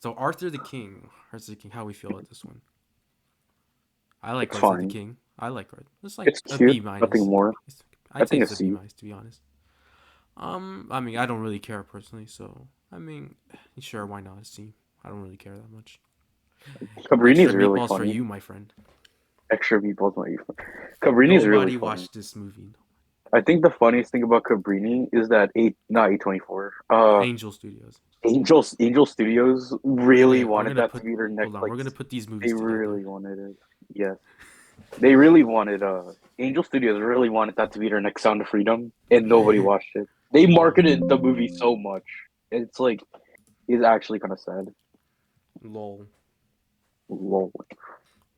So Arthur the King. Arthur the King. How we feel at this one? I like It's Arthur the fine. King. I like Arthur. It's like It's a cute. B Nothing minus. more. I I'd say think a it's a B C. minus to be honest. I mean, I don't really care personally, so I mean, sure, why not a C? I don't really care that much. Cabrini Extra is really meatballs for funny. you, my friend. Extra meatballs might be fun. Cabrini is really Nobody funny. watched this movie. I think the funniest thing about Cabrini is that not A24. Angel Studios. Angel Studios really We're wanted gonna that put to be their hold next on. like We're gonna put these they movies together. really wanted it. Yes. They really wanted Angel Studios really wanted that to be their next Sound of Freedom and nobody watched it. They Lol, marketed the movie so much. It's like it's actually kind of sad. lol. Lol.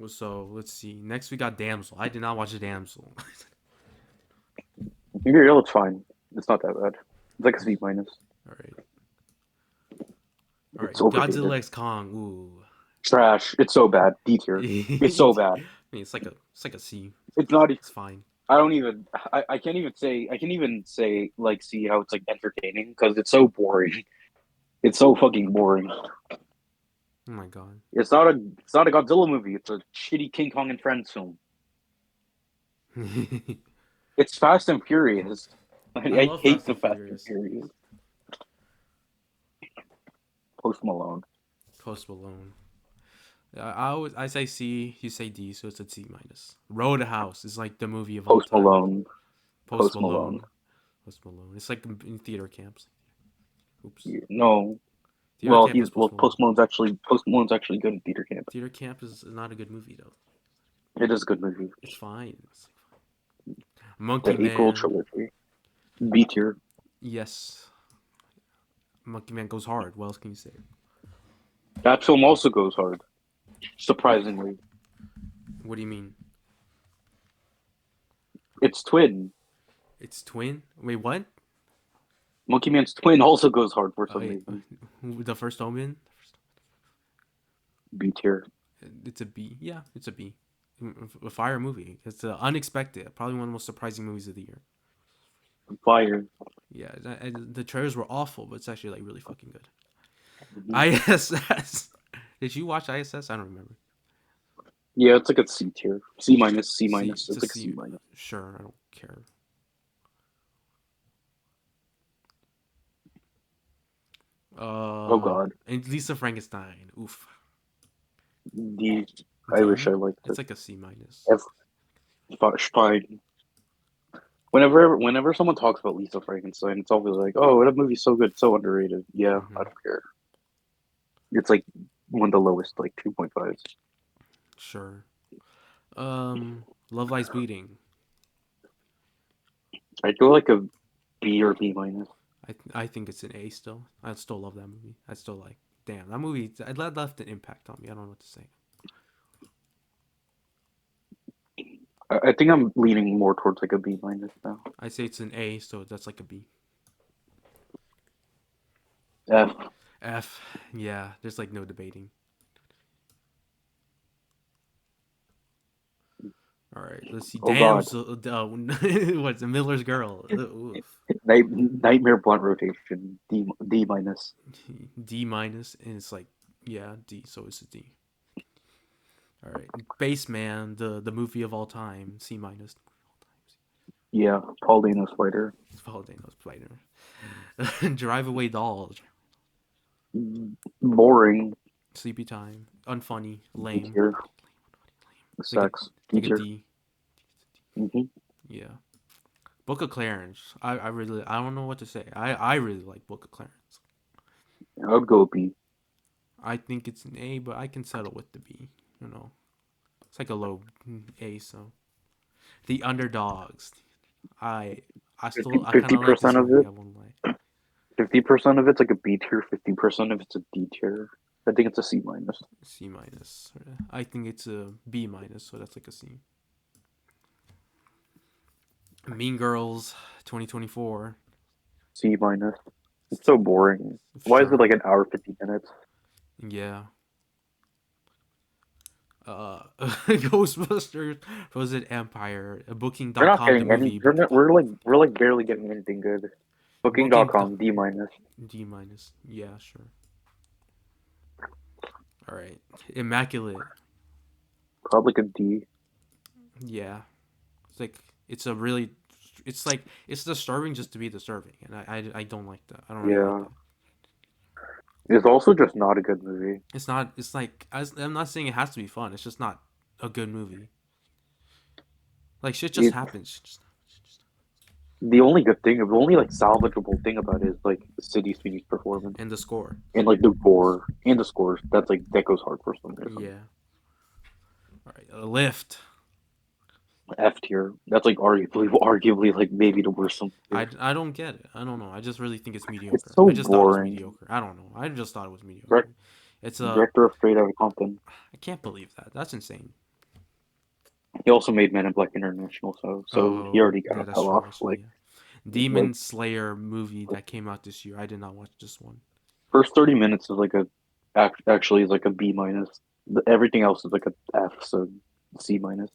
So let's see. Next we got Damsel. I did not watch the Damsel. Imperial, it's fine. It's not that bad. It's like a C minus. All right, all It's right. overrated. Godzilla X Kong. Ooh. Trash. It's so bad. D tier. It's I so bad. mean, it's like a C. It's not. It's fine. I don't even. I can't even say. I can't even say like see how it's like entertaining because it's so boring. It's so fucking boring. Oh my god. It's not a. It's not a Godzilla movie. It's a shitty King Kong and Friends film. It's Fast and Furious. I I love hate Fast the and Fast and Furious. Furious. Post Malone. Post Malone. I say C, you say D, so it's a C minus. Roadhouse is like the movie of all Post time. Malone. Post Post Malone. Malone. Post Malone. It's like in theater camps. Oops. Yeah, no. Theater camp is Post Malone. Post Malone's actually good at theater camp. Theater camp is not a good movie though. It is a good movie. It's fine. Monkey The April Man. trilogy. B tier. Yes. Monkey Man goes hard. What else can you say? That film also goes hard. Surprisingly, What do you mean? its twin, It's twin? Wait, what? Monkey Man's twin, also goes hard for some Wait, reason. the first Omen? B tier. It's a B. Yeah, it's a B. A fire movie. It's unexpected. Probably one of the most surprising movies of the year. Fire. Yeah, the trailers were awful, but it's actually like really fucking good. Mhm. ISS. Did you watch ISS? I don't remember. Yeah, it's like a C tier. C minus, C C. minus. It's a It's like a C C. minus. Sure, I don't care. Oh God. And Lisa Frankenstein. Oof. D. I wish I D. liked It's it. like a C minus. F. Fine. Whenever someone talks about Lisa Frankenstein, it's always like, "Oh, that movie's so good, so underrated." Yeah, I Mm-hmm. don't care. It's like one of the lowest, like 2.5s. Sure. Love Lies Bleeding. I feel like a B or B minus. I think it's an A still. I still love that movie. I still like. Damn, that movie. It left an impact on me. I don't know what to say. I think I'm leaning more towards like a B minus now. I say it's an A, so that's like a B. F. F. Yeah, there's like no debating. All right, let's see. Oh God. Damsel. What's a Miller's Girl? Oof. Nightmare Blunt Rotation. D minus. D minus, and it's like, yeah, D. So it's a D. All right, Baseman, the movie of all time. C minus. Yeah, Paul Dano Spider. Valentino's Spider. Drive Away Dolls. Boring. Sleepy Time. Unfunny. D Lame. tier. It's like a Sex. D like a tier. D. Mm-hmm. Yeah. Book of Clarence. I don't know what to say. I really like Book of Clarence. I would go B. I think it's an A, but I can settle with the B. You know, it's like a low A. So the Underdogs. I I kind Fifty of like this percent of movie. it. I won't lie. 50% of it's like a B tier. 50% of it's a D tier. I think it's a C minus. C minus. I think it's a B minus. So that's like a C. Mean Girls, 2024. C minus. It's so boring. Why is it Sure. like an hour 50 minutes? Yeah. Ghostbusters, Frozen Empire, We're not Booking.com, the getting any. movie, Booking. We're like barely getting anything good. Booking. Booking.com D minus. D minus. Yeah, sure. right. Immaculate. Probably like a D. Yeah. It's like it's a really. It's like it's disturbing just to be disturbing, and I don't like that. I don't really like Yeah. that. It's also just not a good movie. It's not. It's like I'm not saying it has to be fun. It's just not a good movie. Like shit just It happens. the only good thing, the only like salvageable thing about it is like Sydney Sweeney's performance And the score. and like the gore and the scores. That's like that goes hard for some reason. Yeah. All right. A lift. F tier. That's like arguably like maybe the worst one here. I don't get it. I don't know. I just really think it's It's mediocre. so I just thought it was boring. mediocre. I don't know. I just thought it was mediocre. Direct, It's a. director of Straight Outta Compton. I can't believe that. That's insane. He also made Men in Black International, so he Oh, already kind yeah, of that's fell true. off. Actually, yeah. Like Demon Slayer movie that came out this year. I did not watch this one. first 30 minutes is like a actually is like a B minus. Everything else is like a F, so C minus.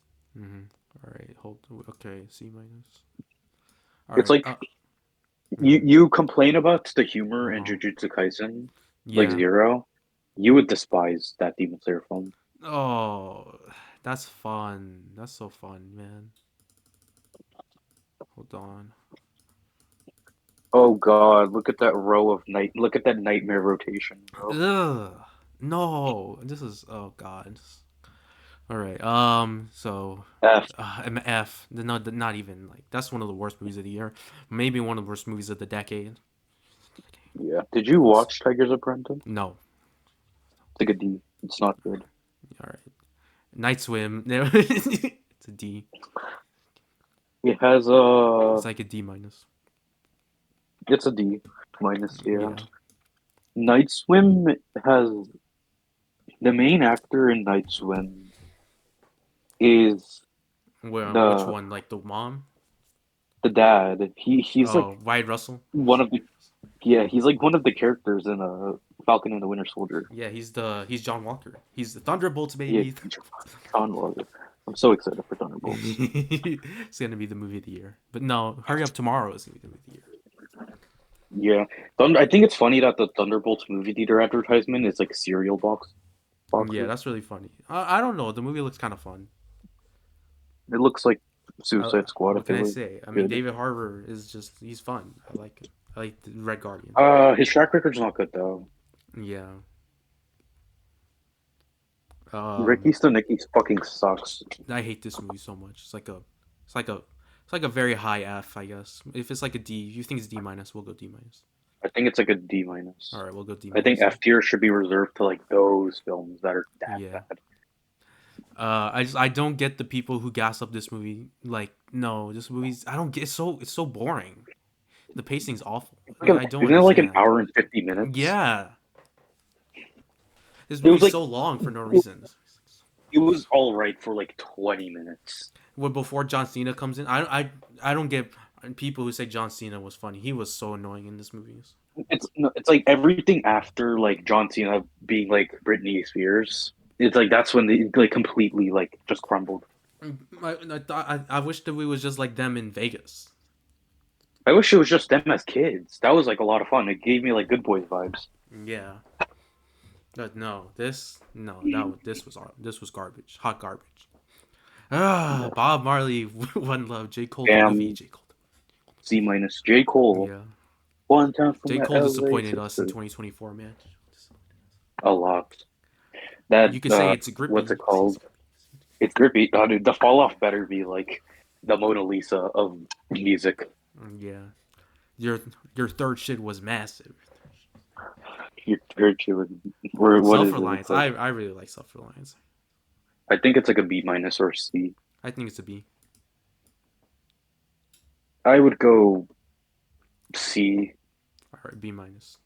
All right. Hold. Okay. C minus. All It's right. like you Mhm. you complain about the humor in Uh-huh. Jujutsu Kaisen, like Yeah. Zero, you would despise that Demon Slayer film. Oh, that's fun. That's so fun, man. Hold on. Oh God, look at that row of night. Look at that nightmare rotation, bro. Ugh. No. This is. Oh God. All right. So, F. an F. Not even like that's one of the worst movies of the year. Maybe one of the worst movies of the decade. Yeah. Did you watch Tiger's Apprentice? No. It's like a D. It's not good. All right. Night Swim. It's a D. It has It's like a D minus. it's a D minus. Yeah. Yeah. Night Swim has the main actor in Night Swim is Well, which the one? Like the mom? the dad. He's like Oh, Wyatt Russell. one of the he's like one of the characters in Falcon and the Winter Soldier. Yeah, he's John Walker. He's the Thunderbolts Yeah, baby. John Walker. I'm so excited for Thunderbolts. It's gonna be the movie of the year. But no, Hurry Up Tomorrow is gonna be the movie of the year. Yeah, I think it's funny that the Thunderbolts movie theater advertisement is like cereal Yeah, boxes. that's really funny. I don't know. The movie looks kind of fun. It looks like Suicide Squad What if can it I was say? I mean, good. David Harbour is just he's fun. I like it. I like the Red Guardian. His track record's not good though. Yeah. Ricky Stenicki fucking sucks. I hate this movie so much. It's like a, it's like a very high F, I guess. If it's like a D, if you think it's D minus, we'll go D minus. I think it's like a D minus. All right, we'll go D I think minus. F tier should be reserved to like those films that are that Yeah. bad. I don't get the people who gas up this movie. Like, no, this movie's I don't get. It's so boring. The pacing's awful. I don't Isn't it like an understand. hour and 50 minutes? Yeah, this It was movie's like so long for no reason. it was all right for like 20 minutes. When before John Cena comes in, I don't get people who say John Cena was funny. He was so annoying in this movie. It's no, it's like everything after like John Cena being like Britney Spears. It's like that's when they like completely like just crumbled. I wish that we was just like them in Vegas. I wish it was just them as kids. That was like a lot of fun. It gave me like Good Boys vibes. Yeah, but no, this was garbage, hot garbage. Yeah. Bob Marley, One Love, J Cole, WV, Damn, J Cole. C minus. J Cole. Yeah, One time from J my Cole LA disappointed us in sister. 2024, man. A lot. That You could say it's what's grippy. it called? It's grippy. Dude, the fall off better be like the Mona Lisa of music. Yeah, your your third shit was massive. Your third two, or what Self is it? It's reliance. like I really like self reliance. I think it's like a B minus or a C. I think it's a B. I would go C. All right, B minus.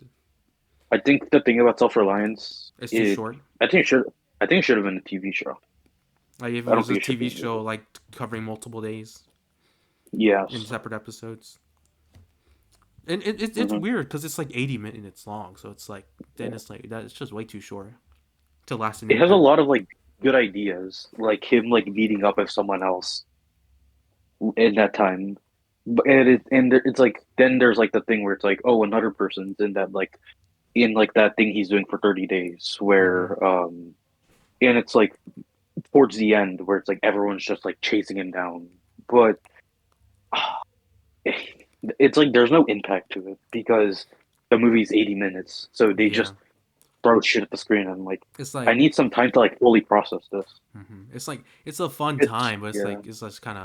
I think the thing about self reliance, It's too short. I think it should. I think it should have been a TV show. Like if it I don't was a think it should be TV a movie. show, like covering multiple days in Yes. separate episodes. And it's Hmm. weird because it's like 80 minutes long, so it's like then it's like that. It's just way too short to last an It has a impact. lot of like good ideas, like him like meeting up with someone else in that time. It's like then there's like the thing where it's like oh another person's in that like in like that thing he's doing for 30 days Hmm. where and it's like towards the end where it's like everyone's just like chasing him down, but it's like there's no impact to it because the movie's 80 minutes, so they Yeah. just throw shit at the screen. And I'm like, It's I like need some time to like fully process this. it's like it's a fun It's time, but it's yeah, like it's just kind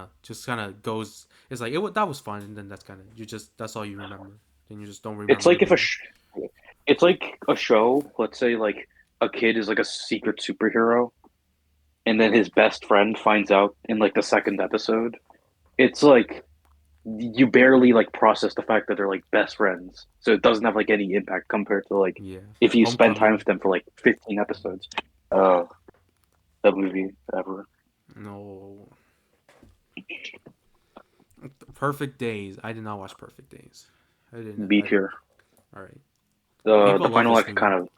of goes. It's like that was fun, and then that's kind of you just that's all you remember. Then you just don't it's remember the like movie. it's like a show. Let's say like a kid is like a secret superhero, and then his best friend finds out in like the second episode. It's like you barely like process the fact that they're like best friends, so it doesn't have like any impact compared to like Yeah, if you spend time Homecoming. with them for like 15 episodes. Uh, that movie ever. No, Perfect Days. I did not watch Perfect Days. I didn't. B tier. All right. The People love final this act movie. kind of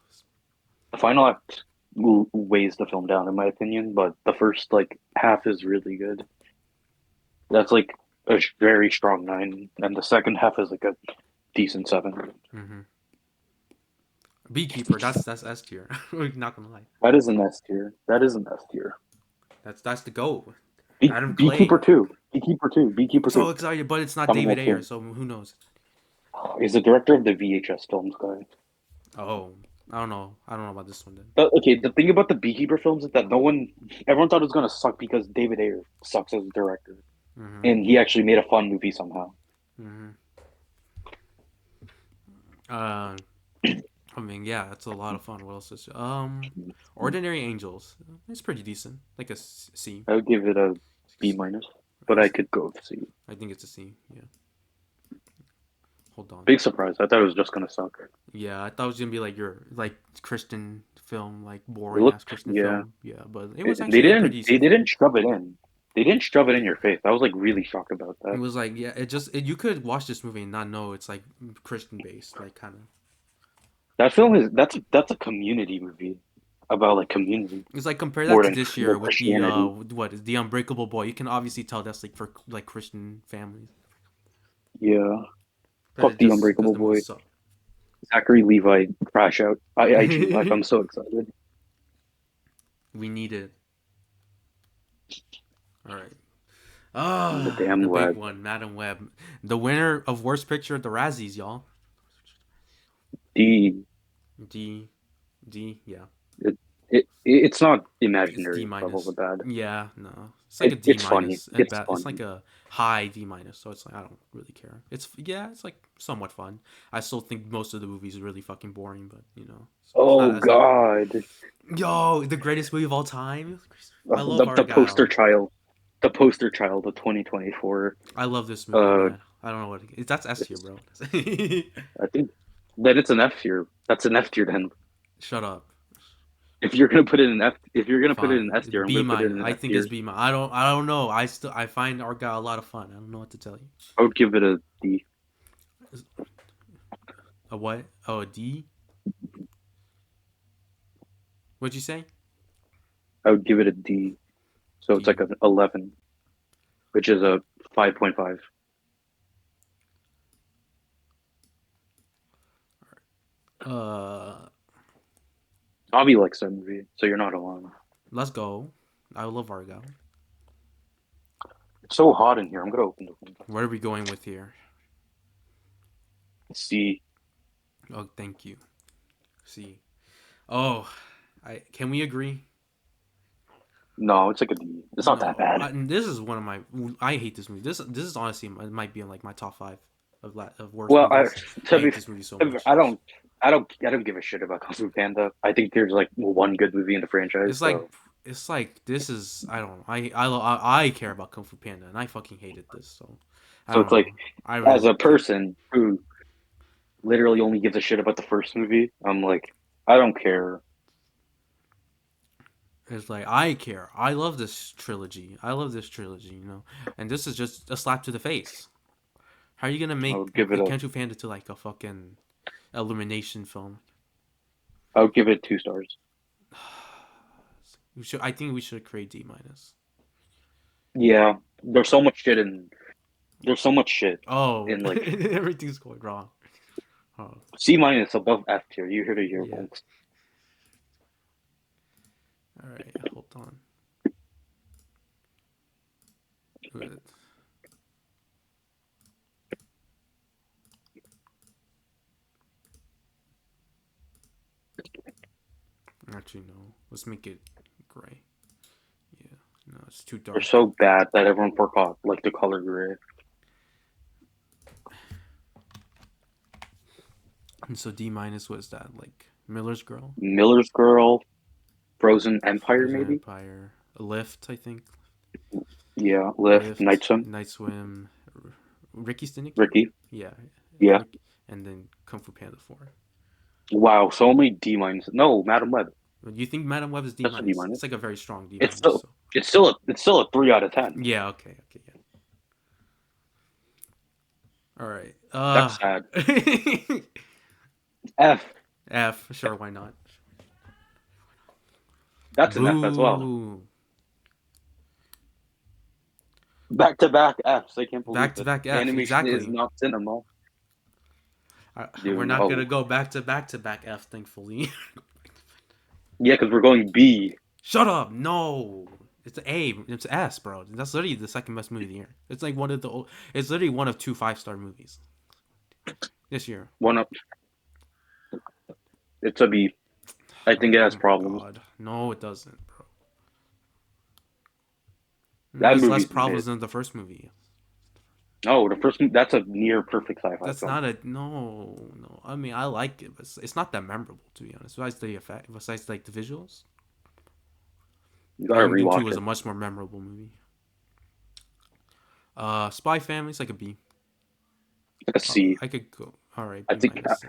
the final act weighs the film down in my opinion, but the first like half is really good. That's like a very strong nine, and the second half is like a decent seven. hmm Beekeeper. That's S tier. Not gonna lie. That is an S tier. That is an S tier. That's the goat. Adam Beekeeper Clay. two. Beekeeper two. Beekeeper So two. excited, but it's not Coming David out Ayer, soon. so who knows? He's the director of the VHS films, guy. Oh, I don't know. I don't know about this one then. Okay, the thing about the Beekeeper films is that everyone thought it was gonna suck because David Ayer sucks as a director, hmm and he actually made a fun movie somehow. hmm Uh, I mean, yeah, it's a lot of fun. What else is Ordinary Angels? It's pretty decent, like a C. I would give it a B minus, but I could go with C. I think it's a C. Yeah. Hold on. Big surprise. I thought it was just gonna suck. Yeah, I thought it was gonna be like your like Christian film, like It boring ass looked, Christian yeah. film. Yeah, but it was They actually a didn't. pretty They decent film. didn't shove it in. They didn't shove it in your face. I was like really shocked about It that. was like yeah, you could watch this movie and not know it's like Christian based, like kind of. That film is that's a community movie about like community It's like compare that more to than this year with the Christianity. what is the Unbreakable Boy. You can obviously tell that's like for like Christian families. Yeah. That Fuck it the just Unbreakable doesn't really Boy. suck. Zachary Levi crash out. IG Live. I'm so excited. We need it. All right. The Ah, damn the big web. one, Madam Web, the winner of Worst Picture at the Razzies, y'all. D. D, D, yeah, It's not it's D imaginary level minus. of bad. Yeah, no, it's like a D It's funny. minus at It's best. It's like funny. a high D minus, so it's like I don't really care. It's yeah, it's like somewhat fun. I still think most of the movies are really fucking boring, but you know, it's Oh not. It's not. God. Yo, the greatest movie of all time. I love The poster Argyle. child. The poster child of 2024. I love this movie, Uh, man. I don't know what that's S tier, it's, bro. I think that it's an F tier. That's an F tier then. Shut up. If you're gonna put it in F, if you're gonna put it in Fine. S tier, I'm B gonna put it minus. in I F think it's tier. B minus. I don't know. I find Argyle a lot of fun. I don't know what to tell you. I would give it a D. A what? Oh, a D. What'd you say? I would give it a D. So it's like D. an 11, which is a 5.5. Uh, Avi likes that movie, so you're not alone. let's go. I love Argyle. It's so hot in here. I'm gonna open the window. What are we going with here? C. Oh, thank you. C. Oh, I can we agree? No, it's like a D. It's not that No, bad. this is one of my. I hate this movie. This is honestly it might be in like my top five of worst Well, movies. I to hate be, this movie so much. I don't give a shit about Kung Fu Panda. I think there's like one good movie in the franchise. It's like So, this is I don't know. I care about Kung Fu Panda and I fucking hated this. So I so don't it's like know. I as really a can't. person who literally only gives a shit about the first movie, I'm like, I don't care. It's like I care. I love this trilogy. I love this trilogy. You know, and this is just a slap to the face. How are you gonna I make would give it a, Kung Fu Panda to like a fucking illumination film? I would give it 2 stars. I think we should create D minus. Yeah, there's so much shit in. There's so much shit Oh, in like everything's going wrong. Oh, C minus above F tier. You heard it here, yeah. folks. All right, hold on. Good. Actually, no. Let's make it gray. Yeah. No, it's too They're dark. so bad that everyone forgot like the color gray. And so D minus was that like Miller's Girl, Miller's Girl, Frozen Empire, Frozen maybe. Empire, Lift, I think. Yeah, Lift, Lift, Night Swim, Night Swim, Ricky Stenicki. Ricky. Yeah, Yeah. Rick, and then Kung Fu Panda 4. Wow, so many D minus. No, Madam Web. You think Madam Web is D That's a D minus? minus. It's like a very strong D It's minus. still So it's still a 3 out of 10. yeah, okay, okay, yeah. All right. That's sad. F. F. Sure, why not? That's an F as well. Boo. Back to back Fs. I can't believe Back to it. back F. Animation is Exactly. not cinema. We're Dude, not no. gonna go back to back F, thankfully. Yeah, because we're going B. Shut up! No, it's A. It's S, bro. That's literally the second best movie of the year. It's like one of the. It's literally one of two 5-star movies this year. One up. It's a B. I think it Oh has my problems. god, no, it doesn't, bro. It That has less movie's problems mid. than the first movie. No, the first. That's a near perfect sci-fi That's film. not a no. I mean, I like it, but it's not that memorable to be honest. Besides the effect, besides like the visuals, You I gotta think Dune Two rewatch was it. a much more memorable movie. Spy Family is like a B. Like a C. I could go. All right, I B think. minus.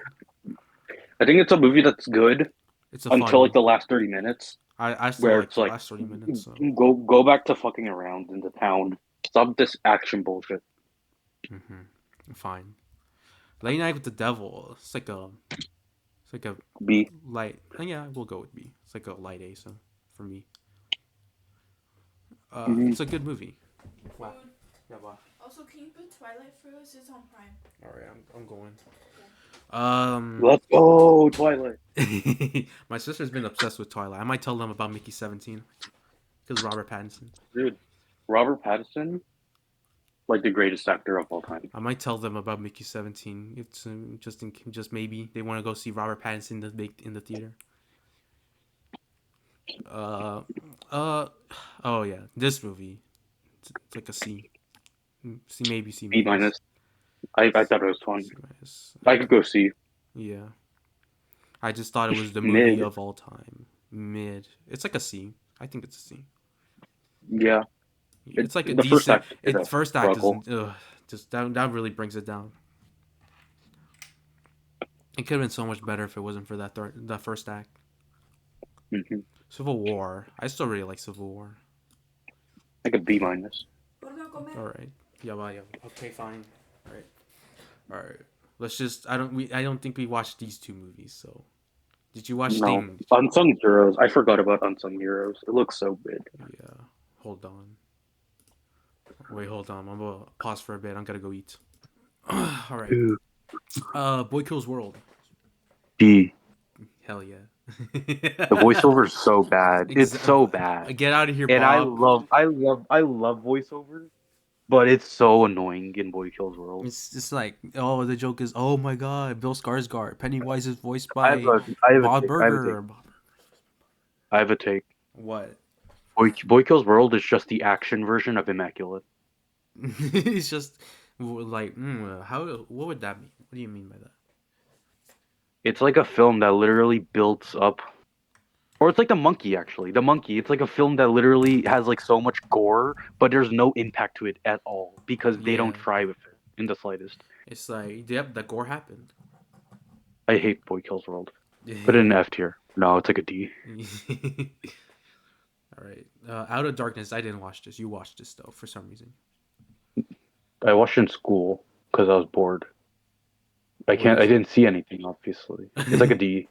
I think it's a movie that's good It's a until like fun. the last 30 minutes, I still where like it's the like, last 30 minutes. So, go back to fucking around in the town. Stop this action bullshit. fine. Late Night with the Devil. It's like a B. light. Yeah, we'll go with B. It's like a light A. So for me, Mhm. it's a good movie. Wow. Food. Yeah, wow. Also, can you put Twilight for us? It's on Prime. All right, I'm going. Let's go, Twilight. My sister's been obsessed with Twilight. I might tell them about Mickey 17 because Robert Pattinson. Dude, Robert Pattinson, like the greatest actor of all time. I might tell them about Mickey 17. It's just maybe they want to go see Robert Pattinson in the theater. Uh, oh yeah, this movie. It's like a C. C maybe C B minus. minus. I thought it was fun. C minus. I could go C. Yeah. I just thought it was the movie Mid. of all time. Mid. It's like a C. I think it's a C. Yeah. It's like a The first decent. act is a Its first act is struggle. just that really brings it down. It could have been so much better if it wasn't for that first act. Mm-hmm. Civil War. I still really like Civil War. Like a B minus. All right. Yeah. Well, yeah. Okay. Fine. All right. All right. Let's just. I don't think we watched these two movies. So, did you watch No. Sting? Unsung Heroes. I forgot about Unsung Heroes. It looks so good. Yeah. Hold on. Wait. Hold on. I'm gonna pause for a bit. I'm gonna go eat. All right. Boy Kills World. D. Hell yeah. The voiceover is so bad. It's so bad. Get out of here, And Bob. I love voiceovers, but it's so annoying in Boy Kills World. It's just like, oh, the joke is, oh my god, Bill Skarsgård. Pennywise is voiced I have by a I have a Bob take. I have a take. Burger. I have a take. What? Boy Kills World is just the action version of Immaculate. It's just like, how? What would that mean? What do you mean by that? It's like a film that literally builds up, or it's like The Monkey actually. The Monkey. It's like a film that literally has like so much gore, but there's no impact to it at all because they Yeah, don't try with it in the slightest. it's like, yep, the gore happened. I hate Boy Kills World. Put it in F tier. No, it's like a D. All right. Out of Darkness. I didn't watch this. You watched this though, for some reason. I watched it in school because I was bored. I What is? didn't see anything. Obviously, it's like a D.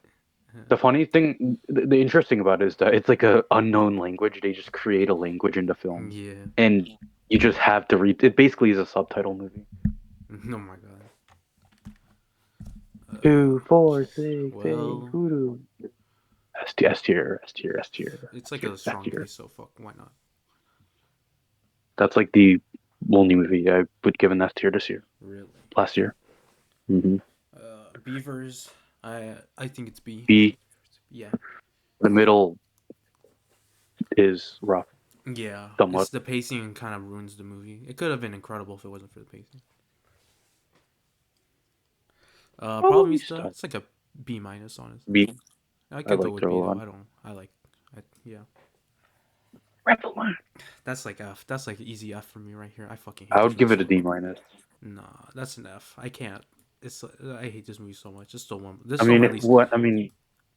The funny thing, the interesting about it is that it's like a unknown language. They just create a language in the film, Yeah. and you just have to read. It basically is a subtitle movie. Oh my god. 2, 4, 6, 8, Well, voodoo. S tier, S tier, S tier, S tier. It's like S a strong tier. B, so fuck, why not? That's like the only movie I would give an S tier this year, Really? last year. Mm-hmm. Beavers, I think it's B. B, Yeah. the middle is rough, Yeah. It's somewhat. the pacing kind of ruins the movie. It could have been incredible if it wasn't for the pacing. Problem Probably Vista, start it's like a B minus, honestly. B. I I could go liked it with a B though. lot. Yeah. Rebel One. That's like F. That's like easy F for me right here. I fucking hate I this would movie give it so a D much. minus. Nah, that's an F. I can't. I hate this movie so much. It's still one. This I is still mean, my if least. what I mean,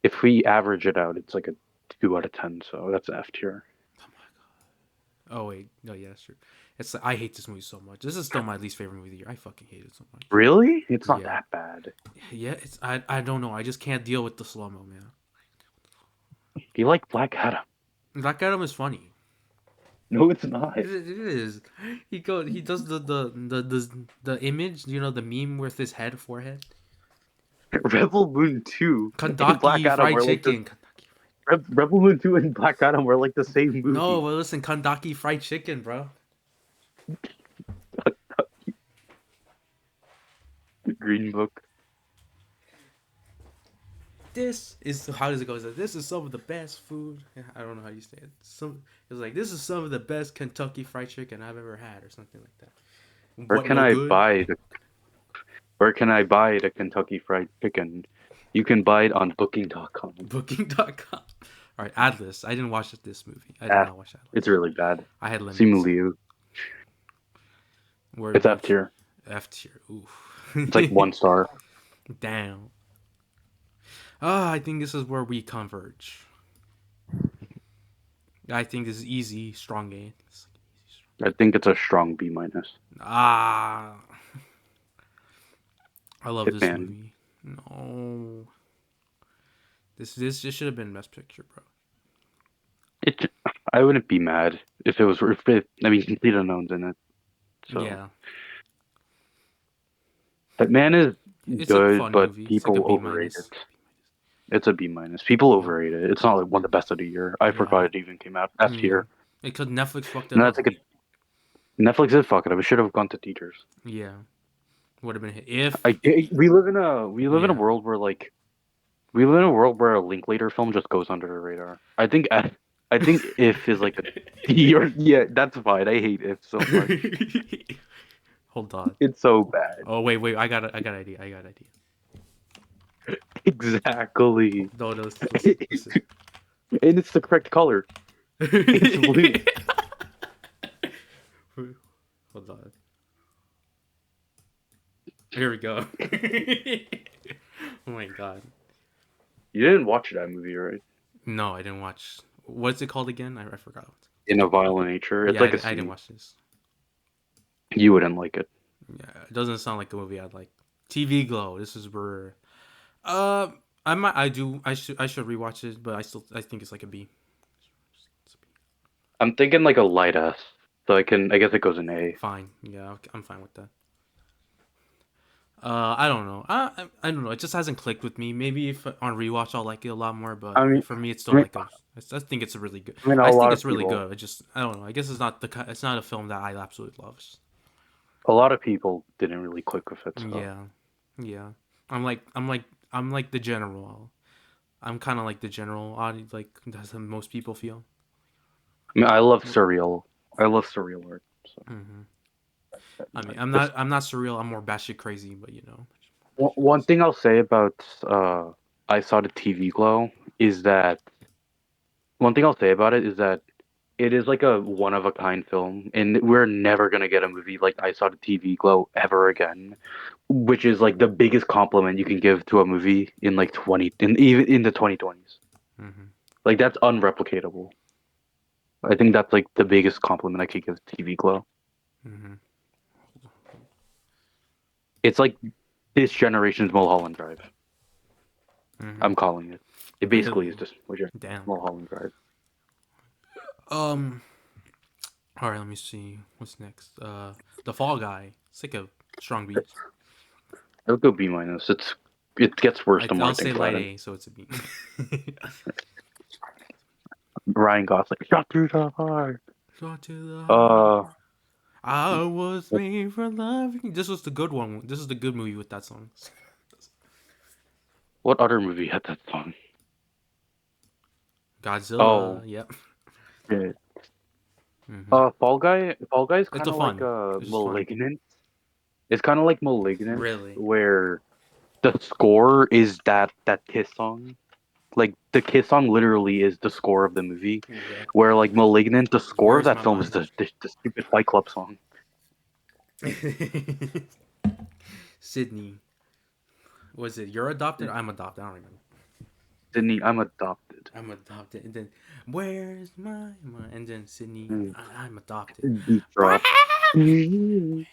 if we average it out, it's like a 2 out of 10. So that's F tier. Oh my god. Oh wait. No, yeah, that's true. It's I hate this movie so much. This is still my least favorite movie of the year. I fucking hate it so much. Really? It's not Yeah. that bad. Yeah. I don't know. I just can't deal with the slow mo, man. You like Black Adam? Black Adam is funny. No, it's not. It is. He does the image. You know the meme with his forehead. Rebel Moon 2 and Black Kentucky Adam Fried were like this. Chicken. Rebel Moon 2 and Black Adam were like the same No, movie. but listen, Kentucky Fried Chicken, bro. Green Book. This is how does it go? It's like, this is some of the best food. I don't know how you say it. It's like this is some of the best Kentucky Fried Chicken I've ever had, or something like that. Where What can no I good? buy the Where can I buy the Kentucky Fried Chicken? You can buy it on Booking.com. Booking.com. All right, Atlas. I didn't watch this movie. I did Ah, not watch Atlas. it's really bad. I had limits. Simu Liu. Where It's F tier. F tier. Oof. It's like 1 star. Damn. I think this is where we converge. I think this is easy, strong A. I think it's a strong B minus. Ah, I love this Hitman. movie. No, this should have been Best Picture, bro. It. I wouldn't be mad if it was. I mean, Complete Unknown's in it. So Yeah, Hitman is it's a good, fun but movie. It's like a people B overrate minus. it. It's a B minus. People Yeah, overrate it. It's not like one of the best of the year. I yeah, forgot it even came out. F yeah. tier. Because Netflix fucked it And that's up. like a Netflix did fuck it up. It should have gone to theaters. Yeah, would have been hit if. We live in a Yeah, world where we live in a world where a Linklater film just goes under the radar. I think If is like a yeah, that's fine. I hate If so much. hold on. It's so bad. Oh wait. I got an idea. Exactly. No, no, listen. And it's the correct color. It's blue. Hold on. Here we go. Oh my god. You didn't watch that movie, right? No, I didn't watch. What's it called again? I forgot. In a Violent Nature. It's Yeah, like a I didn't C. watch this. You wouldn't like it. Yeah, it doesn't sound like a movie I'd like. TV Glow. This is where. Uh, I might. I do. I should rewatch it, but I think it's like a B. I'm thinking like a light S. So I guess it goes in A. Fine. Yeah, I'm fine with that. I don't know. I don't know. It just hasn't clicked with me. Maybe if on rewatch I'll like it a lot more, I but mean, for me it's I still mean, like a. I think it's a really good. I mean, I a think lot it's of really people, good. It just I don't know. I guess it's not it's not a film that I absolutely love. a lot of people didn't really click with it. So Yeah, yeah. I'm like the general. I'm kind of like the general audience. Like that's how most people feel. I mean, I love surreal. I love surreal art. So Hmm. I mean, just I'm not surreal. I'm more batshit crazy, but you know. one thing I'll say about I saw the TV glow is that one thing I'll say about it is that it is like a one of a kind film, and we're never gonna get a movie like I saw the TV glow ever again, which is like the biggest compliment you can give to a movie in like 20 in even in the 2020s. Hmm. Like that's unreplicatable. I think that's like the biggest compliment I could give TV glow. Hmm. It's like this generation's Mulholland Drive. Hmm. I'm calling it. It basically is Really? just Damn. Mulholland Drive. Um. All right. Let me see. What's next? The Fall Guy. It's like a strong beat. I would go B minus. It's It gets worse the more I'll I think say light about it. A, so it's a B. Ryan Gosling, shot through the heart. Shot to the Uh, heart. I was made for loving. This was the good one. This is the good movie with that song. what other movie had that song? Godzilla. Oh, Yep. yeah. Hmm. Fall Guy. Fall Guy is It's kind a of like fun. It's just fun. Malignant. It's kind of like Malignant, Really. where the score is that Kiss song. Like the Kiss song literally is the score of the movie. Yeah. Where like Malignant, the score of Where's that my film is mind? the stupid Fight Club song. Sydney. Was it you're adopted? I'm adopted. I don't remember. Sydney, I'm adopted. I'm adopted. And then, where's my mind? And then, Sydney, Mm. I'm adopted. Beat drop. All right.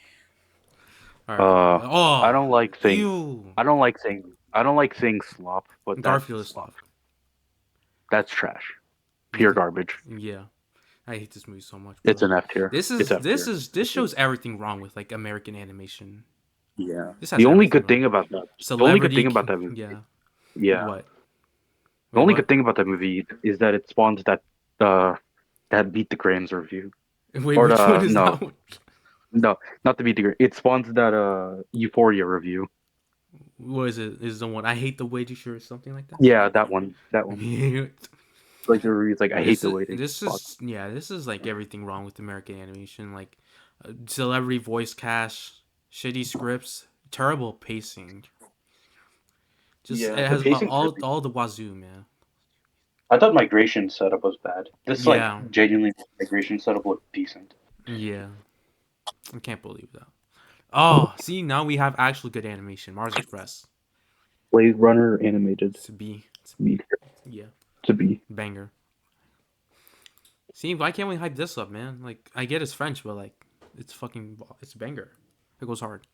I Oh, don't like saying. ew. I don't like saying slop, but that's Garfield is slop. soft. That's trash. You Pure think? garbage. Yeah. I hate this movie so much, It's bro. an F tier. It's F tier. This shows everything wrong with like American animation. Yeah. This has The only everything good wrong. thing about that. The only good Celebrity, thing about that movie. yeah. Yeah. What? The Wait, only what? good thing about that movie is that it spawns that Beat the Grams review. Wait, Or which one the is that one? no, not the Beat the Grams. It spawns that Euphoria review. What is it? Is the one I hate the waiting shirt or something like that? Yeah, that one. That one. Like the review's like I hate the waiting. This is like everything wrong with American animation. Like celebrity voice cast, shitty scripts, terrible pacing. Just Yeah, it the has pacing's really. all the wazoo, man. I thought migration setup was bad. This like Yeah, genuinely migration setup looked decent. yeah. I can't believe that. Oh, see now we have actual good animation. Mars Express. Blade Runner animated. It's a B. It's a Me B. Yeah, to be. banger. See, why can't we hype this up, man? Like I get it's French, but like it's a banger. It goes hard.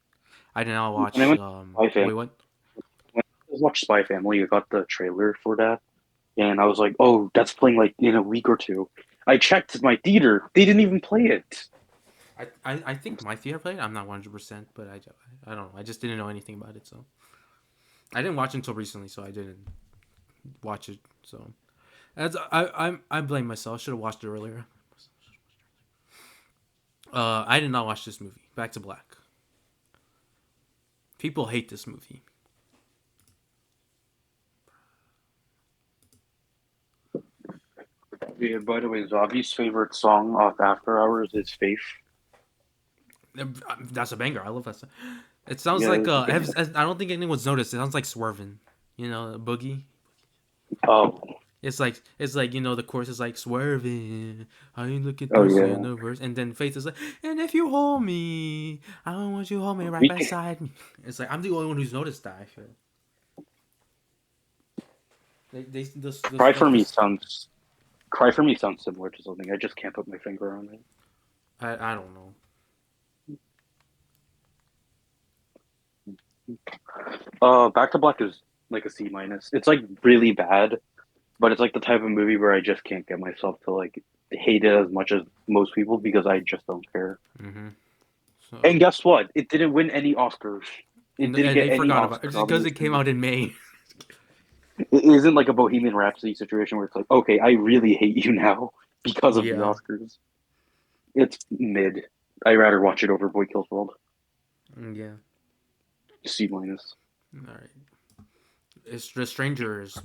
I did not When I watch. went to Spy Family, Wait, what? when I watched Spy Family, I got the trailer for that, and I was like, "Oh, that's playing like in a week or two." I checked my theater; they didn't even play it. I think my theater played. I'm not 100%, but I don't know. I just didn't know anything about it, so I didn't watch it until recently, so I didn't watch it. So as I blame myself. I should have watched it earlier. I did not watch this movie. Back to Black. People hate this movie. Yeah, by the way, Zavi's favorite song off After Hours is "Faith." That's a banger. I love that song. It sounds Yeah, like it's a banger. I don't think anyone's noticed. It sounds like Swervin'. You know, Boogie. Oh, It's like the chorus is like swerving. I look at oh this yeah. universe, and then Faith is like, and if you hold me, I don't want you to hold me right We can, beside me. It's like I'm the only one who's noticed that. I feel. Cry for Me This sounds Cry for Me sounds similar to something. I just can't put my finger on it. I don't know. Back to Black is like a C minus. It's like really bad, but it's like the type of movie where I just can't get myself to like hate it as much as most people because I just don't care. Mm-hmm. So And guess what? It didn't win any Oscars. It and didn't get they any forgot about it Oscar just because it came nominations. out in May. It isn't like a Bohemian Rhapsody situation where it's like, okay, I really hate you now because of the Yeah, Oscars. It's mid. I'd rather watch it over Boy Kills World. yeah. C minus. All right. It's The Strangers.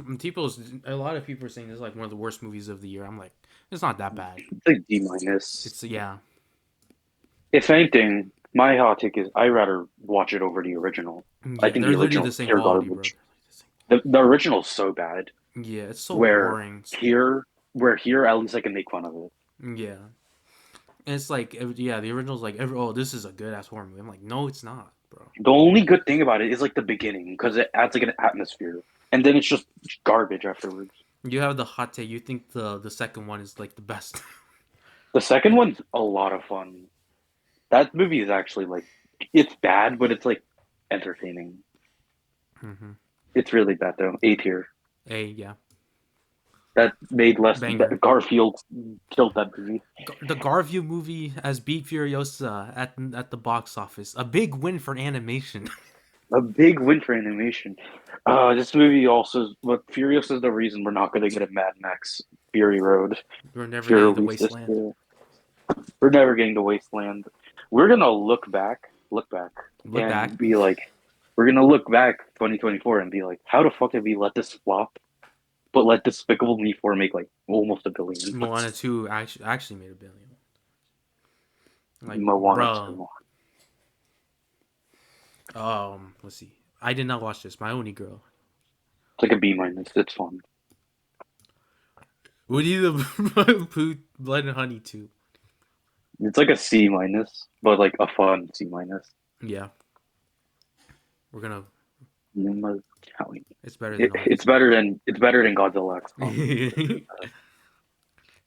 A lot of people are saying this is like one of the worst movies of the year. I'm like, it's not that bad. It's like D minus. It's yeah. If anything, my hot take is I'd rather watch it over the original. I Yeah, think they're the literally original the is same pure quality, bro. garbage. The original's so bad. Yeah, it's so Where boring. here at least I can make fun of it. Yeah, and it's like yeah, the original's like oh, this is a good ass horror movie. I'm like, no, it's not, bro. The only good thing about it is like the beginning because it adds like an atmosphere, and then it's just garbage afterwards. You have the hot take. You think the second one is like the best. The second one's a lot of fun. That movie is actually like it's bad, but it's like entertaining. Mm-hmm. It's really bad though. A tier. Yeah, That made less. banger. Garfield killed that movie. The Garview movie as beat Furiosa at the box office. A big win for animation. A big win for animation. This movie also, but Furious is the reason we're not going to get a Mad Max Fury Road. We're never Fury getting the release this Wasteland. year. We're never getting to Wasteland. We're gonna look back, Look back. and be like, we're gonna look back 2024 and be like, how the fuck did we let this flop? But let Despicable Me 4 make like almost $1 billion. Moana 2 actually made $1 billion. Like, Moana bro. 2. Let's see. I did not watch this. My only girl. It's like a B minus. It's fun. Woody the Pooh, Blood and Honey 2. It's like a C minus, but like a fun C minus. Yeah. We're gonna. Yuma County. It's better than all It's better than Godzilla X Kong. these.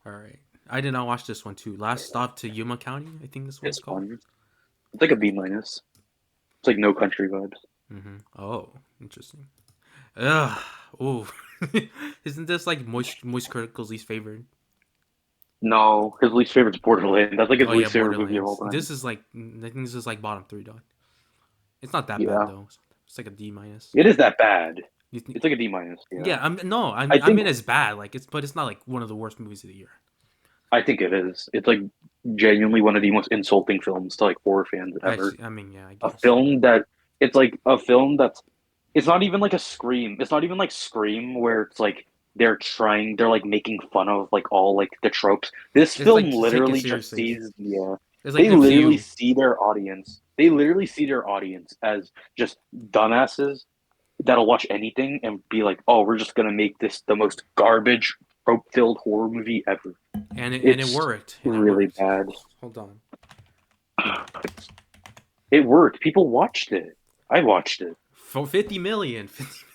All right. I did not watch this one too. Last Stop to Yuma County. I think this one's It's called. fun. It's like a B minus. It's like No Country vibes. Mm-hmm. Oh, interesting. Ugh. Oh. Isn't this like Moist Critical's least favorite? No, his least favorite's Borderland. That's like his Oh yeah, least favorite movie of all Borderlands. time. This is like I think this is like bottom 3, dog. It's not that Yeah. bad though. It's like a D minus. It is that bad. You think? It's like a D minus. Yeah. Yeah. I think- mean it's bad. Like but it's not like one of the worst movies of the year. I think it is. It's like genuinely one of the most insulting films to like horror fans ever. Actually, I mean yeah, I A guess. film that it's like a film that's it's not even like a Scream. It's not even like Scream where it's like they're like making fun of like all like the tropes. This It's, film like, literally taken just seriously. sees It's like they The literally View. see their audience. They literally see their audience as just dumbasses that'll watch anything and be like, "Oh, we're just gonna make this the most garbage trope-filled horror movie ever." And it It's worked. really bad. Hold on. It worked. People watched it. I watched it. For 50 million. 50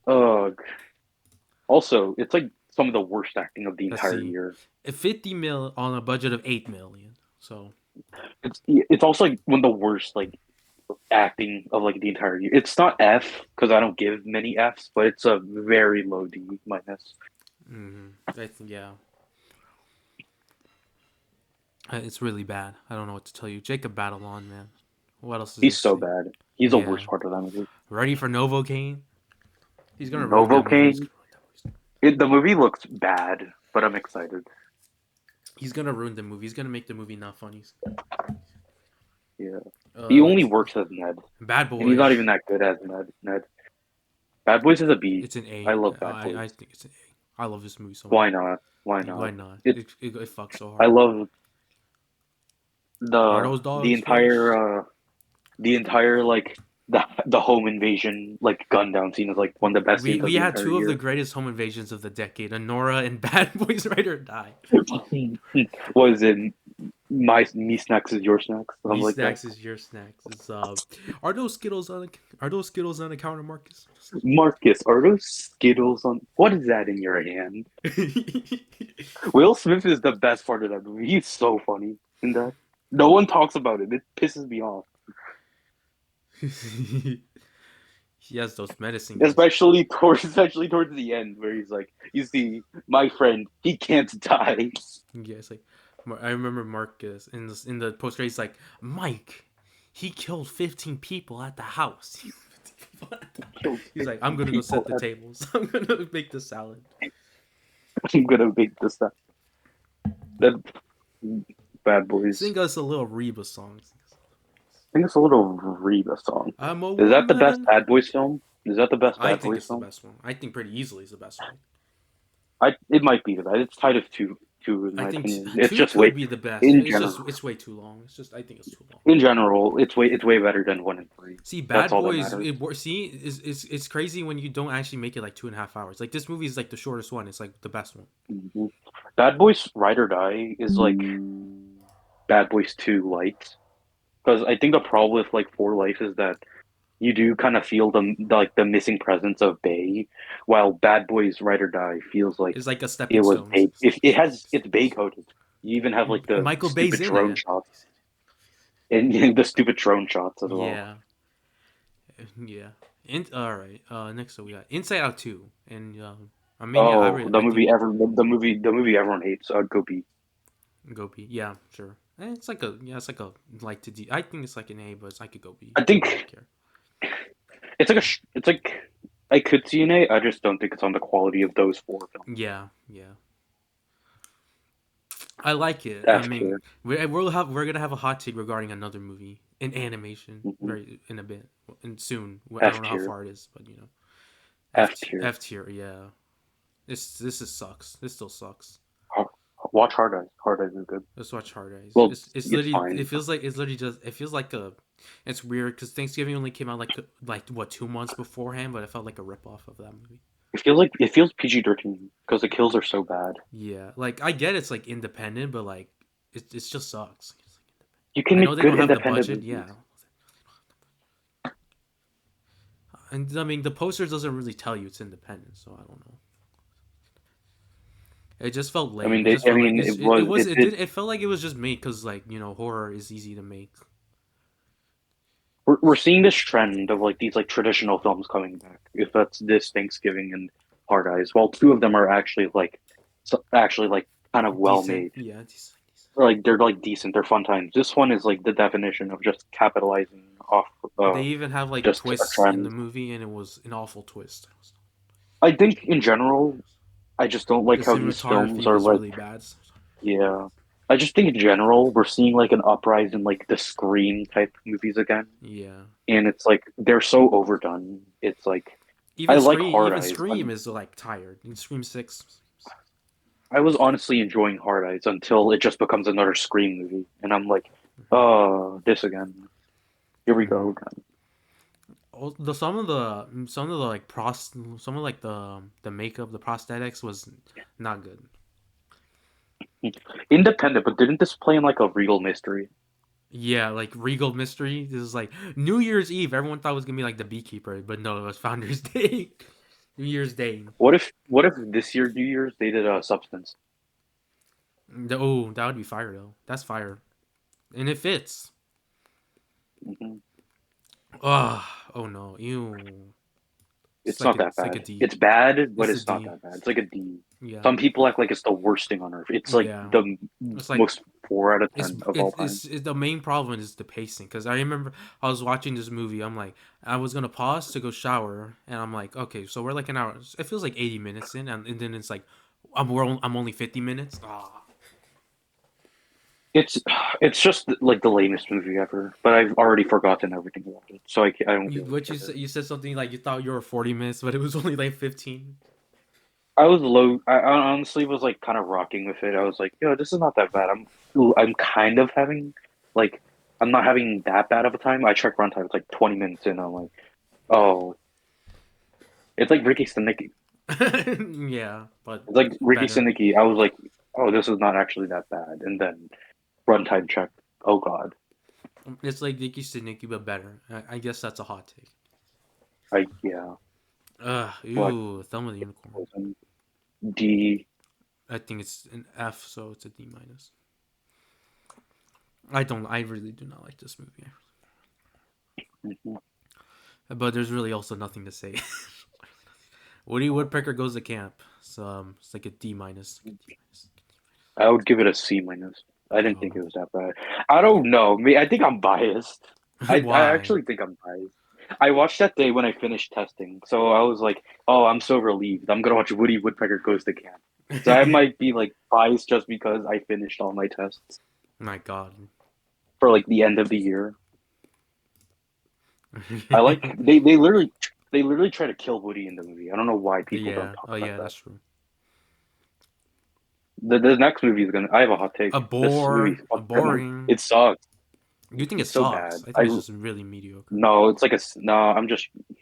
Ugh. Also, it's like some of the worst acting of the Let's entire see. year. 50 mil on a budget of 8 million. So It's also like one of the worst like acting of like the entire year. It's not F because I don't give many Fs, but it's a very low D minus. I think yeah. It's really bad. I don't know what to tell you. Jacob Batalon, man. What else is He's there so to say? bad. He's the Yeah. worst part of that movie. Ready for Novocaine? He's gonna ruin that movie. Novocaine? The movie looks bad, but I'm excited. He's gonna ruin the movie. He's gonna make the movie not funny. Yeah. He only works as Ned. Bad Boys. And he's not even that good as Ned. Bad Boys is a B. It's an A. I love Bad Boys. I think it's an A. I love this movie so much. Why not? Why not? Why not? It fucks so hard. I love Are those dogs the entire like the home invasion like gun down scene is like one of the best scenes of We the had entire two of year. the greatest home invasions of the decade: Honora and Bad Boys Ride or Die. What is it? Me snacks is your snacks. Something Me like snacks that. is your snacks. It's are those Skittles on the counter, Marcus? Marcus, are those Skittles on? What is that in your hand? Will Smith is the best part of that movie. He's so funny in that. No one talks about it. It pisses me off. He has those medicine. Especially towards the end, where he's like, "You see, my friend, he can't die." Yeah, it's like I remember Marcus in the post credits like Mike, he killed 15 people at the house. He's like, I'm gonna go set the tables. I'm gonna make the salad. I'm gonna make this stuff. That Bad Boys. Sing us a little Reba song. I think it's a little Reba song. I'm a Is that the best woman. Bad Boys film? Is that the best I Bad think Boys it's the film? best one. I think pretty easily is the best one. It might be the best. It's tied of two in my I think opinion. two It's just could be the best. in It's general. it's way too long. It's just I think it's too long. In general, it's way better than 1 and 3. See, Bad That's all that Boys. matters. It's crazy when you don't actually make it like 2.5 hours. Like this movie is like the shortest one. It's like the best one. Mhm. Bad Boys Ride or Die is like Bad Boys 2 light. Because I think the problem with like 4 Life is that you do kind of feel the missing presence of Bay, while Bad Boys Ride or Die feels like It's like a stepping it was stone. Bay. It's Bay coded. You even have like the Michael Bay's stupid in drone it. shots and the stupid drone shots as well. Yeah. Yeah. All right. Next up we got Inside Out 2, and I mean yeah, The movie everyone hates. So I'd go B. Go B. Yeah, sure. It's like a it's like a like to D. I think it's like an A, but I could go B. I I don't really think care. it's like I could see an A. I just don't think it's on the quality of those four films. Yeah, yeah. I like it. I F mean, tier. we're gonna have a hot take regarding another movie in animation Hmm. very in a bit and soon. I F don't know how tier. far it is, but you know, F tier. F tier. Yeah, this is sucks. This still sucks. Ho- Watch Hard Eyes. Hard Eyes is good. Let's watch Hard Eyes. Well, It's it's literally fine. it's literally just it feels like a it's weird because Thanksgiving only came out like what 2 months beforehand, but it felt like a ripoff of that movie. It feels PG-13 because the kills are so bad. Yeah, like I get it's like independent, but like it just sucks. You can I know make they good don't have the independent budget, movies. yeah, and I mean the poster doesn't really tell you it's independent, so I don't know. It just felt I lame. mean, It just felt like it it did. did it felt like it was just made because like you know horror is easy to make. We're seeing this trend of like these like traditional films coming back. If that's this Thanksgiving and Hard Eyes, well, two of them are actually like actually like kind of well Decent, made. yeah, decent. Like they're like decent. They're fun times. This one is like the definition of just capitalizing off They even have like just a twists in the trend. movie, and it was an awful twist. I think in general, I just don't The like how these cinematography films are was like, really bad. yeah. I just think in general we're seeing like an uprise in like the Scream type movies again, Yeah, and it's like they're so overdone. It's like I like Hard Even Eyes. Scream is like tired. Scream 6. I was honestly enjoying Hard Eyes until it just becomes another Scream movie, and I'm like, Mm-hmm. oh, this again. Here we Mm-hmm. go again. The some of the like some of like the makeup, the prosthetics was not good. Independent, but didn't this play in like a Regal Mystery? Yeah, like Regal Mystery. This is like New Year's Eve. Everyone thought it was gonna be like the Beekeeper, but no, it was Founder's Day. New Year's Day. What if this year New Year's they did a Substance? Oh, that would be fire though. That's fire, and it fits. Hmm. Oh, oh no, ew. It's not that It's like a bad. D. It's bad, but It's a it's not D. that bad. It's like a D. Yeah, Some people act like it's the worst thing on earth. It's like yeah. the It's like most 4 out of 10 of all time. the main problem is the pacing because I remember I was watching this movie. I'm like I was gonna pause to go shower, and I'm like, okay, so we're like an hour. It feels like 80 minutes in, and then it's like I'm only 50 minutes. Ah. It's it's just like the lamest movie ever, but I've already forgotten everything about it, so I don't really What care. you said something like you thought you were 40 minutes, but it was only like 15. I was low. I honestly was like kind of rocking with it. I was like, yo, this is not that bad. I'm kind of having like I'm not having that bad of a time. I checked runtime. It's like 20 minutes in. I'm like, oh, it's like Ricky Stenicki. Yeah, but It's like Ricky better. Stenicki. I was like, oh, this is not actually that bad. And then runtime check. Oh God. It's like Nikki Nikki, but better. I guess that's a hot take. Yeah. What Ew, Thumb of the Unicorn. was D. I think it's an F, so it's a D minus. I don't. I really do not like this movie. Mhm. But there's really also nothing to say. Woody Woodpecker Goes to Camp. So it's like a D minus. I would give it a C minus. I didn't think Oh. it was that bad. I don't know. I think I'm biased. I Why? actually think I'm biased. I watched that day when I finished testing, so I was like, "Oh, I'm so relieved. I'm gonna watch Woody Woodpecker Goes to Camp." So I might be like biased just because I finished all my tests My God. for like the end of the year. I like they literally try to kill Woody in the movie. I don't know why people don't Yeah. talk Oh about yeah, that. that's true. The next movie is gonna. I have a hot take. This movie A fucking boring. it sucks. You think it It's so sucks? bad. I think it's just really mediocre. No, it's like no.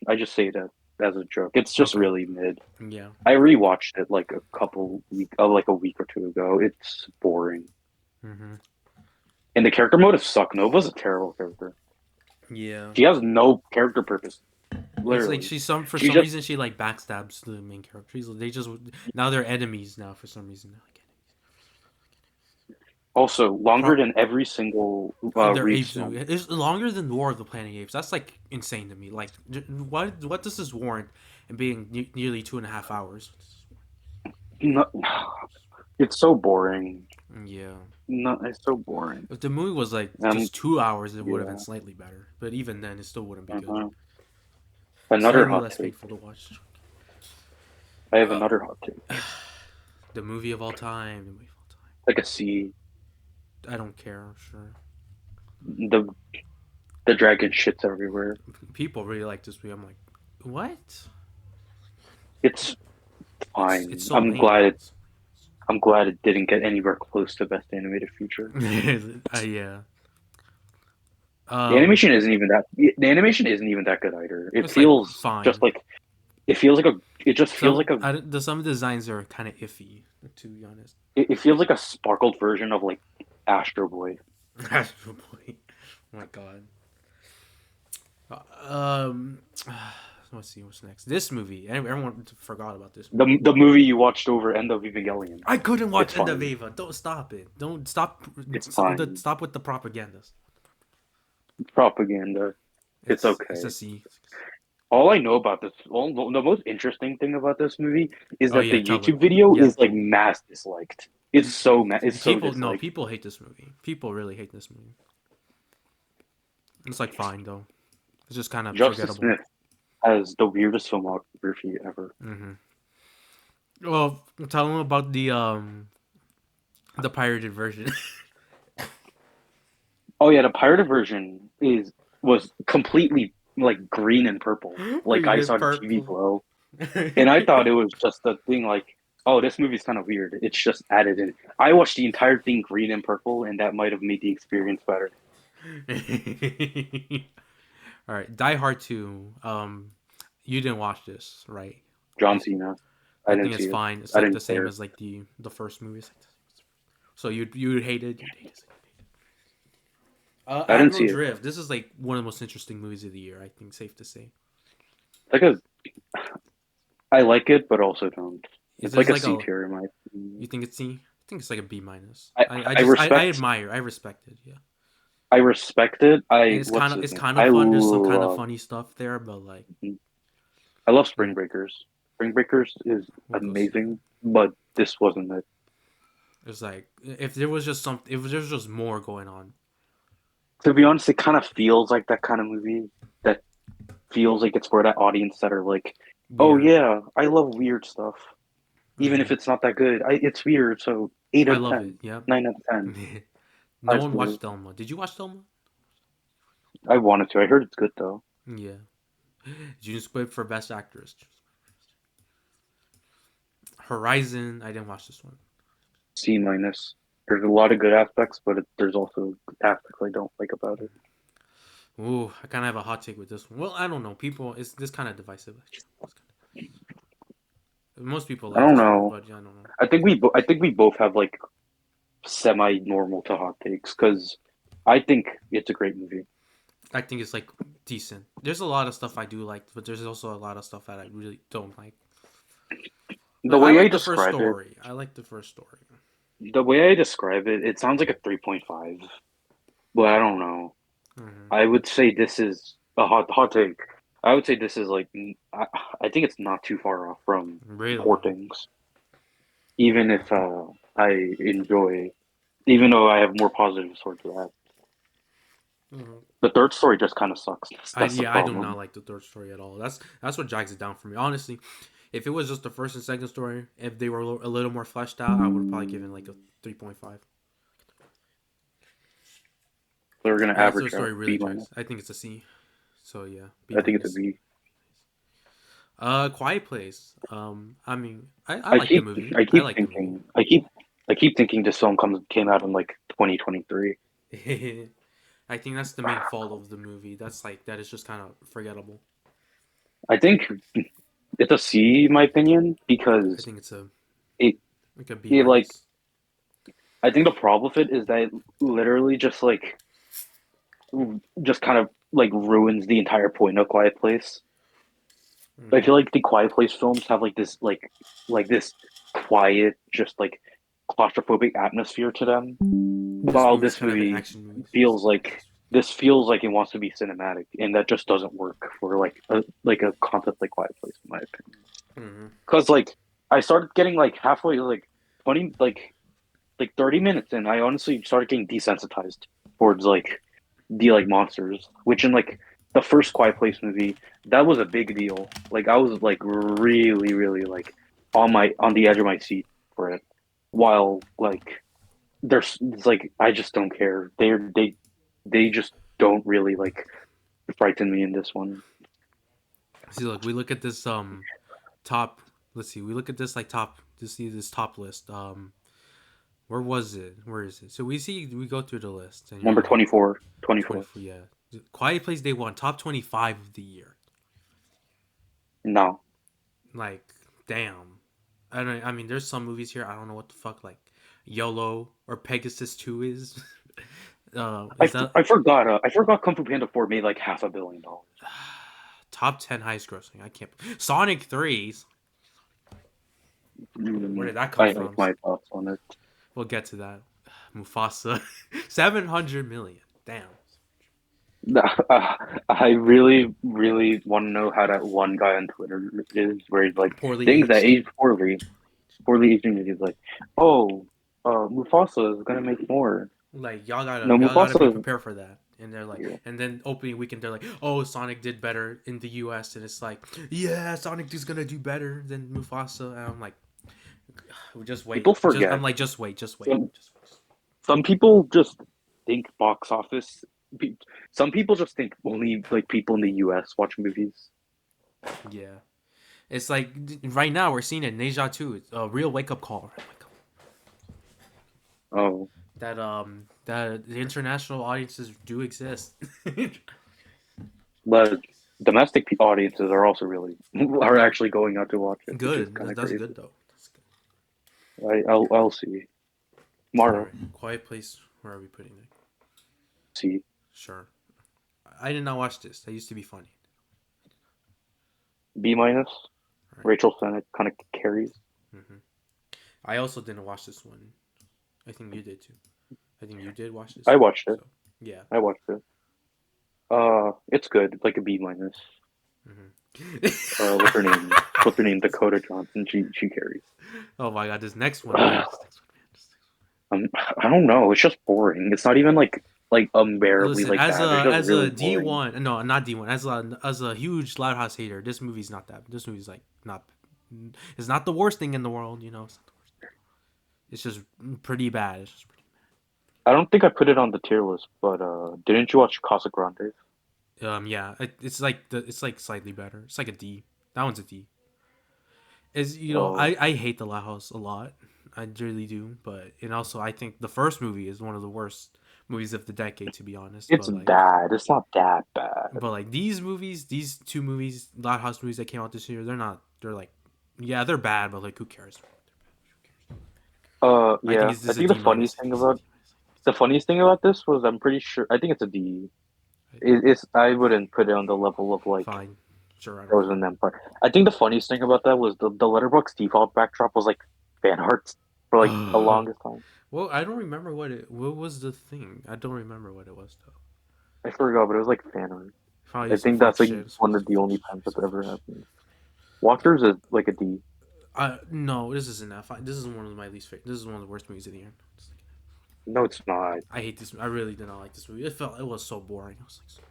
I just say that as a joke. It's just Okay. really mid. Yeah. I rewatched it like like a week or two ago. It's boring, Mm-hmm. and the character motives suck. Nova's a terrible character. Yeah. She has no character purpose. It's like Literally, she's some for she some just reason she like backstabs the main character. They just now they're enemies now for some reason. They're like also longer Pro- than every single they're Reeves apes. film. It's longer than War of the Planet of the Apes. That's like insane to me. Like what does this warrant in being nearly 2.5 hours? No, it's so boring. Yeah. No, it's so boring. If the movie was like Um, just 2 hours, it would have been yeah. slightly better. But even then, it still wouldn't be good. uh Another Slightly hot less take. painful to watch. I have Uh, another hot take. the movie of all time. The movie of all Like a C. time. I don't care. Sure. The the dragon shits everywhere. People really like this movie. I'm like, what? It's It's fine. so lame. I'm glad it didn't get anywhere close to best animated feature. Yeah. The Um, animation isn't even that. The animation isn't even that good either. It it's like feels just fine. like it feels like a. It just feels like a. Some designs are kind of iffy, to be honest. It feels like a sparkled version of like Astro Boy. Astro Boy. Oh my god. Let's see what's next. This movie. Everyone forgot about this movie. The movie you watched over End of Evangelion. I couldn't It's watch End of fine. Ava. Don't stop it. Don't stop. It's fine. Stop with the propagandas. Propaganda. It's It's a okay. C. All I know about this, the most interesting thing about this movie is Oh that yeah, the tell it. YouTube video Yeah. is like mass disliked. It's so disliked. People hate this movie. People really hate this movie. It's like fine though. It's just kind of Justice forgettable. Smith has the weirdest filmography ever. Mm-hmm. Well, tell them about the pirated version. Oh yeah, the pirated version was completely like green and purple, like Green I and saw the TV purple. Glow, and I thought it was just a thing like, oh, this movie's kind of weird. It's just added in. I watched the entire thing green and purple, and that might have made the experience better. All right, Die Hard 2. You didn't watch this, right? John Cena, I I didn't think see it's it. fine. It's I like the didn't same care. as like the first movie. So you'd hate it. You'd hate it. I didn't Admiral see it. Drift. This is like one of the most interesting movies of the year. I think safe to say. Like a, I like it, but also don't. Is It's there's like a like C a tier in my you opinion. think it's C? I think it's like a B minus. I I I respect admire. I respect it. Yeah. I respect it. And What's his it's name? kind of fun. There's some kind of Love funny stuff there, but like I love yeah, Spring Breakers. Spring Breakers is we'll go see. amazing, but this wasn't it. It's like if there was just some, if there was just more going on. To be honest, it kind of feels like that kind of movie that feels like it's for that audience that are like, oh Weird. yeah, I love weird stuff, even if Hmm. it's not that good. It's weird, so 8 I out of love it. 10, Yep. 9 out of 10. No It's one weird. watched Thelma. Did you watch Thelma? I wanted to. I heard it's good though. Yeah. Did you split for best actress? Horizon. I didn't watch this one. C minus. There's a lot of good aspects, but there's also aspects I don't like about it. Ooh, I kind of have a hot take with this one. Well, I don't know. People, it's this kind of divisive. Most people I like don't this one, know. but yeah, I don't know. I think we both have like semi normal to hot takes because I think it's a great movie. I think it's like decent. There's a lot of stuff I do like, but there's also a lot of stuff that I really don't like. The Like I way I like the first describe it, story. I like the first story. it sounds like a 3.5, but I don't know. Hmm. I would say this is a hot take. I would say this is like I think it's not too far off from Really. Poor Things, even if I enjoy, even though I have more positives towards that. Hmm. The third story just kind of sucks. That's the I do not problem. like the third story at all. That's what drags it down for me. Honestly, if it was just the first and second story, if they were a little more fleshed out, I would probably give it like a 3.5. They're gonna That's the average story out really B drags. minus. I think it's a C. So yeah, B I think it's a minus. B. Quiet Place. I mean, I I like the keep movie. I I keep like the movie. thinking I keep thinking this film came out in like 2023. I think that's the main fault of the movie. That's like that is just kind of forgettable. I think it's a C in my opinion I because think it's a it like a B it like minus. I think the problem with it is that it literally just kind of like ruins the entire point of Quiet Place. I Hmm. feel like the Quiet Place films have like this quiet, just like claustrophobic atmosphere to them. This While movie's this kind of an movie action movie. feels like feels like it wants to be cinematic, and that just doesn't work for like a concept like Quiet Place, in my opinion. Hmm. Because like I started getting like halfway like 20 like like 30 minutes in, I honestly started getting desensitized towards like the like monsters, which in like the first Quiet Place movie, that was a big deal. Like I was like really, really like on the edge of my seat for it. While like there's it's like I just don't care. They just don't really like frighten me in this one. See, look, we look at this top. Let's see, we look at this like top to see this top list. Where was it? Where is it? So we go through the list and you're Number like 24, 24. 24. Yeah, Quiet Place Day One, top 25 of the year. No. Like, damn. I don't. I mean, there's some movies here. I don't know what the fuck like YOLO or Pegasus 2 is. Is that I forgot. I forgot Kung Fu Panda 4 made like $500 million. top 10 highest grossing? I can't. Sonic 3. Where did that come I from? like my thoughts on it. We'll get to that. Mufasa, 700 million. Damn. I really, really want to know how that one guy on Twitter is, where he's like Poorly things that aged. age poorly aging. He's like, oh, Mufasa is gonna make more. Like No, y'all gotta be Mufasa. prepared for that. And they're like, Yeah. and then opening weekend, they're like, oh, Sonic did better in the U.S. And it's like, yeah, Sonic is gonna do better than Mufasa. And I'm like, just wait. People forget. I'm like, just wait. Some, some people just think box office. Some people just think only like people in the U.S. watch movies. Yeah, it's like right now we're seeing it. Neja too. It's a real wake up call. Oh, That the international audiences do exist. but domestic audiences are also are actually going out to watch it, which is Good. kind of That's crazy. good though. That's good. I'll see. Tomorrow, All right. Quiet Place. Where are we putting it? see. Sure. I did not watch this. That used to be funny. B minus. Right. Rachel Sennett kind of carries. Mm-hmm. I also didn't watch this one. I think you did too. I think you did watch this. I watched it. So, yeah. I watched it. It's good. Like a B minus. Mm-hmm. What's her name? What's her name? Dakota Johnson. She carries. Oh my god! This next one. Man. I don't know. It's just boring. It's not even like unbearably Listen, like bad. It's just as really a D boring. one, no, not D one. As a huge Loud House hater, this movie's not that. This movie's like not. It's not the worst thing in the world, you know. It's not the worst thing. It's just pretty bad. It's just pretty I don't think I put it on the tier list, but didn't you watch Casa Grande? Yeah, it's like it's like slightly better. It's like a D. That one's a D. Is you know Oh, I hate the Loud House a lot. I really do, but and also I think the first movie is one of the worst movies of the decade, to be honest. it's But like, bad. It's not that bad. these movies, these two movies, Loud House movies that came out this year, they're not. They're like, yeah, they're bad, but like, who cares? I think Yeah. it's I this a think D minus. the funniest thing about this was I'm pretty sure I think it's a D. It's I wouldn't put it on the level of like Fine, sure, I don't care. Frozen Empire. I think the funniest thing about that was the Letterboxd default backdrop was like fan art for like the longest time. Well, I don't remember what was the thing. I don't remember what it was though. I forgot, but it was like fan art. Probably I some think fuck that's like shit. one of the only times that's ever happened. Walkers is like a D. No, this is an F. This is one of my least favorite. This is one of the worst movies of the year. No, it's not. I hate this. I really did not like this movie. It was so boring. I was like,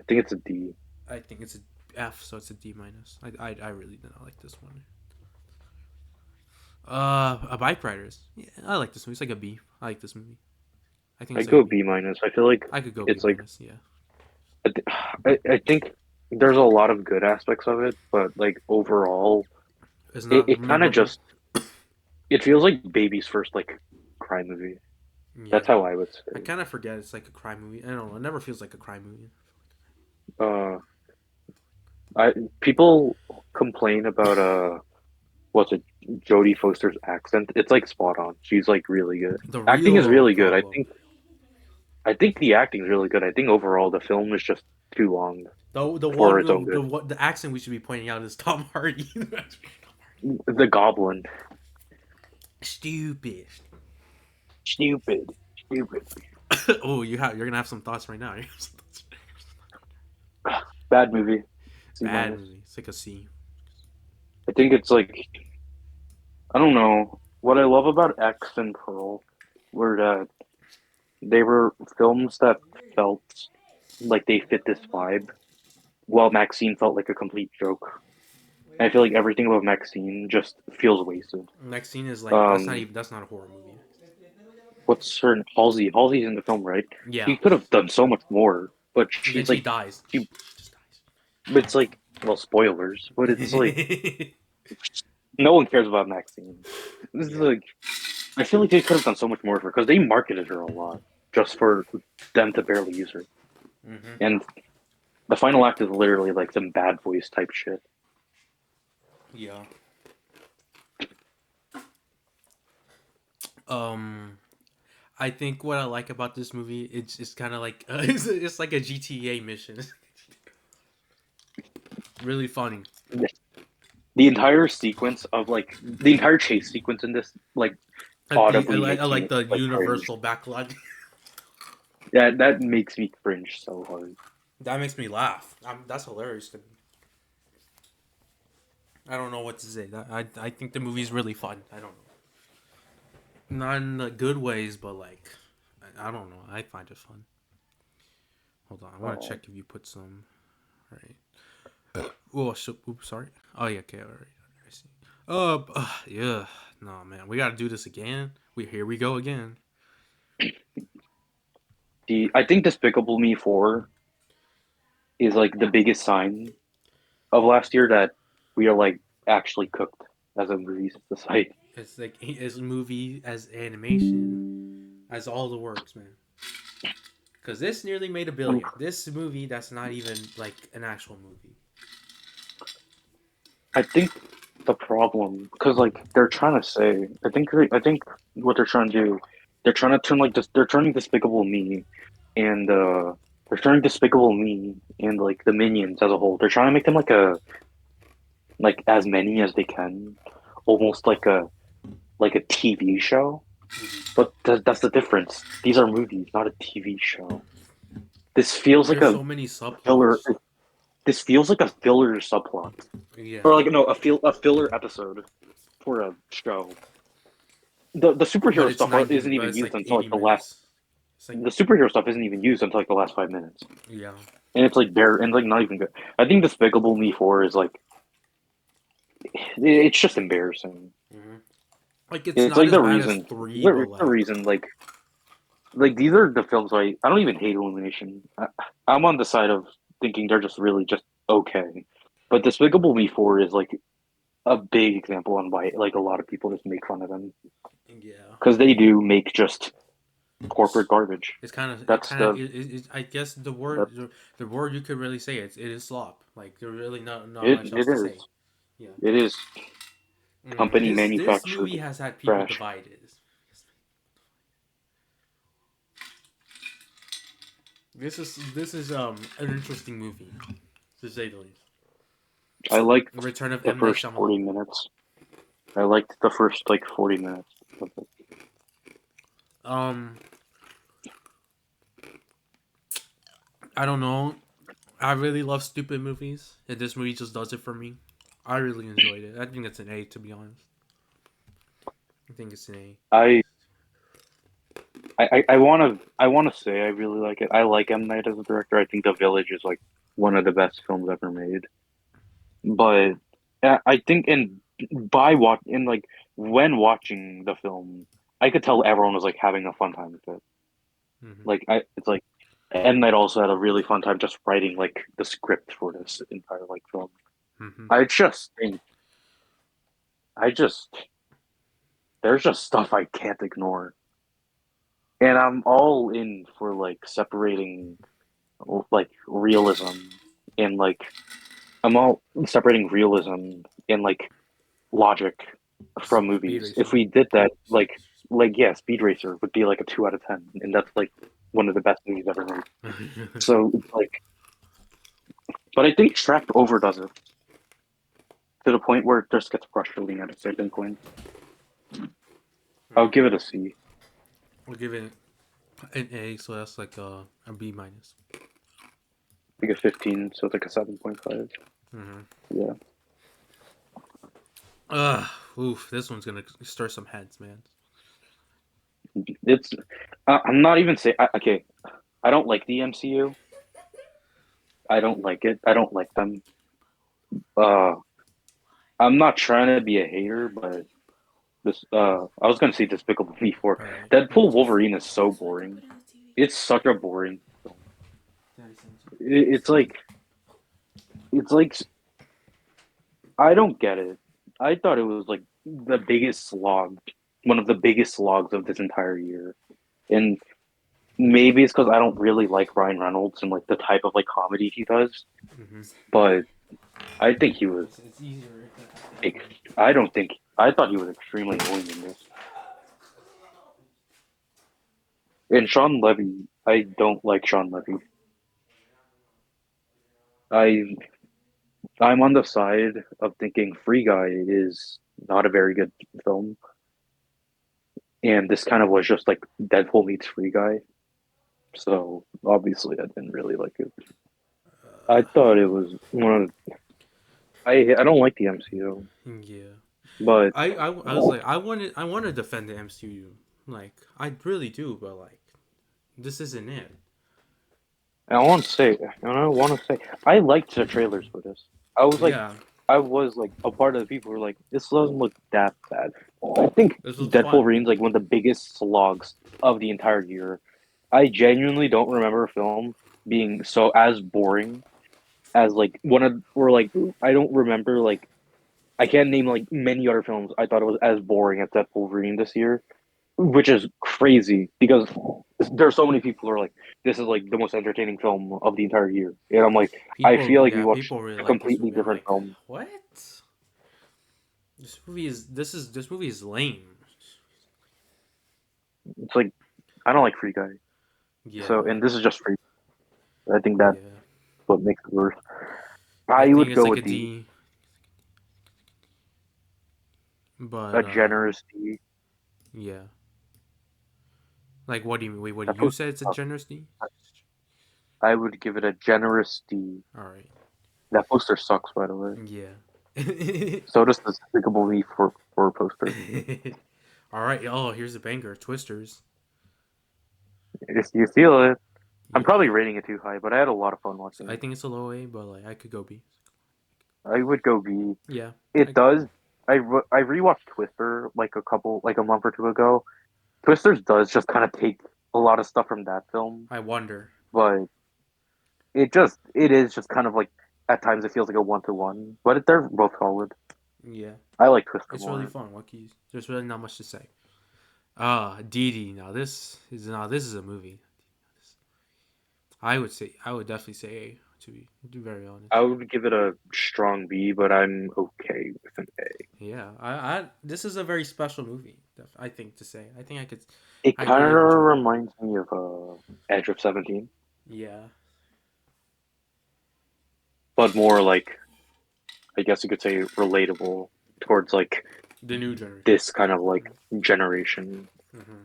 I think it's a D. I think it's a F, so it's a D minus. I really did not like this one. A Bike Riders. Yeah, I like this movie. It's like a B. I like this movie. I think I it's go like a B minus. I feel like I could go it's B like minus. Yeah. I think there's a lot of good aspects of it, but like overall, It's not it kind of memorable. just it feels like baby's first like crime movie. Yeah. That's how I would I say. kind of forget it's like a crime movie. I don't know. It never feels like a crime movie. Uh, I people complain about what's it Jodie Foster's accent. It's like spot on. She's like really good. The Acting is real really good. problem. I think the acting is really good. I think overall the film is just too long The for one its own good. the accent we should be pointing out is Tom Hardy. The Goblin. Stupid. Stupid. Oh, you're gonna have some thoughts right now. You're gonna have some thoughts. Bad movie. C Bad minus. movie. It's like a C. I think it's like I don't know. what I love about X and Pearl were that they were films that felt like they fit this vibe, while Maxine felt like a complete joke. I feel like everything about Maxine just feels wasted. Next scene is like Um, that's not a horror movie. what's her Halsey? Halsey's in the film, right? Yeah. She could have done so much more, but And then she's she like dies. she. Just But it's like, well, spoilers, but it's like dies. no one cares about Maxine. This is Yeah. like I feel like they could have done so much more for her because they marketed her a lot just for them to barely use her. Hmm. And the final act is literally like some bad voice type shit. Yeah. Um, I think what I like about this movie, it's kind of like it's like a GTA mission. Really funny. The entire sequence of like the entire chase sequence in this like audibly I makes like me the like cringe. universal backlog. That makes me cringe so hard. That makes me laugh. That's hilarious to me. I don't know what to say. I think the movie's really fun. I don't know. Not in the good ways, but like, I don't know. I find it fun. Hold on. I want to Oh, check if you put some. Right. Oh, so, oops, sorry. Oh, yeah, okay, all right. I see. Yeah. No, man. We got to do this again. Here we go again. the I think Despicable Me 4 is like the biggest sign of last year that we are like actually cooked as a movie society. It's like as a movie, as animation, as all the works, man. Because this nearly made $1 billion. This movie, that's not even like an actual movie. I think the problem because like they're trying to say I think what they're trying to do they're trying to turn like this they're turning Despicable Me and they're turning Despicable Me and like the Minions as a whole. They're trying to make them like as many as they can, almost like a TV show. But that's the difference. These are movies, not a TV show. This feels like There's a so many filler. subplots. This feels like a filler subplot, Yeah. or like no, a filler episode for a show. The superhero stuff isn't But even it's used like until 80 like the last. minutes. It's like, The superhero stuff isn't even used until like the last 5 minutes, yeah. and it's like bare and like not even good. I think Despicable Me 4 is like it's just embarrassing. Hmm. Like, it's It's not like as the bad as reason. 3, but The like, reason like these are the films I don't even hate Illumination. I'm on the side of thinking they're just really just okay, but Despicable Me 4 is like a big example on why like a lot of people just make fun of them yeah. because they do make just corporate garbage. It's kind of, That's the I guess that the word you could really say, it is slop. Like, there's really not it much else it to is say. Yeah. it is company This manufactured movie has had people trash. divided. This is an interesting movie, to say the least. I liked Return of the M Night first Shyamalan. 40 minutes. I liked the first like 40 minutes of it. Um, I don't know. I really love stupid movies, and this movie just does it for me. I really enjoyed it. I think it's an A, to be honest. I think it's an A. I I want to say I really like it. I like M Night as a director. I think The Village is like one of the best films ever made. But I think in like when watching the film, I could tell everyone was like having a fun time with it. Hmm. Like it's like M Night also had a really fun time just writing like the script for this entire like film. Hmm. I just think I just there's just stuff I can't ignore, and I'm all in for like separating like realism and like I'm all separating realism and like logic from Speed movies. If Racer. we did that, like yeah, Speed Racer would be like a 2 out of 10, and that's like one of the best movies ever made. So it's like, but I think Shrek overdoes it to the point where it just gets frustrating at a certain point. I'll give it a C, We'll give it an A, so that's like a B minus. like a 15, so it's like a 7.5. Mm-hmm. Yeah, Uh, oof, this one's gonna stir some heads, man. It's I'm not even saying okay. I don't like the MCU. I don't like it. I don't like them. Uh, I'm not trying to be a hater, but this I was gonna say Despicable Me 4. All right, Deadpool Yeezus. Wolverine is so So I can boring. put in the TV. It's such a boring film. Daddy sends you. It's like I don't get it. I thought it was like the biggest slog, one of the biggest slogs of this entire year. And maybe it's because I don't really like Ryan Reynolds and like the type of like comedy he does. Mm-hmm. But I think he was It's easier. like I don't think I thought he was extremely annoying in this. And Sean Levy, I don't like Sean Levy. I I'm on the side of thinking Free Guy is not a very good film, and this kind of was just like Deadpool meets Free Guy. So obviously, I didn't really like it. I thought it was one of I don't like the MCU, Yeah. but I was like I want to defend the MCU, like I really do, but like this isn't it. I want to say, and I want to say, I liked the trailers for this. I was like, Yeah, I was like a part of the people who were like, this doesn't look that bad. I think this was Deadpool fun. Wolverine's like one of the biggest slogs of the entire year. I genuinely don't remember a film being so as boring as like one of or like I don't remember like I can't name like many other films I thought it was as boring as Deadpool Wolverine this year, which is crazy because there's so many people who are like, this is like the most entertaining film of the entire year, and I'm like, I People, feel like we yeah, watched people really a like this completely movie. I'm different like, film. what? This movie is lame. It's like I don't like Free Guy, so Yeah, and this is just Free. I think that's yeah. what makes it worse. I I think would it's go like a with D, D, but a generous D. yeah. Like, what do you mean? Wait, what do That you poster said? It's a sucks. generous D. I would give it a generous D. All right. That poster sucks, by the way. Yeah. So does the Despicable Me for poster. All right. Oh, here's a banger. Twisters. If you feel it, I'm Yeah. probably rating it too high, but I had a lot of fun So watching I it. think it's a low A, but like I could go B. I would go B. Yeah. It I, does. I rewatched Twister like a month or two ago. Twisters does just kind of take a lot of stuff from that film, I wonder. but it is just kind of like at times it feels like a 1-to-1, but they're both solid. Yeah. I like Twister It's really more. fun. What can you, there's really not much to say. Ah, Dee Dee. Now this is a movie. I would definitely say A, to be very honest. I would give it a strong B, but I'm okay with an A. Yeah, I this is a very special movie. I think to say. It I kind of really enjoyed it. reminds me of Edge of 17, Yeah, but more like I guess you could say relatable towards like the new generation. this kind of like generation. Hmm.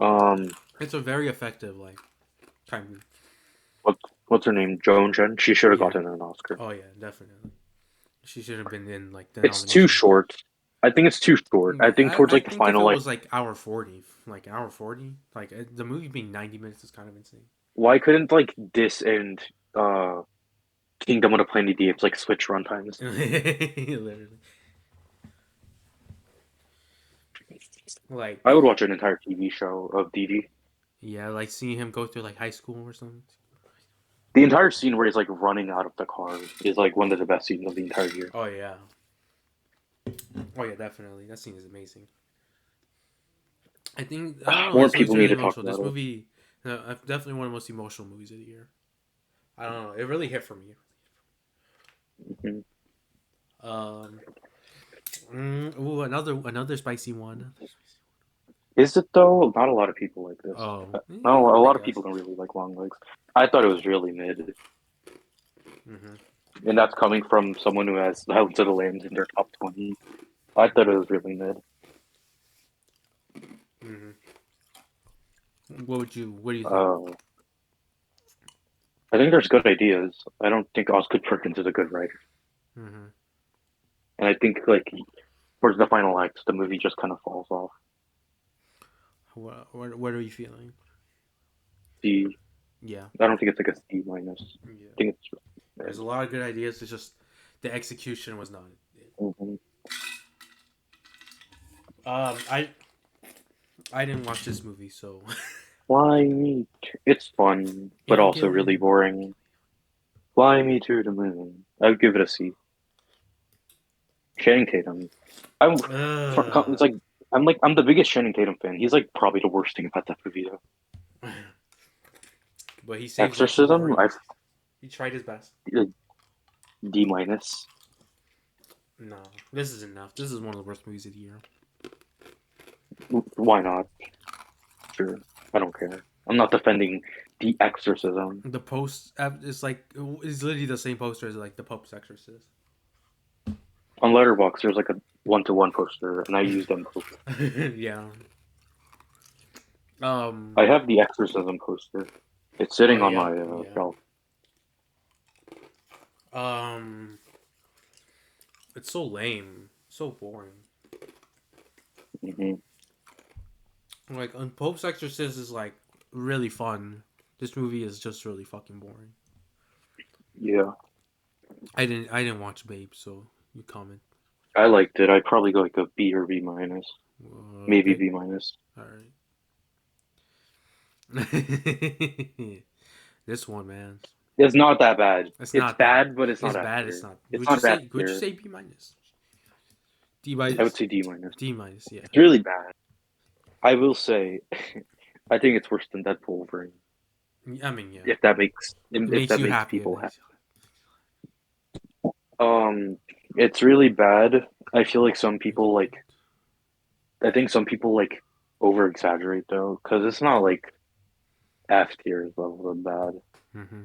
Um, It's a very effective like kind of. what what's her name? Joan Jen. She should have Yeah. gotten an Oscar. Oh yeah, definitely. She should have been in like the It's too nomination. short. I think it's too short. I think towards I like the think if final, it like was like hour 40, like the movie being 90 minutes is kind of insane. why couldn't like this and uh Kingdom of the Planet of the Apes like switch runtimes? Literally, I like would watch an entire TV show of Dee Dee. yeah, like seeing him go through like high school or something. The entire scene where he's like running out of the car is like one of the best scenes of the entire year. Oh yeah, oh yeah, definitely. That scene is amazing. I think I don't know. More This movie's people need really to talk emotional. This about it. movie, definitely one of the most emotional movies of the year. I don't know. It really hit for me. Mhm. Um. Ooh, another spicy one. Is it though? Not a lot of people like this. Oh, Not a I lot of guess. people don't really like long legs. I thought it was really mid, Hmm. and that's coming from someone who has Silence of the Lambs in their top 20. I thought it was really mid. Hmm. What do you think? Uh, I think there's good ideas. I don't think Oscar Perkins is a good writer. Mm-hmm. And I think like towards the final act, the movie just kind of falls off. What are you feeling? C. Yeah. I don't think it's like a C minus. Yeah. I think it's There's mid. a lot of good ideas. It's just the execution was not it. Mhm. I didn't watch this movie, so Fly me. It's fun, but also really Evangelion. boring. Fly me to the moon. I would give it a C. Channing Tatum. I'm. It's Ugh. I'm the biggest Channing Tatum fan. He's like probably the worst thing about that movie though. But he saves lives so Exorcism. far. I've He tried his best. D minus. No, this is enough. This is one of the worst movies of the year. Why not? Sure. I don't care. I'm not defending The Exorcism. The post is like it's literally the same poster as like the Pope's Exorcist. On Letterboxd, there's like a 1-to-1 poster, and I use them both. Yeah. I have the Exorcism poster. It's Oh sitting on yeah, my yeah. shelf. Um. It's so lame. So boring. Hmm. Like on Pope's Exorcist is like really fun. This movie is just really fucking boring. Yeah, I didn't watch Babe, so you comment. I liked it. I'd probably go like a B or B minus, maybe Okay. B minus. All right. This one, man. It's not that bad. It's It's not that. bad, but it's It's not F bad. It's tier. not. It's not F Would you tier. say B minus? D I would minus. say D minus. D minus. Yeah. It's really bad. I will say, I think it's worse than Deadpool Wolverine. I mean, yeah. It If makes that you makes happy. It people makes happy. you It's really bad. I feel like some people like. I think some people like over exaggerate though, because it's not like F tier level of bad. happy. Mm-hmm.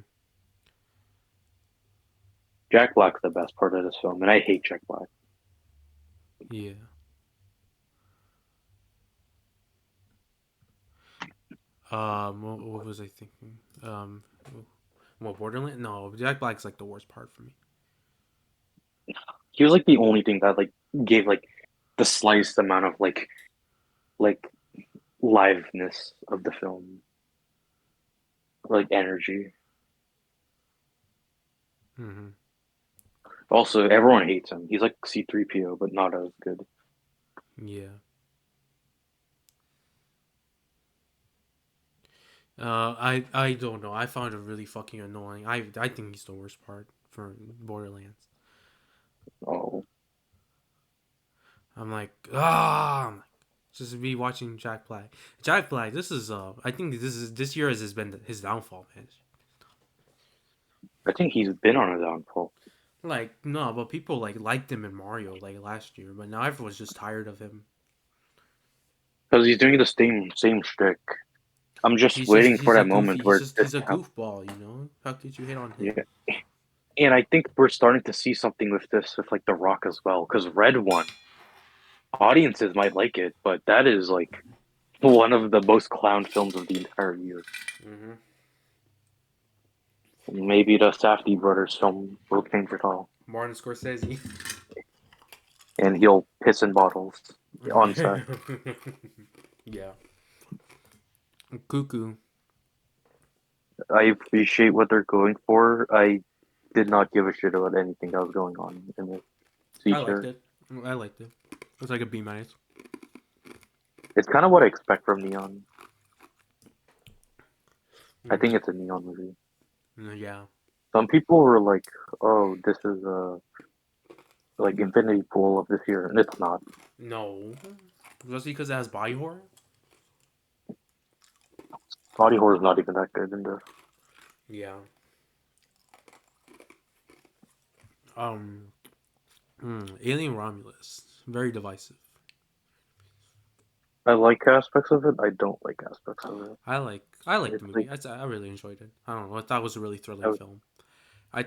Jack Black's the best part of this film, and I hate Jack Black. Yeah. What was I thinking? Well, Borderland? No, Jack Black's like the worst part for me. He was like the only thing that like gave like the slightest amount of like liveness of the film, like energy. Mm-hmm. Also, everyone hates him. He's like C-3PO, but not as good. Yeah. I don't know. I found it really fucking annoying. I think he's the worst part for Borderlands. Oh, I'm like, ah, just be watching Jack Black. Jack Black. This is I think this year has been his downfall, man. I think he's been on a downfall Like no, but people like liked him in Mario like last year, but now everyone's just tired of him. because he's doing the same shtick. I'm just waiting for He's a that goofy. moment where He's this a happens. goofball, you know. How could you hate on him? Yeah. And I think we're starting to see something with this with like The Rock as well. Because Red One, audiences might like it, but that is like one of the most clown films of the entire year. Mm-hmm. Maybe the Safdie brothers film will change it all, Martin Scorsese. and he'll piss in bottles on set. Yeah. Cuckoo. I appreciate what they're going for. I did not give a shit about anything that was going on in the I liked feature. it. I liked it. It's like a B minus. It's kind of what I expect from Neon. I think Mm-hmm. it's a Neon movie. Yeah. Some people were like, "Oh, this is a like Infinity Pool of this year," and it's not. No. Just because it has body horror? Body horror is not even that good in this. Yeah. Alien Romulus. Very divisive. I like aspects of it. I don't like aspects of it. I like the It's like movie. I really enjoyed it. I don't know. I thought it was a really I thrilling was, film. I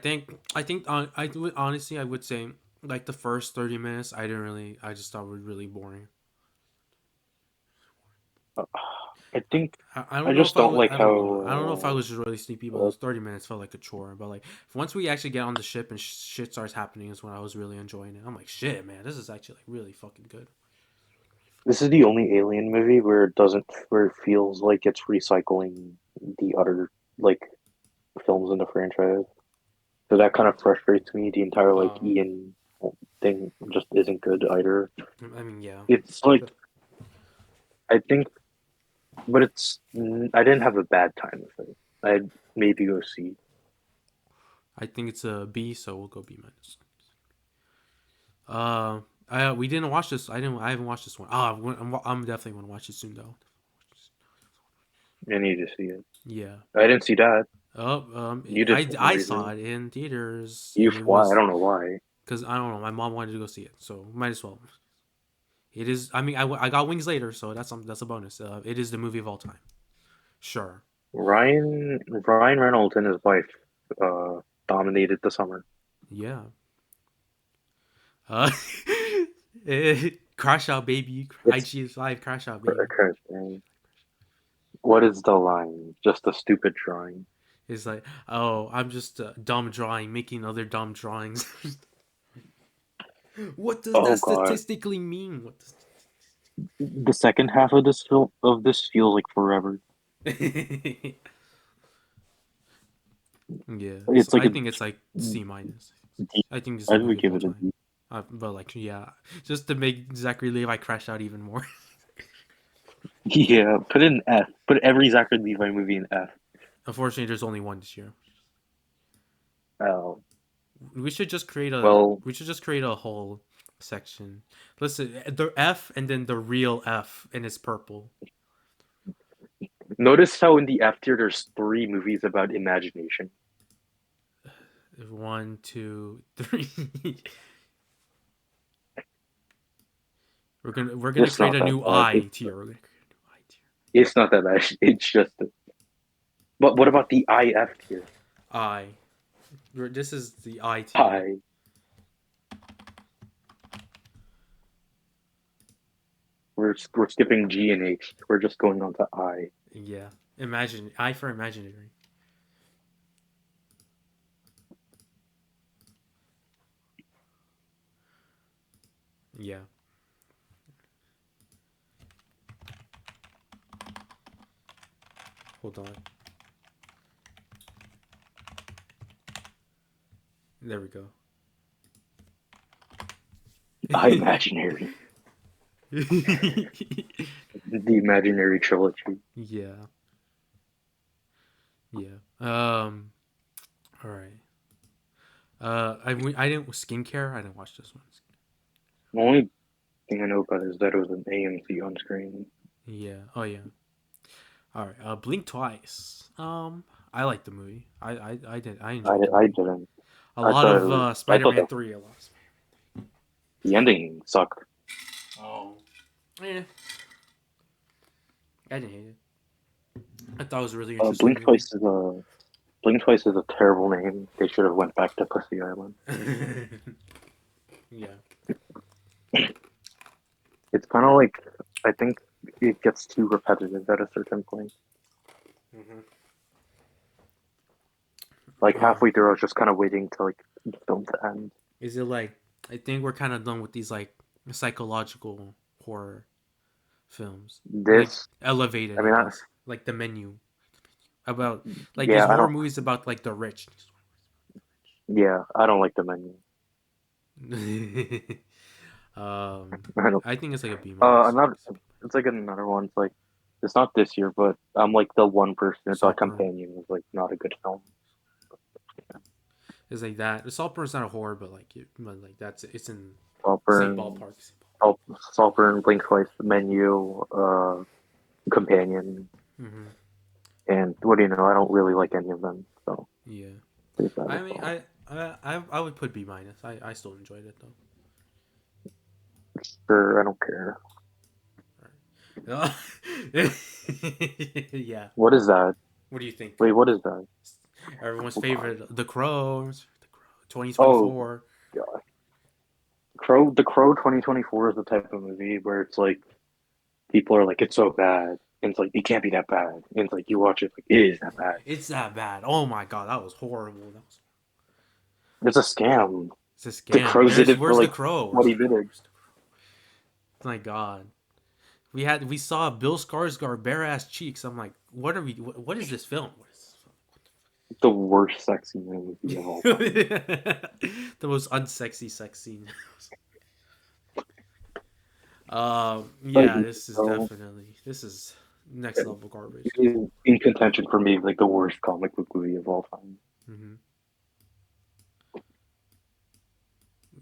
would honestly I would say like the first 30 minutes I just thought were really boring. I think I I don't know just if I don't was. like I don't know. I don't know if I how was just really sleepy, but uh, those 30 minutes felt like a chore. But like once we actually get on the ship and shit starts happening, is when I was really enjoying it. I'm like, shit, man, this is actually like really fucking good. this is the only Alien movie where it feels like it's recycling the other like films in the franchise. So that kind of frustrates me. The entire like Uh, Ian thing just isn't good either. I mean, yeah, It's like I think, but I didn't have a bad time with it. I'd maybe go see. I think it's a B, so we'll go B minus. We didn't watch this. I haven't watched this one. I'm definitely gonna watch it soon though. I need to see it. Yeah. I didn't see that. Oh, You did for some I saw reason. it in theaters, You and it why? I was don't know why. because I don't know. My mom wanted to go see it, so might as well. It is. I mean, I got wings later, so that's a bonus. It is the movie of all time. Sure. Ryan Reynolds and his wife dominated the summer. Yeah. Uh, Crash out, baby. It's IG is live. Crash out, baby. Christ, man. What is the line? Just a stupid drawing. It's like, oh, I'm just dumb drawing, making other dumb drawings. What does Oh that God. statistically mean? What does... The second half of this feels like forever. Yeah, so It's like I a think it's like C minus. D. I think it's I the would movie of give all it a time. D. But like, yeah, just to make Zachary Levi crash out even more. Yeah, put in F. Put every Zachary Levi movie in F. Unfortunately, there's only one this year. Oh, We should just create a. well, We should just create a whole section. Listen, the F and then the real F, and it's purple. notice how in the F tier there's three movies about imagination. 1, 2, 3. We're gonna It's create not a that new bad. I tier. We're gonna create a new I tier. It's not that bad. It's just. But what about the IF tier? I. This is the I tier. I. We're skipping G and H. We're just going on to I. Yeah. Imagine I for imaginary. Yeah. Hold on. There we go. I imaginary. The imaginary trilogy. Yeah. Yeah. All right. I didn't skincare. I didn't watch this one. The only thing I know about it is that it was an AMC on screen. Yeah. Oh yeah. All right. Blink twice. I liked the movie. I did. I enjoyed the I movie. didn't. A I lot thought it of was. I thought Spider-Man that 3. A lot. the ending sucked. Oh. Yeah. I didn't hate it. I thought it was a really interesting Blink movie. Twice is a Blink Twice is a terrible name. They should have went back to Pussy Island. Yeah. It's kind of like I think it gets too repetitive at a certain point. Mm-hmm. Like halfway through, I was just kind of waiting to like the film to end. Is it like I think we're kind of done with these like psychological horror films, like This, elevated, I I mean, guess, like the Menu about like these yeah, I horror don't. movies about like the rich. Yeah, I don't like the menu. I don't. I think it's like a B minus. Another. It's like another one. It's like it's not this year, but I'm like the one person that thought Saltburn Companion was like not a good film. is like that. Saltburn's not a horror, but like that's it's in same Saltburn, ballpark. Saltburn, Blink Twice, The Menu, Companion, Mm-hmm. and what do you know? I don't really like any of them, so Yeah, there's that I as mean, well. I would put B minus. I still enjoyed it though. Sure, I don't care. Yeah. What is that? What do you think? Wait, what is that? Everyone's Hold on. favorite, The Crows. The Crow, Oh 2024. God, The Crow 2024 is the type of movie where it's like people are like it's so bad, and it's like it can't be that bad. And it's like you watch it, like it is that bad. It's that bad. Oh my god, that was horrible. It's a scam. It's a The scam. Crows did it for Where's the like crow? 20 minutes. My god. We saw Bill Skarsgård bare ass cheeks. I'm like, what is this film? The worst sex scene in a movie of all time. The most unsexy sex scene. Like, Yeah, this is so, definitely next level garbage. it is in contention for me, like the worst comic book movie of all time. Hmm.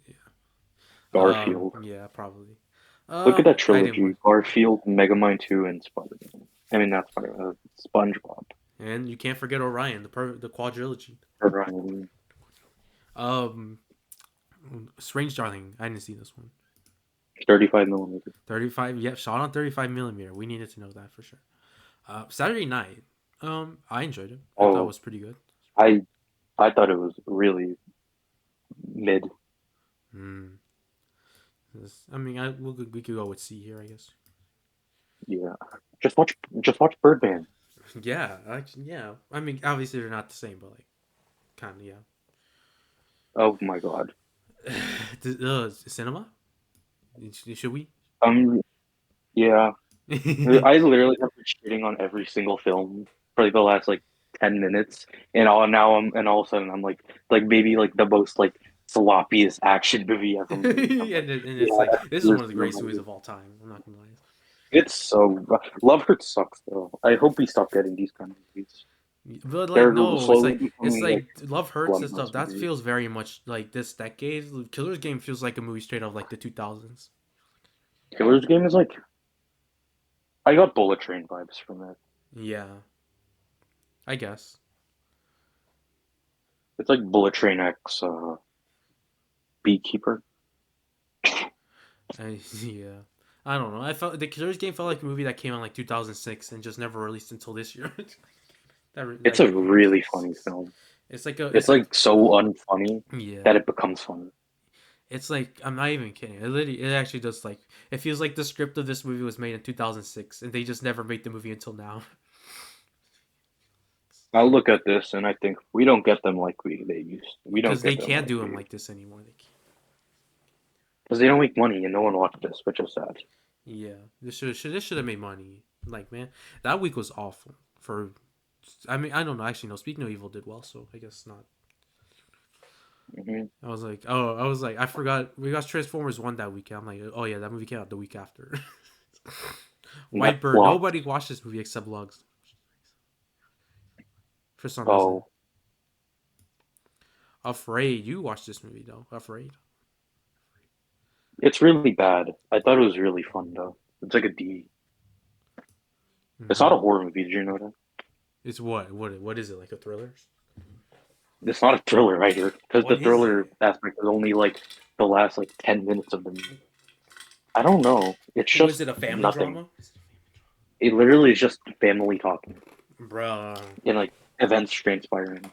Yeah. Garfield. Yeah, probably. Look at that I didn't trilogy: watch, Garfield, Megamind 2, and Spider-Man. I mean, not Spider-Man. SpongeBob. and you can't forget Orion, the quadrilogy. Or Ryan. Um, Strange Darling. I didn't see this one. 35 millimeter. 35. Yeah, shot on 35 millimeter. We needed to know that for sure. Saturday Night. I enjoyed it. I thought it Oh, was pretty good. I I thought it was really mid. Hmm. I mean, we could go with C here, I guess. Yeah. Just watch Birdman. Yeah, yeah. I mean, obviously they're not the same, but like, kind of, yeah. Oh my god. Cinema? Should we? Um. Yeah. I literally have been shitting on every single film for like the last like 10 minutes, and all of a sudden I'm like maybe like the most like sloppiest action movie ever made. I'm like, And it's yeah, like this is you're one of the greatest movies so of all time. I'm not gonna lie. it's so Love Hurts sucks though. I hope we stop getting these kind of movies. But like They're no, slowly it's becoming like like Love Hurts and stuff. Blumhouse That movies. feels very much like this decade. Killer's Game feels like a movie straight out of like the 2000s. Killer's Game is like I got Bullet Train vibes from it. Yeah, I guess. It's like Bullet Train X Beekeeper. Yeah. I don't know. I felt the Killer's Game felt like a movie that came out like 2006 and just never released until this year. It's Like a really funny film. it's like It's like so unfunny yeah. that it becomes funny. It's like I'm not even kidding. It actually does like it feels like the script of this movie was made in 2006 and they just never made the movie until now. I'll look at this and I think we don't get them like they used. We don't Because they get them can't like do them we like this anymore. because they don't make money and no one watched this, which is sad. Yeah, this should have made money. Like man, that week was awful for. I mean, I don't know. Actually, no. Speaking of Evil did well, so I guess not. Hmm. I was like, I forgot we got Transformers one that weekend. I'm like, oh yeah, that movie came out the week after. And that Whitebird. flopped. Nobody watched this movie except Lugs for some reason. Oh, Afraid you watched this movie though. Afraid. it's really bad. I thought it was really fun though. It's like a D. It's not Hmm. a horror movie. Did you know that? It's what is it like a thriller? It's not a thriller right here because What the is thriller it? aspect is only like the last like 10 minutes of the movie. I don't know. It's Was just it a family nothing. drama? It literally is just family talking Bruh. and like events transpiring.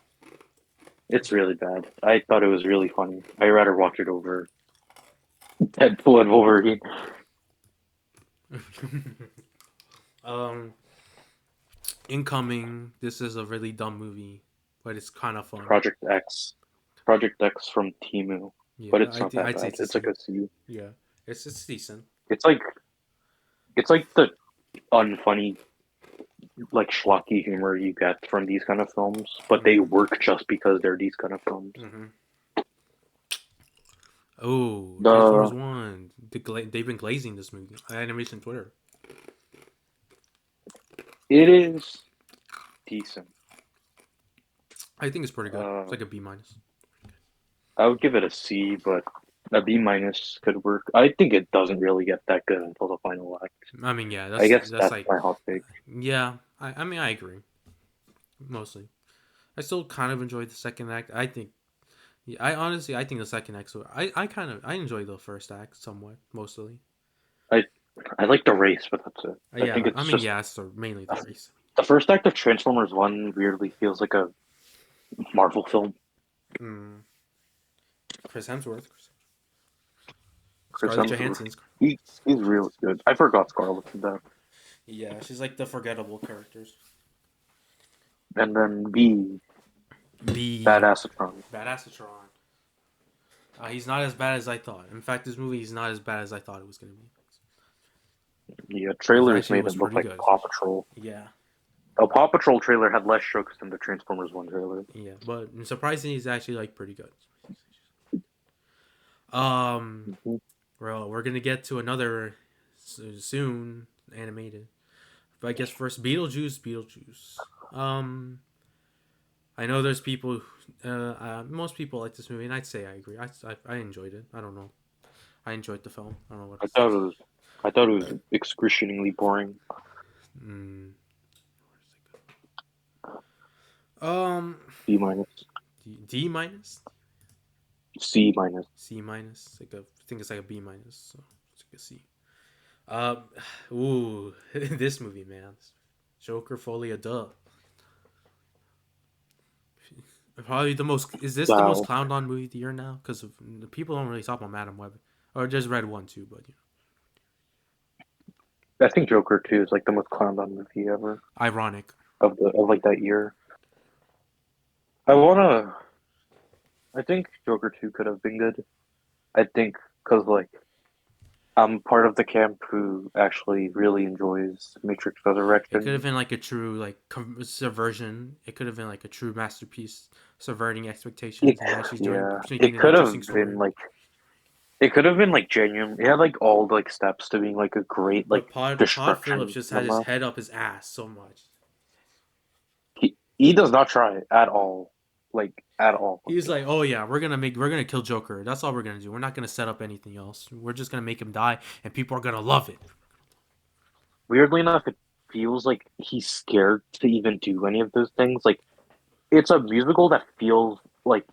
It's really bad. I thought it was really funny. I'd rather watch it over Deadpool and Wolverine. um, Incoming. This is a really dumb movie, but it's kind of fun. Project X. Project X from Timu. But Yeah, it's not that I'd say bad. it's a It's like C. a C. Yeah, it's decent. It's like the unfunny like schlocky humor you get from these kind of films, but they Hmm. work just because they're these kind of films. Hmm. Oh, Transformers The One. They've been glazing this movie. Animation Twitter. it is decent. I think it's pretty good. It's Uh, like a B minus. I would give it a C, but a B minus could work. I think it doesn't really get that good until the final act. I mean, yeah, I guess that's that's like my hot take. yeah. I mean, I agree mostly. I still kind of enjoyed the second act. I think. Yeah, I think the second act. So I enjoy the first act somewhat mostly. I I like the race, but that's it. I think Yeah, I it's mean, just yeah, it's mainly the race. the first act of Transformers One weirdly feels like a Marvel film. Mm. Chris Hemsworth, Chris Scarlett Hemsworth, Johansson's. he's really good. I forgot Scarlett's in that. Yeah, she's like the forgettable characters. And then B, B. Badassatron. Badassatron. He's not as bad as I thought. In fact, this movie is not as bad as I thought it was gonna be. Yeah, It trailers actually made was it look pretty like good. Paw Patrol. Yeah, The Paw Patrol trailer had less jokes than the Transformers one trailer. yeah, but surprisingly, it's actually like pretty good. Um, Mhm. well, we're gonna get to another soon animated, but I guess first Beetlejuice. Beetlejuice. I know there's people. Most people like this movie, and I'd say I agree. I enjoyed it. I don't know. I enjoyed the film. I don't know what I else to thought say. it was, I thought it was excruciatingly boring. Mm. Um, B minus, D minus, C minus. C minus. Like I think it's like a B minus. So it's like a C. Um, ooh, this movie, man. Joker Folia Duh. Probably the most. Is this the most Wow. clowned on movie of the year now? Because people don't really talk about Madam Web, or just Red One too. But I think Joker 2 is like the most clowned on movie ever ironic. of like that year. I wanna. I think Joker 2 could have been good. I think because like I'm part of the camp who actually really enjoys Matrix It could have Resurrection. been like a true like subversion. It could have been like a true masterpiece, subverting It, expectations and actually doing yeah, making an interesting story. it could have been like genuine. It had like all like steps to being like a great like But Pod Phillips destruction just had his cinema. head up his ass so much. He does not try at all, like at all. He's like, "Oh yeah, we're gonna kill Joker. That's all we're gonna do. We're not gonna set up anything else. We're just gonna make him die, and people are gonna love it." Weirdly enough, it feels like he's scared to even do any of those things. Like it's a musical that feels like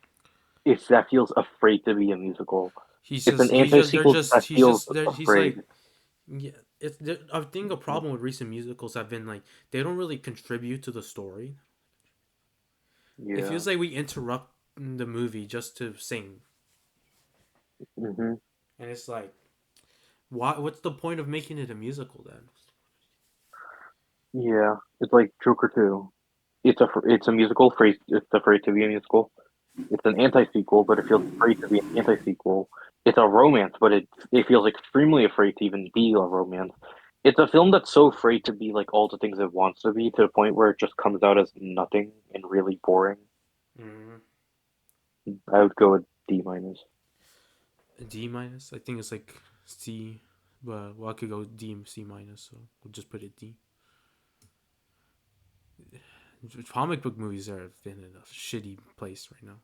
if that feels afraid to be a musical. It's an anti-sequel that feels He's afraid. like, yeah. I think a problem with recent musicals have been like they don't really contribute to the story. It Yeah. feels like we interrupt the movie just to sing, hmm and it's like, why? What's the point of making it a musical then? Yeah. It's like Joker 2. It's a musical phrase. It's afraid to be a musical. It's an anti-sequel, but it feels afraid to be an anti-sequel. It's a romance, but it feels extremely afraid to even be a romance. It's a film that's so afraid to be like all the things it wants to be to the point where it just comes out as nothing and really boring. Mm, I would go with D minus. D minus. I think it's like C, but well, I could go D C minus. So we'll just put it D. Comic book movies are in a shitty place right now.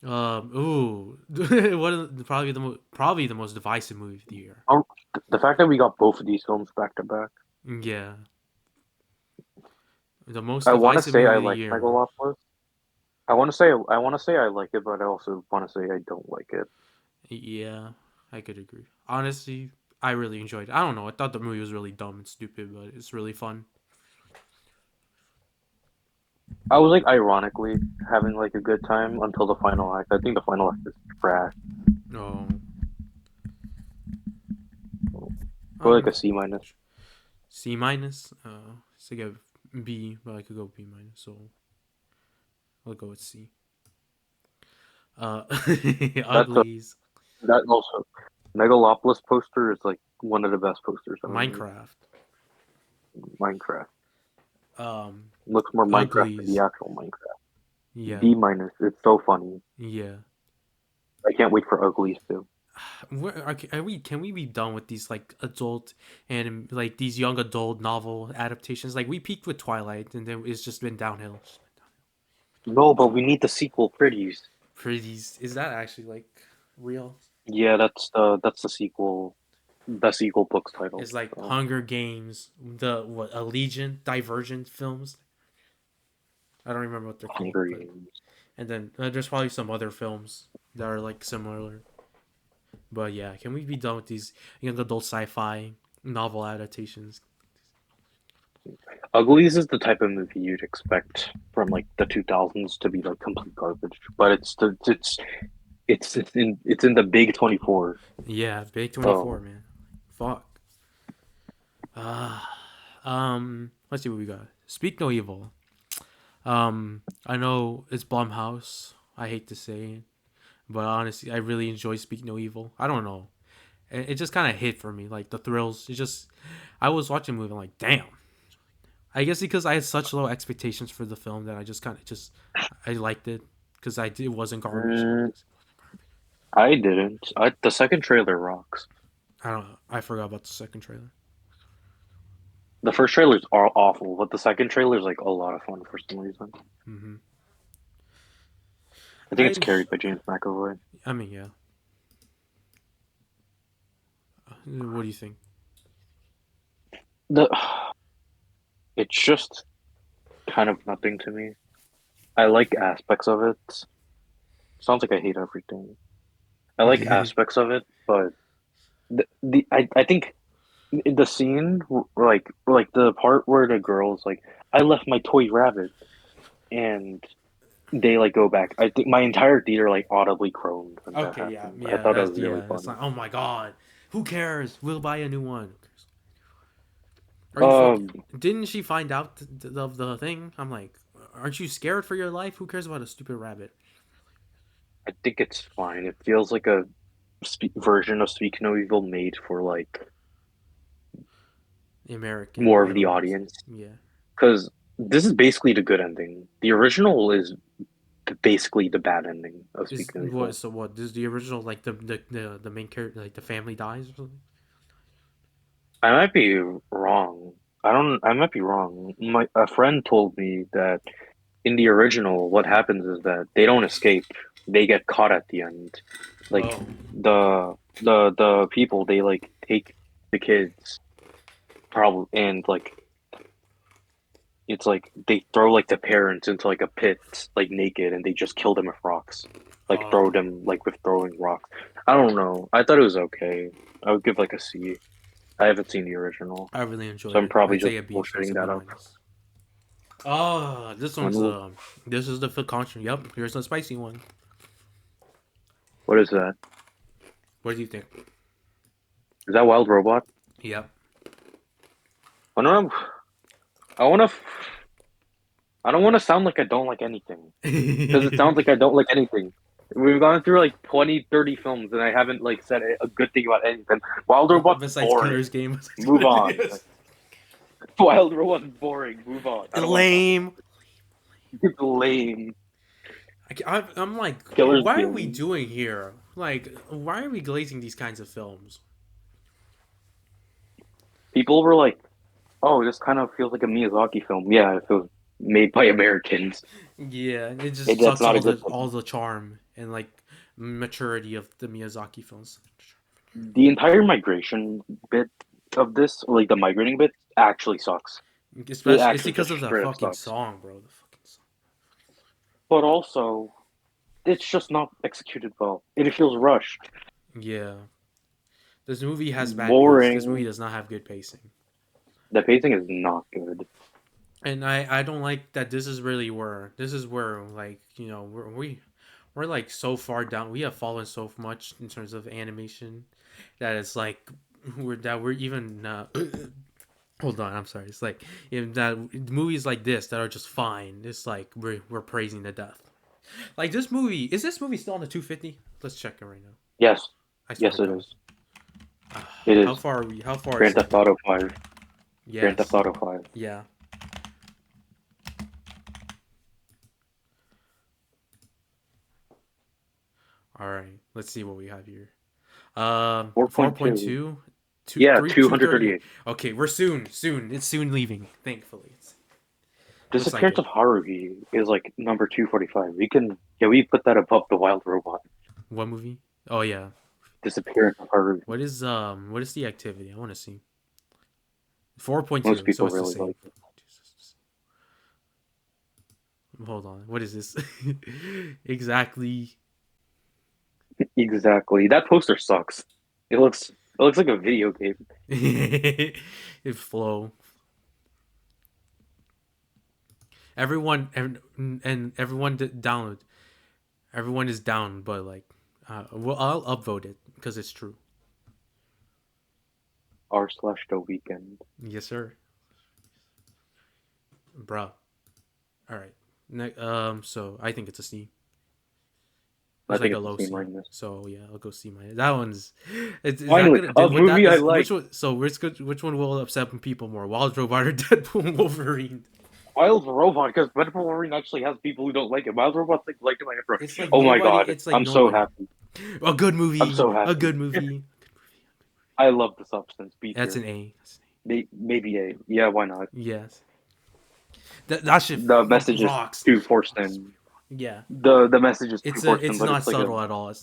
Ooh, what are probably the most divisive movie of the year. Oh, the fact that we got both of these films back to back. Yeah, the most I want to divisive say I movie of the like year. Megalopolis. I want to say I like it, but I also want to say I don't like it. Yeah, I could agree. Honestly, I really enjoyed it. I don't know. I thought the movie was really dumb and stupid, but it's really fun. I was like ironically having like a good time until the final act. I think the final act is trash. Oh, Or like um, a C minus. C minus. So I get B, but I could go B minus. So I'll go with C. Uh, That's a Uglies. that also Megalopolis poster is like one of the best posters ever made. Minecraft. Minecraft Um, looks more Minecraft than the Uglies. actual Minecraft. Yeah, B minus. It's so funny. yeah. I can't wait for Uglies too. Are we? Can we be done with these like adult and like these young adult novel adaptations? Like we peaked with Twilight, and then it's just been downhill. No, but we need the sequel, Pretties. Pretties. Is that actually like real? Yeah, that's the sequel book's title. It's like So Hunger Games, the what Allegiant, Divergent films. I don't remember what they're called, Hunger but Games. and then there's probably some other films that are like similar. But yeah, can we be done with these young adult sci-fi novel adaptations? Uglies is the type of movie you'd expect from like the 2000s to be like complete garbage, but it's in the big 24. Yeah, Big 24, So man. Fuck. Uh, let's see what we got. Speak No Evil. I know it's Blumhouse. I hate to say it, but honestly, I really enjoy Speak No Evil. I don't know. It just kind of hit for me, like the thrills. I was watching the movie, I'm like, damn. I guess because I had such low expectations for the film that I just kind of I liked it because it wasn't garbage. Mm, I didn't. The second trailer rocks. I don't know. I forgot about the second trailer. The first trailers are awful, but the second trailer is like a lot of fun for some reason. hmm I think it's I carried by James McAvoy. I mean, yeah. What do you think? The it's just kind of nothing to me. I like aspects of it. Sounds like I hate everything. I like aspects of it, but I think the scene like the part where the girl's like, I left my toy rabbit, and they like go back. I think my entire theater like audibly groaned when that Okay, yeah, happened. I yeah, thought that was really It's funny. like, oh my god, who cares? We'll buy a new one. Who cares? Are you fucking? Um, Didn't she find out of the thing? I'm like, aren't you scared for your life? Who cares about a stupid rabbit? I think it's fine. It feels like a version of Speak No Evil made for like The American more of the audience. audience, Yeah. because this is basically the good ending. The original is basically the bad ending of Is Speak No what? Evil. So what? Is the original like the main character, like the family dies or something? I might be wrong. I don't. I might be wrong. My a friend told me that in the original, what happens is that they don't escape. They get caught at the end. Like Oh. the people, they like take the kids, probably, and like it's like they throw like the parents into like a pit, like naked, and they just kill them with rocks. Like throw Oh. them like with throwing rocks. I don't know. I thought it was okay. I would give like a C. I haven't seen the original, I really so enjoyed I'm it. probably I'd just say a B plus, bullshitting a B that up. minus. Oh, this When one's this is the foot contra. Yep, here's the spicy one. what is that? What do you think? Is that Wild Robot? Yep. I don't know. I want to. I don't want to sound like I don't like anything because it sounds like I don't like anything. We've gone through like 20, 30 films and I haven't like said a good thing about anything. Wild Robot's Besides boring. Killer's Game. Move on. Wild Robot's boring. Move on. I don't want to talk about Lame. it. It's lame. I'm like, Killer's why are we Game. doing here? Like, why are we glazing these kinds of films? People were like, "Oh, this kind of feels like a Miyazaki film." Yeah, if it was made by Americans, Yeah, it just that's sucks not a good all thing. the charm and like maturity of the Miyazaki films. The entire migration bit of this, like the migrating bit, actually sucks. It Especially, it's actually because just of the straight up fucking sucks. song, bro. The fucking song. But also, it's just not executed well. It feels rushed, Yeah, this movie has bad pace. This movie boring. does not have good pacing, The pacing is not good. and I don't like that. This is where like we're like so far down. We have fallen so much in terms of animation that it's like we're even hold on, I'm sorry. It's like if that movies like this that are just fine. It's like we're praising to death. Like this movie still on the 250? Let's check it right now. Yes, I swear to yes, it God. is. It How is. far are we? How far is Grand it? Theft Auto 5. Grand Theft Yes. Auto 5. Yeah. All right. Let's see what we have here. 4.2. 4.2, Yeah, 238. 238. Okay, we're soon. It's soon leaving. Thankfully, looks like Disappearance it. of Haruhi is like number 245. We put that above the Wild Robot. What movie? Oh yeah. Disappearance of Haruhi. What is the activity? I want to see. Most 4.2. So people it's the really same. like it. Hold on. What is this? Exactly. Exactly. That poster sucks. It looks like a video game. It flow. Everyone and everyone download. Everyone is down, but like, well, I'll upvote it because it's true. r/the weekend. Yes, sir. Bro. All right. So I think it's a C. I It's like think a it's low a C C. minus. So yeah, I'll go C minus. That one's. Is that Finally, gonna? a Would that? movie I like. Which one? So which one will upset people more? Wild Robot or Deadpool and Wolverine? Wild Robot, because Deadpool Wolverine actually has people who don't like it. Wild Robot's like it like everyone. It's like Oh my nobody. god, It's like I'm so nobody. happy. A good I'm movie. so A happy. good movie. I love the substance. B That's tier. an A. Maybe A. Yeah, why not? Yes. That shit The message is rocks. too forced in. Yeah. The message is too It's forced in, it's but not it's like a subtle at all.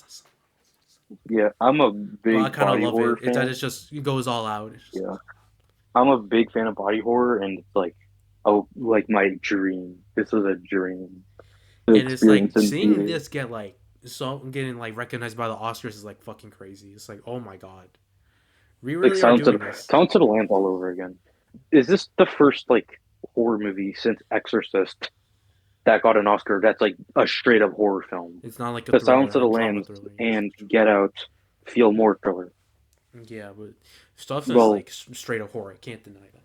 yeah. I'm a But I big kind of body love horror it. It's that fan. it goes all out. Yeah, I'm a big fan of body horror, and it's like like my dream. This is a dream to And it's like experience in seeing theater. this get like getting like recognized by the Oscars is like fucking crazy. It's like, oh my god, we Like really are doing this. Silence of the Lambs all over again. Is this the first like horror movie since Exorcist that got an Oscar? That's like a straight up horror film. It's not like a The Silence thriller, of a the drama Lambs thriller. Yes. and Get Out feel more thriller. Yeah, but stuff that's Well, like straight up horror. I can't deny that.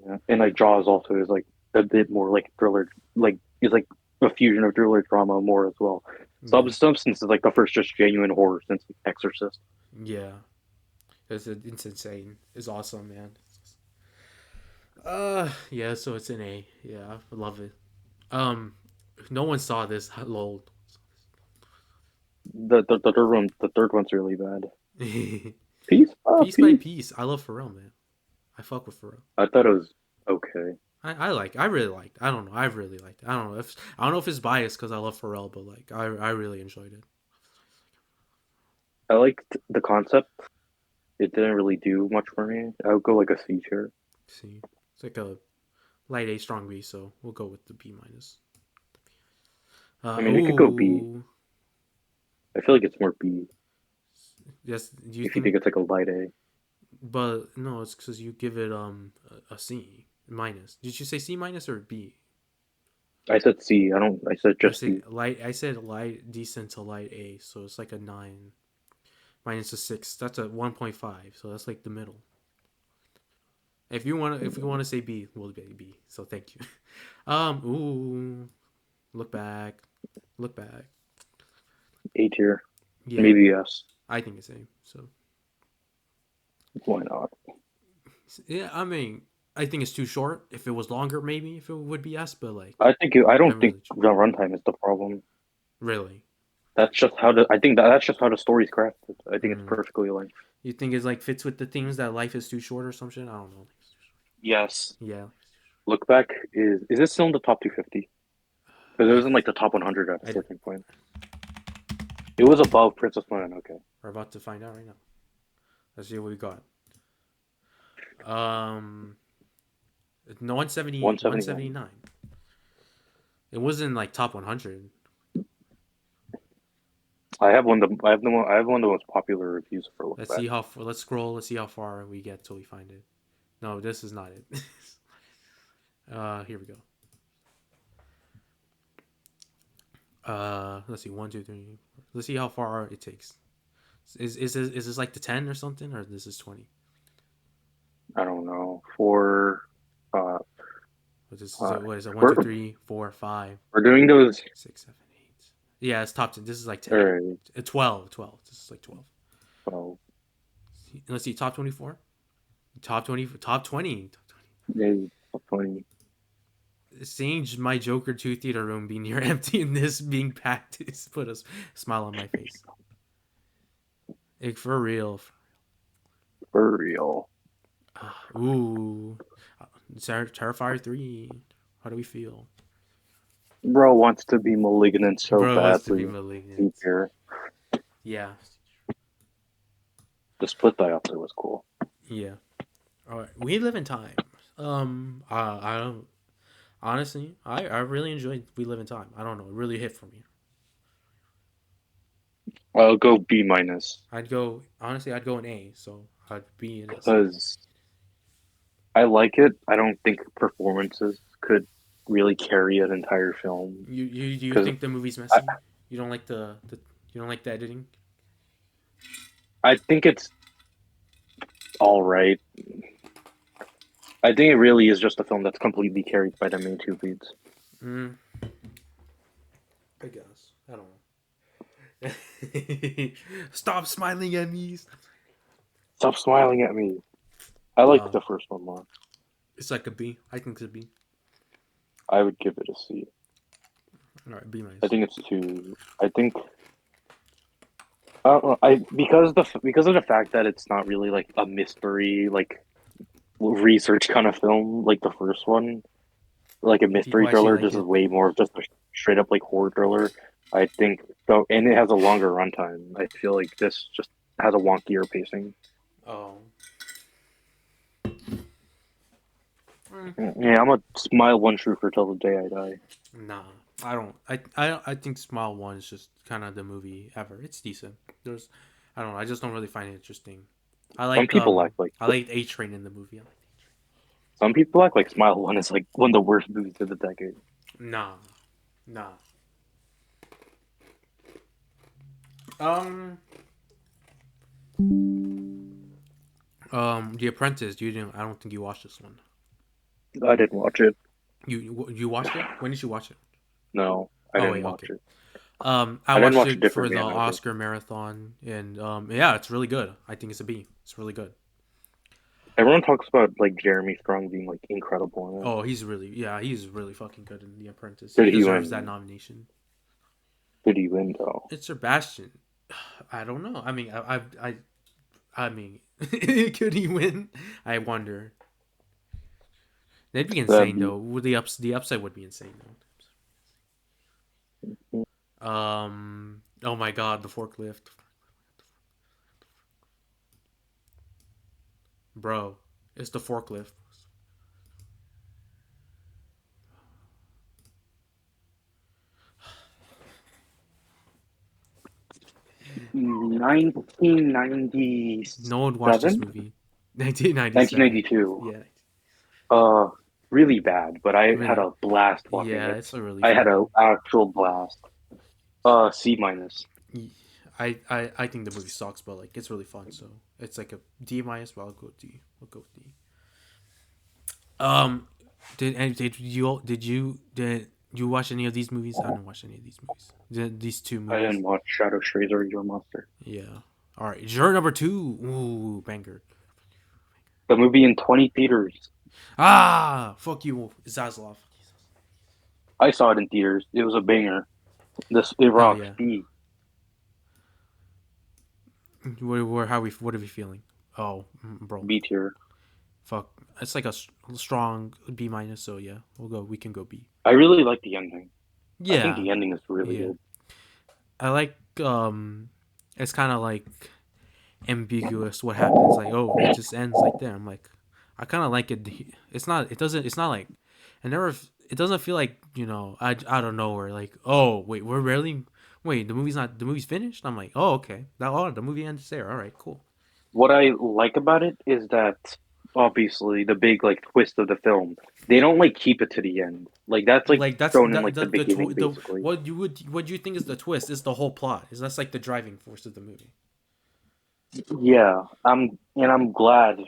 yeah, and like Jaws also is like a bit more like thriller. Like it's like a fusion of thriller drama more as well. Yeah, Substance is like the first just genuine horror since Exorcist. yeah, it's insane. It's awesome, man. Yeah. So it's an A. Yeah, I love it. Um, no one saw this. Lol. The third one's really bad. Peace, Piece by peace. piece. I love Pharrell, man. I fuck with Pharrell. I thought it was okay. I really liked. I don't know. I really liked it. I don't know if it's biased because I love Pharrell, but like I really enjoyed it. I liked the concept. It didn't really do much for me. I would go like a C tier. See, it's like a light A, strong B. So we'll go with the B minus. I mean, it could go B. Ooh, I feel like it's more B yes. Do you if you think? think it's like a light A. But no, it's because you give it a C minus. Did you say C minus or B? I said C. I don't. I said I just said C. light. I said light, decent to light A. So it's like a 9 minus a 6. That's a 1.5. So that's like the middle. If you want to say B, we'll be B. So thank you. Ooh, look back. A tier. Yeah, Maybe S. I think it's A. So Why not? yeah, I mean, I think it's too short. If it was longer, maybe if it would be S. But like, I don't I'm think really the runtime is the problem. really. That's just how the. I think that's just how the story's crafted. I think it's Mm. perfectly aligned. You think it's like fits with the themes that life is too short or some shit? I don't know. Yes. Yeah, Look back is this still in the top 250? Because it I was in like the top 100 at a I certain point. It was above Princess Mononoke. we're about to find out right now. Let's see what we got. Um, no 179. It wasn't like top 100. I have one. I have one of the most popular reviews for Look Let's Back. see how. Let's scroll. Let's see how far we get till we find it. No, this is not it. Here we go. Let's see. 1, 2, 3. Let's see how far it takes. Is this like the 10 or something, or this is 20? I don't know. For What is it? 1, we're 2, 3, 4, 5, we're doing those. 6, 7, 8. Yeah, it's top 10. This is like 10. Or 12. 12. This is like 12. well, Let's see. Top 24. Top 20. Top 20. maybe 20. Seeing my Joker 2 theater room be near empty and this being packed is put a smile on my face. Like, for real. For real. Ooh. Terrifier 3. How do we feel? Bro wants to be malignant so Bro wants to badly. be malignant. Here. Yeah. The split diopter was cool. Yeah. All right. We live in time. I don't. Honestly, I really enjoyed We Live in Time. I don't know. It really hit for me. I'll go B minus I'd go an A, so I'd be in S. because I like it. I don't think performances could really carry an entire film. Do you 'Cause think the movie's messy? You don't like the you don't like the editing? I think it's all right. I think it really is just a film that's completely carried by the main two leads. Mm, I guess. I don't know. Stop smiling at me. Stop smiling at me. I like Uh, the first one more. it's like a B. I think it's a B. I would give it a C. All right, B I minus. think it's too. I think. I don't know. I because of the fact that it's not really like a mystery like research kind of film like the first one. Like a People mystery actually thriller. like This is it. way more of just a straight up like horror thriller. I think so, and it has a longer runtime. I feel like this just has a wonkier pacing. Oh. Mm, Yeah, I'm a smile one trooper till the day I die. nah, I don't. I think Smile One is just kind of the movie ever. It's decent. There's, I don't know. I just don't really find it interesting. Some people act like I liked A Train in the movie. some people act like Smile One is like one of the worst movies of the decade. Nah, nah. Um, The Apprentice. You didn't. I don't think you watched this one. I didn't watch it. You watched it? When did you watch it? No, I Oh didn't wait, watch okay. it. I I didn't watched watch a it for different the man over. Oscar marathon, and yeah, it's really good. I think it's a B. It's really good. Everyone talks about like Jeremy Strong being like incredible in it. Oh, he's really fucking good in The Apprentice. He Did he deserves that win? nomination. Did he win though? It's Sebastian. I don't know. I mean, I mean, could he win? I wonder. That'd be That'd insane be. though. Would the upside would be insane though. Oh my god, the forklift, bro. It's the forklift. 1997? No one watched this movie. 1997. 1992. Yeah, Uh, really bad, but I had really. a blast watching Yeah, it. it's a really I had fun a movie. actual blast. C minus. I think the movie sucks, but like it's really fun. So it's like a D minus. But I'll go D. We'll go with D. Um, did you watch any of these movies? I didn't watch any of these movies. These two I movies. didn't watch Shadow Strays or Your Monster. Yeah. All right. Juror number two. Ooh, banger. The movie in 20 theaters. Ah, fuck you, Zaslav. I saw it in theaters. It was a banger. This it Hell rocks. yeah. B. What are we feeling? Oh, bro. B tier. Fuck. It's like a strong B minus. So yeah, we'll go. We can go B. I really like the ending. I think Yeah. the ending is really Yeah. good. I like. It's kind of like ambiguous. What happens? Like, oh, it just ends like there. I'm like, I kind of like it. It's not. It doesn't. It's not like. It never. It doesn't feel like out of nowhere. Like, oh wait, we're really. Wait, the movie's not. The movie's finished. I'm like, oh okay. The movie ends there. All right, cool. What I like about it is that obviously the big like twist of the film, they don't like keep it to the end. Like that's like Like that's thrown in like the beginning the basically. what you think is the twist is the whole plot. Is that's like the driving force of the movie. Yeah, I'm glad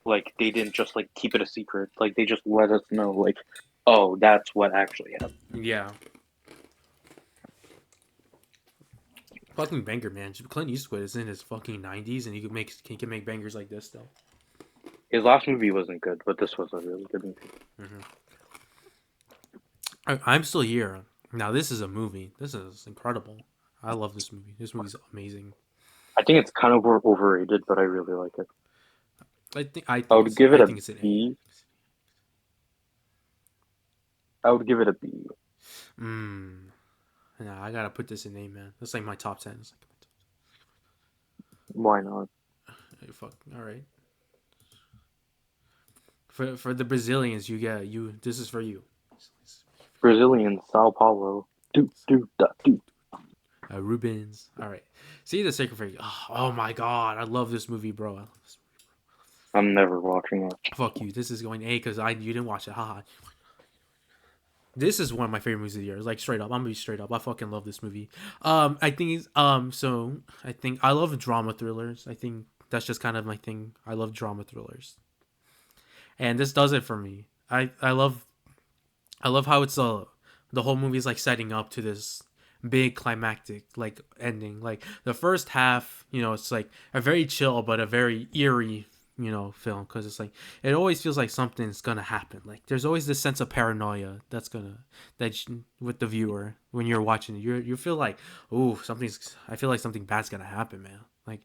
like they didn't just like keep it a secret. Like they just let us know like, oh, that's what actually happened. Yeah. Fucking banger, man. Clint Eastwood is in his fucking 90s and he can make bangers like this still. His last movie wasn't good, but this was a really good movie. Mm-hmm. I'm still here. Now this is a movie. This is incredible. I love this movie. This movie's amazing. I think it's kind of overrated, but I really like it. I would give it I a think it's an A. B. I would give it a B. Nah, I gotta put this in A, man. That's like my top 10. It's Why not? like, fuck. All right. For the Brazilians, you get you. This is for you. Brazilian, Sao Paulo. Do. Rubens. All right. See the sacrifice. Oh my god, I love this movie, bro. I love this movie. I'm never watching it. Fuck you. This is going A because you didn't watch it. Haha. This is one of my favorite movies of the year. Like straight up, I'm gonna be straight up. I fucking love this movie. I think so I think I love drama thrillers. I think That's just kind of my thing. I love drama thrillers, and this does it for me. I love how it's the whole movie's like setting up to this big climactic like ending. Like the first half, it's like a very chill but a very eerie, film, because it's like it always feels like something's gonna happen. Like there's always this sense of paranoia with the viewer when you're watching it. You feel like, oh, I feel like something bad's gonna happen, man. Like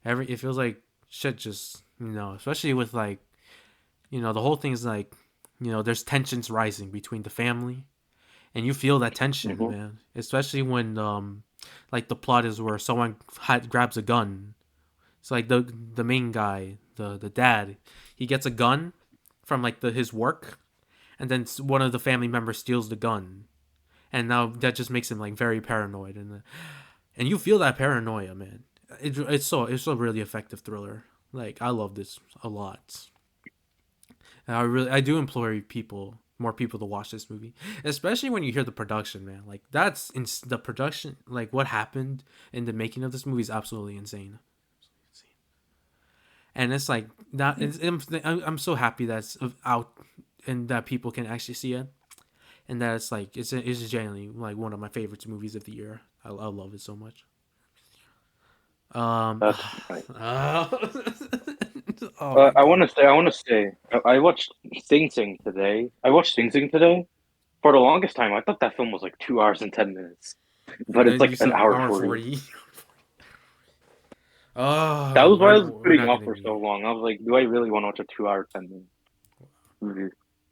it feels like shit just, especially with like, the whole thing's like, there's tensions rising between the family, and you feel that tension, Mm-hmm. man. Especially when like the plot is where someone grabs a gun. It's like the main guy, the dad, he gets a gun from like his work, and then one of the family members steals the gun, and now that just makes him like very paranoid, and you feel that paranoia, man. It's a really effective thriller. Like I love this a lot. And I do implore more people to watch this movie, especially when you hear the production, man. Like the production, like what happened in the making of this movie is absolutely insane. And it's like that. I'm so happy that's out and that people can actually see it, and that it's like it's genuinely like one of my favorite movies of the year. I love it so much. That's right. Oh my I god. want to say, I watched Sing Sing today. I watched Sing Sing today. For the longest time, I thought that film was like 2 hours and 10 minutes, but it's You like an said hour hour 40. 40. That Oh, was why I was we're putting not off gonna for so be. long. I was like, do I really want to watch a 2 hour 10 minute movie?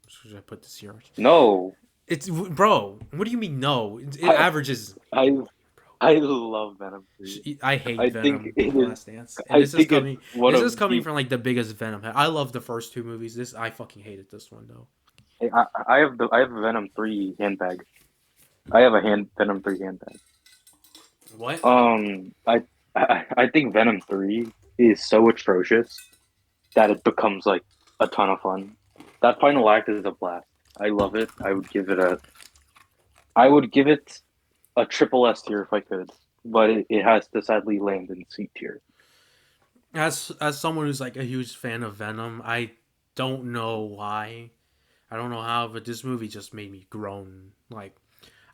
Should I put this here? No, It's bro. What do you mean no? It I averages. I I love Venom 3. I hate I think Venom: it The is. Last Dance, and I this is think it's coming. one This of is coming the. from like the biggest Venom. I love the first two movies. I fucking hated this one though. I have a Venom 3 handbag. I have a Venom 3 handbag. What? Um, I I think Venom 3 is so atrocious that it becomes like a ton of fun. That final act is a blast. I love it. I would give it a triple S tier if I could, but it has to sadly land in C tier. As someone who's like a huge fan of Venom, I don't know why. I don't know how, but this movie just made me groan. Like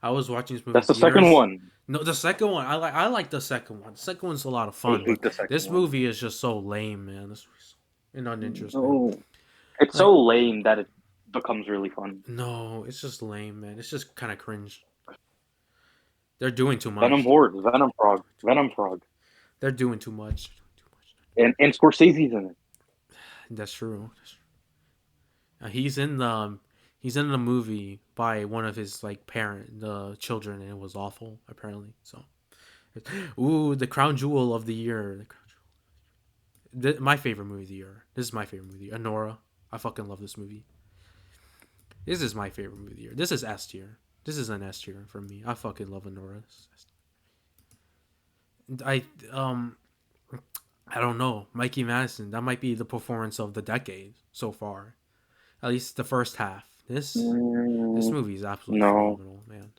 I was watching this movie in That's the second theaters. one. No, the second one. I like the second one. The second one's a lot of I fun, hate but the second this one. movie is just so lame, man. This movie's so uninteresting. No, it's Like so lame that it becomes really fun. no, it's just lame, man. It's just kind of cringe. They're doing too Venom much. Horde, Venom Frog, Venom Frog, They're doing too much. and Scorsese's in it. That's true. He's in the movie by one of his like the children, and it was awful apparently. So, ooh, the crown jewel of the year. My favorite movie of the year. This is my favorite movie. Anora. I fucking love this movie. This is my favorite movie of the year. This is S tier. This is an S tier for me. I fucking love Anora. I I don't know. Mikey Madison. That might be the performance of the decade so far. At least the first half. This Mm, movie is absolutely no, phenomenal, man.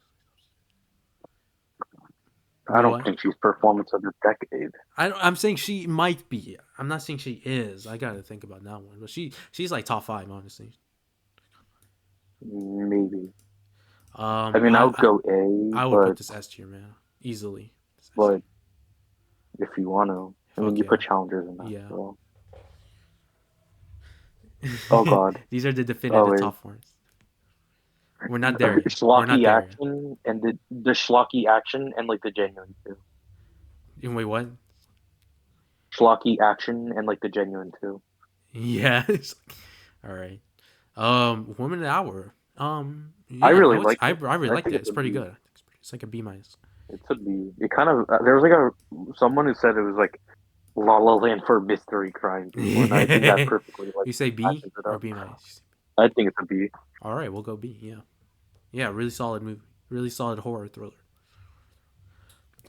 I don't What? think she's performance of the decade. I'm saying she might be. I'm not saying she is. I gotta think about that one. But she's like top five, honestly. Maybe. I Um, mean, I I would I, go A, I would put this S tier, man, easily. but if you want to, I mean, Fuck you yeah, put challengers in that. yeah. So, oh God, These are the oh definitive wait, top ones. We're not there yet. We're not schlocky there yet. action and the schlocky action and like the genuine too. Wait, what? Schlocky action and like the genuine too. Yeah. All right. Woman of the Hour. I Yeah, really liked I it. really I liked think it. it It's would pretty be. good. It's like a B minus. It should be. It kind of. There was like someone who said it was like La La Land for mystery crime people, and I think that perfectly like You say B matches it or up. B minus? I think it's a B. All right, we'll go B. Yeah, yeah, really solid movie, really solid horror thriller.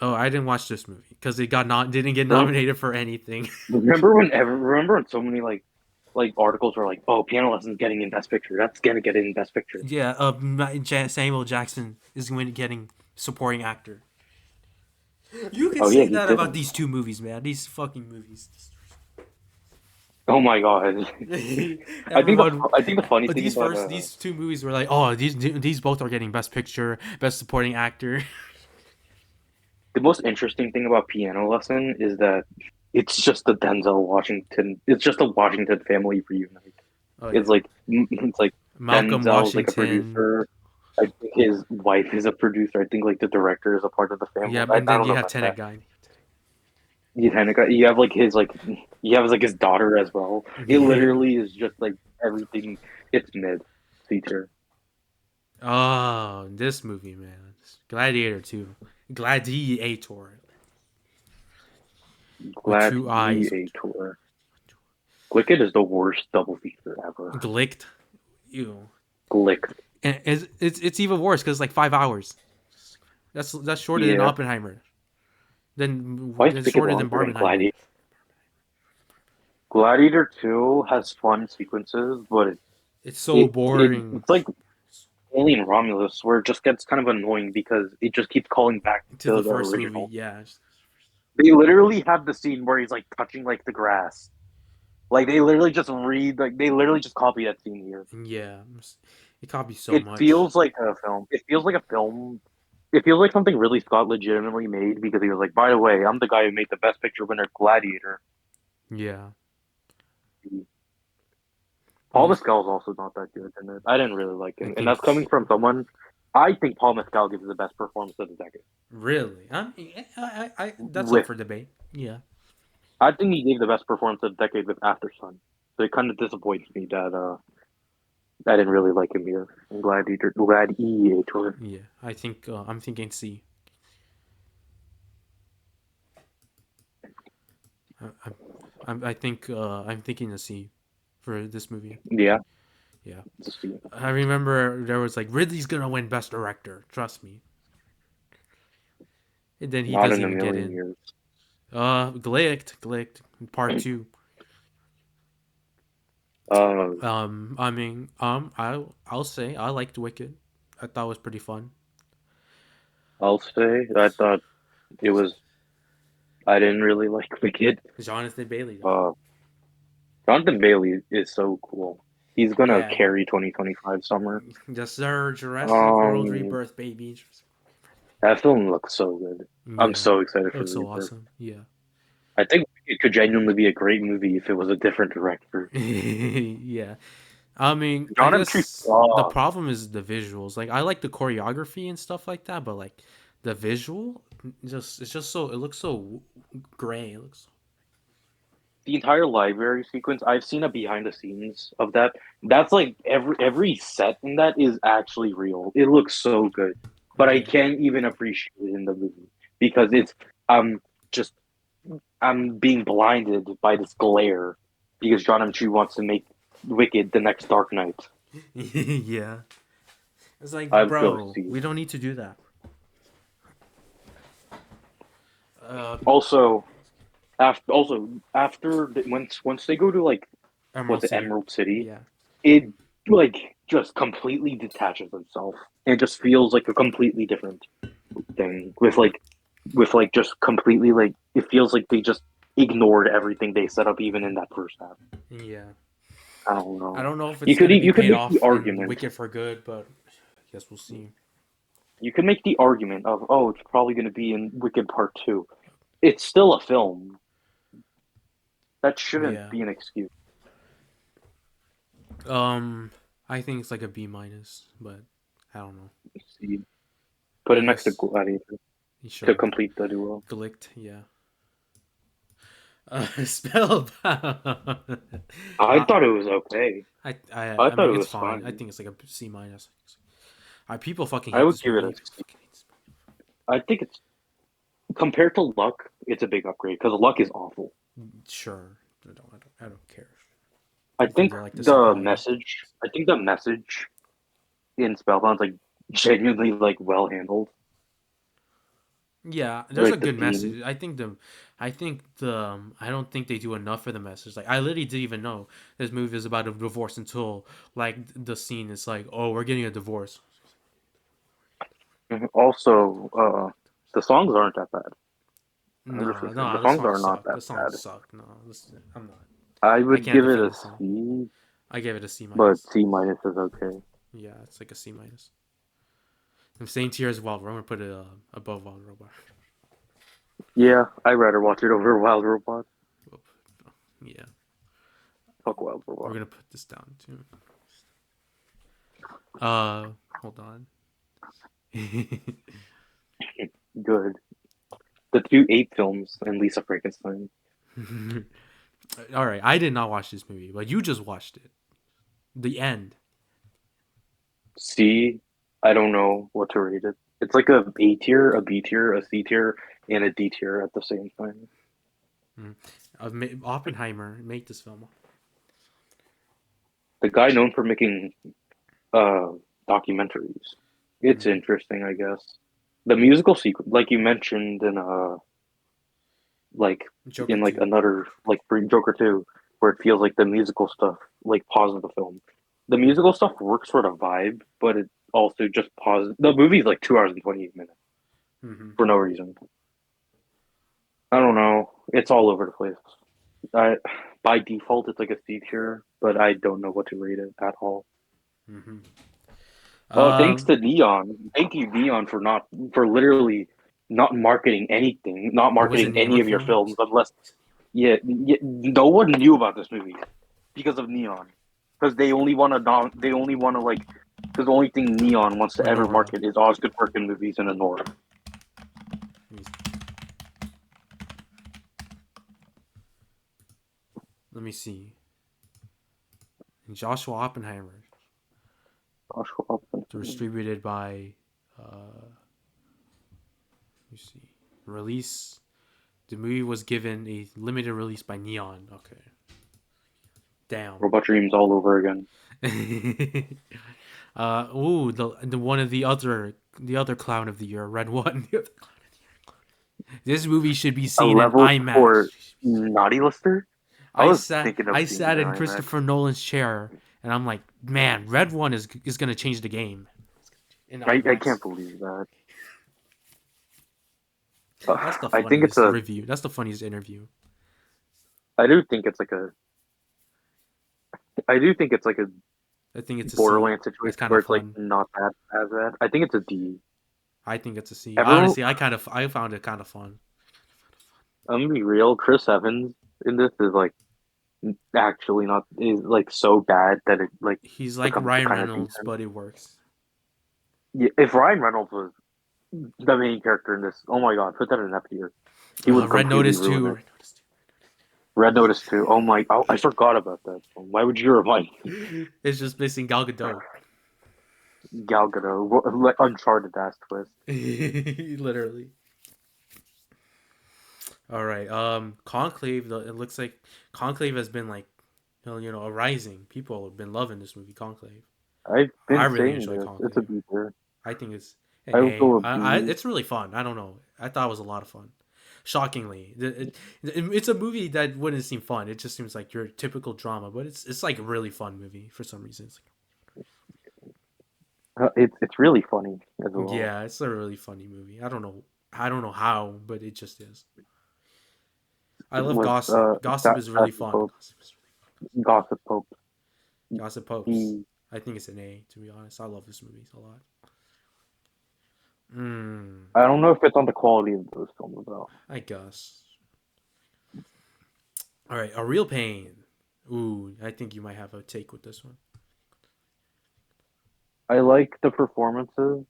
Oh, I didn't watch this movie because it didn't get Rem- nominated for anything. Remember when so many like articles were like, oh, Piano Lesson's getting in Best Picture. That's gonna get in Best Picture. Yeah, Samuel Jackson is going to getting supporting actor. You can Oh yeah, say he that about didn't. these two movies, man. These fucking movies. Oh my god. Everyone, I think the funny thing these about these two movies were like, oh, these both are getting Best Picture, Best Supporting Actor. the most interesting thing about Piano Lesson is that it's just the Denzel Washington. It's just a Washington family reunite. Oh It's yeah, like Malcolm Denzel's like a Washington. producer. I think his wife is a producer. I think like the director is a part of the family. Yeah, and I then don't you know have about Tenet that. guy. You kind of got you have like his like you have like his daughter as well. It Yeah. literally is just like everything. It's mid feature. Oh, this movie, man. Gladiator 2. Gladiator. With two eyes. Gladiator. Wicked is the worst double feature ever. Glicked. Ew. Glick. And it's even worse because it's like 5 hours. That's shorter than Yeah. Oppenheimer. Why is Then Wicked shorter than longer than Barbenheimer. Gladiator? Gladiator 2 has fun sequences, but It's so boring it's like Alien Romulus, where it just gets kind of annoying because it just keeps calling back to the to the first movie. original. Yeah. They literally have the scene where he's like touching like the grass. Like they literally just copy that scene here. Yeah. It copies so It much. feels like a film. It feels like a film. It feels like something Ridley Scott legitimately made because he was like, by the way, I'm the guy who made the Best Picture winner Gladiator. Yeah. Paul Really? Mescal's also not that good in it. I didn't really like I him, and think. that's coming from someone. I think Paul Mescal gives the best performance of the decade. Really? That's up With for debate. Yeah. I think he gave the best performance of the decade with After Sun. So it kind of disappoints me that I didn't really like him here in Gladiator. Yeah. I think I'm thinking C. I, I'm, I think I'm thinking a C for this movie. Yeah, Yeah. just see. I remember there was like Ridley's gonna win Best Director. Trust me. And then he Not doesn't in a even get million in. years. Glicked, part two. Uh, I mean, I'll say I liked Wicked. I thought it was pretty fun. I'll say I thought it was. I didn't really like Wicked. Jonathan Bailey though. Uh, Jonathan Bailey is so cool. He's gonna Yeah, carry 2025 summer. yes sir. Jurassic World Um, Rebirth, baby. that film looks so good. I'm Yeah, so excited it for looks so Rebirth. awesome. Yeah, I think it could genuinely be a great movie if it was a different director. yeah. I mean, I John M. Tree. guess the problem is the visuals. Like, I like the choreography and stuff like that, but like the visual, it's just so it looks so gray. It looks. The entire library sequence, I've seen a behind the scenes of that. That's like every set in that is actually real. It looks so good, but I Yeah. can't even appreciate it in the movie because it's um just I'm being blinded by this glare because John M. Chu wants to make Wicked the next Dark Knight. Yeah. It's like, I'd go bro, see. we don't need to do that. Uh, Once they go to like Emerald what's it City. Emerald City, Yeah. it like just completely detaches itself and just feels like a completely different thing with like just completely like it feels like they just ignored everything they set up even in that first half. Yeah. I don't I know. don't know if You it's could gonna be you could paid make the off in argument. Wicked for good, but I guess we'll see. You could make the argument of it's probably going to be in Wicked Part 2. It's still a film. That shouldn't Yeah. be an excuse. Um, I think it's like a B minus, but I don't know. See, put I it next to guess Gladiator to sure. complete the duo. Glicked, yeah. Spellbound. I thought it was okay. I I thought mean it it's was fine. I fine. think it's like a C minus. People fucking I hate would this give it a movie. People C. fucking hate this I think it's compared to Luck, it's a big upgrade because Luck is awful. movie. Sure. I don't care. I I think think they're like the same the quality. message. I think the message in Spellbound's like genuinely like well handled. Yeah, there's a Like the good theme. message. I think I don't think they do enough for the message. Like, I literally didn't even know this movie is about a divorce until like the scene is like, oh, we're getting a divorce. Also, the songs aren't that bad. I'm just gonna say the The songs songs are not suck. that The songs bad. suck. No, listen, I'm not. I I would can't give it defend a the song. C, I gave it a C but minus. C minus is okay. Yeah, it's like a C minus. I'm same tier as Wild Robot. I'm gonna put it above Wild Robot. Yeah, I'd rather watch it over Wild Robot. Yeah, Fuck Wild we're Robot. gonna put this down too. Hold on. Good. The two Ape films and Lisa Frankenstein. All right, I did not watch this movie, but you just watched it. The end. C, I don't know what to rate it. It's like a A tier, a B tier, a C tier, and a D tier at the same time. Oppenheimer made this film. The guy known for making uh documentaries. It's Mm. interesting, I guess. The musical sequence, like you mentioned like Joker in like 2. another like Joker 2, where it feels like the musical stuff like pauses the film. The Mm-hmm. musical stuff works for the vibe, but it also just pauses. The movie's like 2 hours and 28 minutes Mm-hmm. for no reason. I don't know. It's all over the place. I by default it's like a C tier, but I don't know what to rate it at all. Mm-hmm. Oh, thanks Um, to Neon. Thank you, Neon, for literally not marketing anything, not it was a marketing any Neon of your film. films unless no one knew about this movie because of Neon. Because they only want to like because the only thing Neon wants to ever Renora. market is Osgood Perkin movies and Anora. Let me see. Joshua Oppenheimer. Joshua Hopkins. Distributed by. Let me see. Release. The movie was given a limited release by Neon. Okay. Damn. Robot Dreams all over again. The one of the other clown of the year, Red One. This movie should be A seen in level for IMAX. Naughty Lister. I was thinking of I seeing it sat in in IMAX. Christopher Nolan's chair, and I'm like, man, Red One is gonna change the game in I IMAX. can't believe that. That's the I think it's funniest a. review. That's the funniest interview. I do think it's like a. I do think it's like a I think it's a C. Borderlands It's situation kind where of it's like fun. not that as bad. I think it's a D. I think it's a C. Everyone, Honestly, I found it kind of fun. I'm gonna be real. Chris Evans in this is like actually not is like so bad that it like He's like becomes Ryan kind of Reynolds, decent. but it works. Yeah, if Ryan Reynolds was the main character in this, oh my god, put that in F tier. He would Red completely Notice ruin 2. it. Red Notice too. Oh my, I forgot about that. Why would you remind me? It's just missing Gal Gadot. Gal Gadot, like Uncharted ass twist. Literally. All right. Conclave. It looks like Conclave has been like, a rising. People have been loving this movie, Conclave. I've I been really saying enjoy this. It's a Conclave. B tier. I think it's an I would A. go a B. It's really fun. I don't know. I thought it was a lot of fun. Shockingly, it's a movie that wouldn't seem fun. It just seems like your typical drama, but it's like a really fun movie for some reason. It's really funny as well. Yeah, it's a really funny movie. I don't know how, but it just is. I love With Gossip. Gossip is really Sassy fun. Pope, Gossip Pope. Gossip Popes. He, I think it's an A, to be honest. I love this movie a lot. Mm, I don't know if it's on the quality of those films though. I guess. All right, A Real Pain. Ooh, I think you might have a take with this one. I like the performances.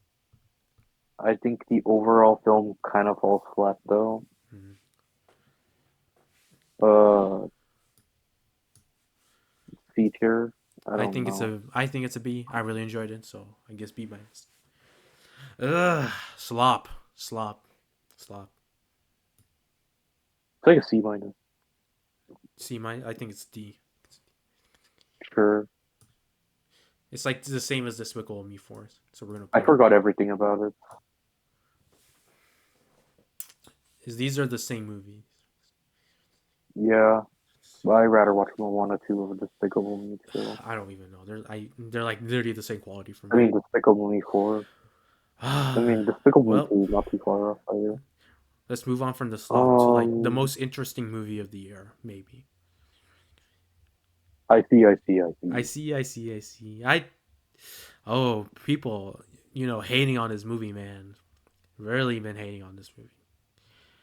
I think the overall film kind of falls flat though. Mm. Uh, C tier. I don't know. I think it's a B. I really enjoyed it, so I guess B minus. Ugh, slop, slop, slop. It's like a C minus. C minus. I think it's D. Sure. It's like the same as Despicable Me 4. So we're gonna I put it. forgot everything about it. These are the same movies. Yeah. I'd rather watch Moana 2 over Despicable Me 2. I don't even know. They're like literally the same quality for I me. mean, Despicable Me 4. I mean, Despicable Me Well, 2 is not too far off either. let's move on from the slop to like the Um, most interesting movie of the year, maybe. I see. I see. I I see. see, I see, I see. Oh, people, hating on this movie, man. Really been hating on this movie.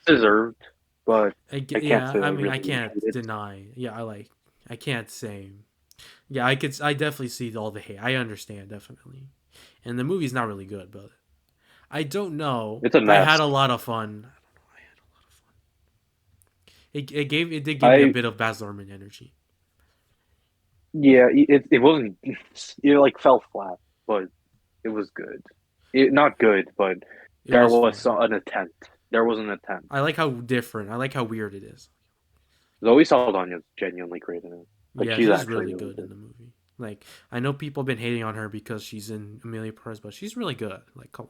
Deserved, but I can't Yeah, say I I mean, I really can't enjoyed it. deny. Yeah, I can't say. Yeah, I definitely see all the hate. I understand definitely, and the movie's not really good, but I don't know. It's a I mess. had a lot of fun. I don't know. I had a lot of fun. It did give me a I bit of Baz Luhrmann energy. Yeah, it wasn't. It like fell flat, but it was good. Not good, but It there was was fun. an attempt. There was an attempt. I like how different. I like how weird it is. Zoe Saldana's genuinely great in it. Like Yeah, she's she's actually really really good in good. the movie. Like I know people have been hating on her because she's in Amelia Perez, but she's really good. Like come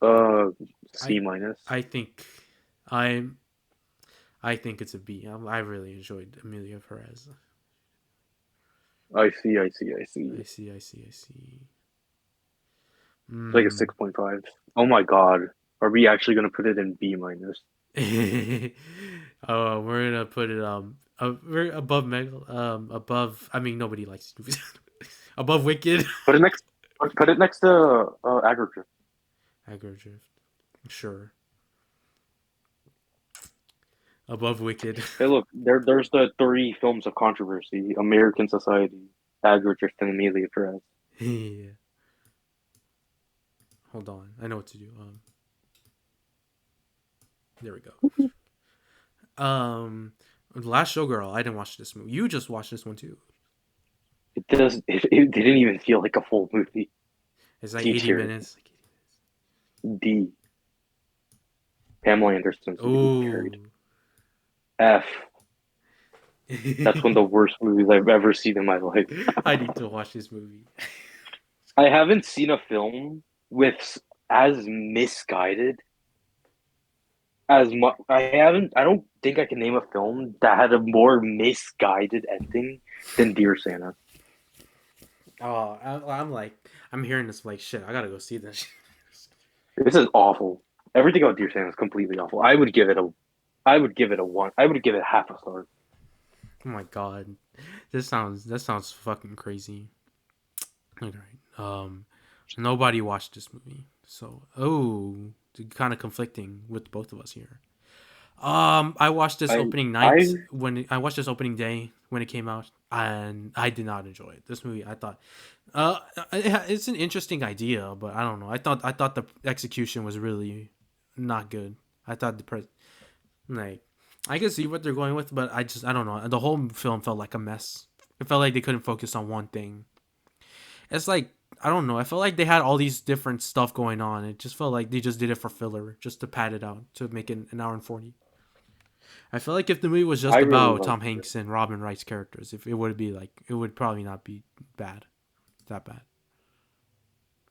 Uh, on. C minus. I think I'm I think it's a B. I really enjoyed Amelia Perez. I see. I see. I see. I It's see. I see. I see. like a Mm. 6.5. Oh my God, are we actually gonna put it in B minus? Oh, we're gonna put it we're above above. I mean, nobody likes movies. Above Wicked. Put it next. Put it next to Aggregate. Aggro Drift. Sure. Above Wicked. Hey, look, there's the three films of controversy: American Society, Aggregate, and Amelia Perez. Yeah. Hold on. I know what to do. There we go. The Last Showgirl. I didn't watch this movie. You just watched this one too. It does. It didn't even feel like a full movie. It's like C 80 tier. minutes. D. Pamela Anderson's movie carried. Oh. F. That's one of the worst movies I've ever seen in my life. I need to watch this movie. I haven't seen a film with as misguided as much. I haven't. I don't think I can name a film that had a more misguided ending than Dear Santa. Oh, I'm hearing this like shit. I gotta go see this. This is awful. Everything about Dear Santa is completely awful. I would give it a. I would give it a one. I would give it half a star. Oh my god, that sounds fucking crazy. All right. Nobody watched this movie, so kind of conflicting with both of us here. I watched this I. opening I. night I watched this opening day when it came out, and I did not enjoy it. This movie, I thought, it's an interesting idea, but I don't know. I thought the execution was really not good. I thought like I can see what they're going with, but I don't know. The whole film felt like a mess. It felt like they couldn't focus on one thing. It's like I don't know. I felt like they had all these different stuff going on. It just felt like they just did it for filler, just to pad it out to make it an hour and 40. I feel like if the movie was I just really about liked Tom it. Hanks and Robin Wright's characters, if it would be like it would probably not be bad, that bad.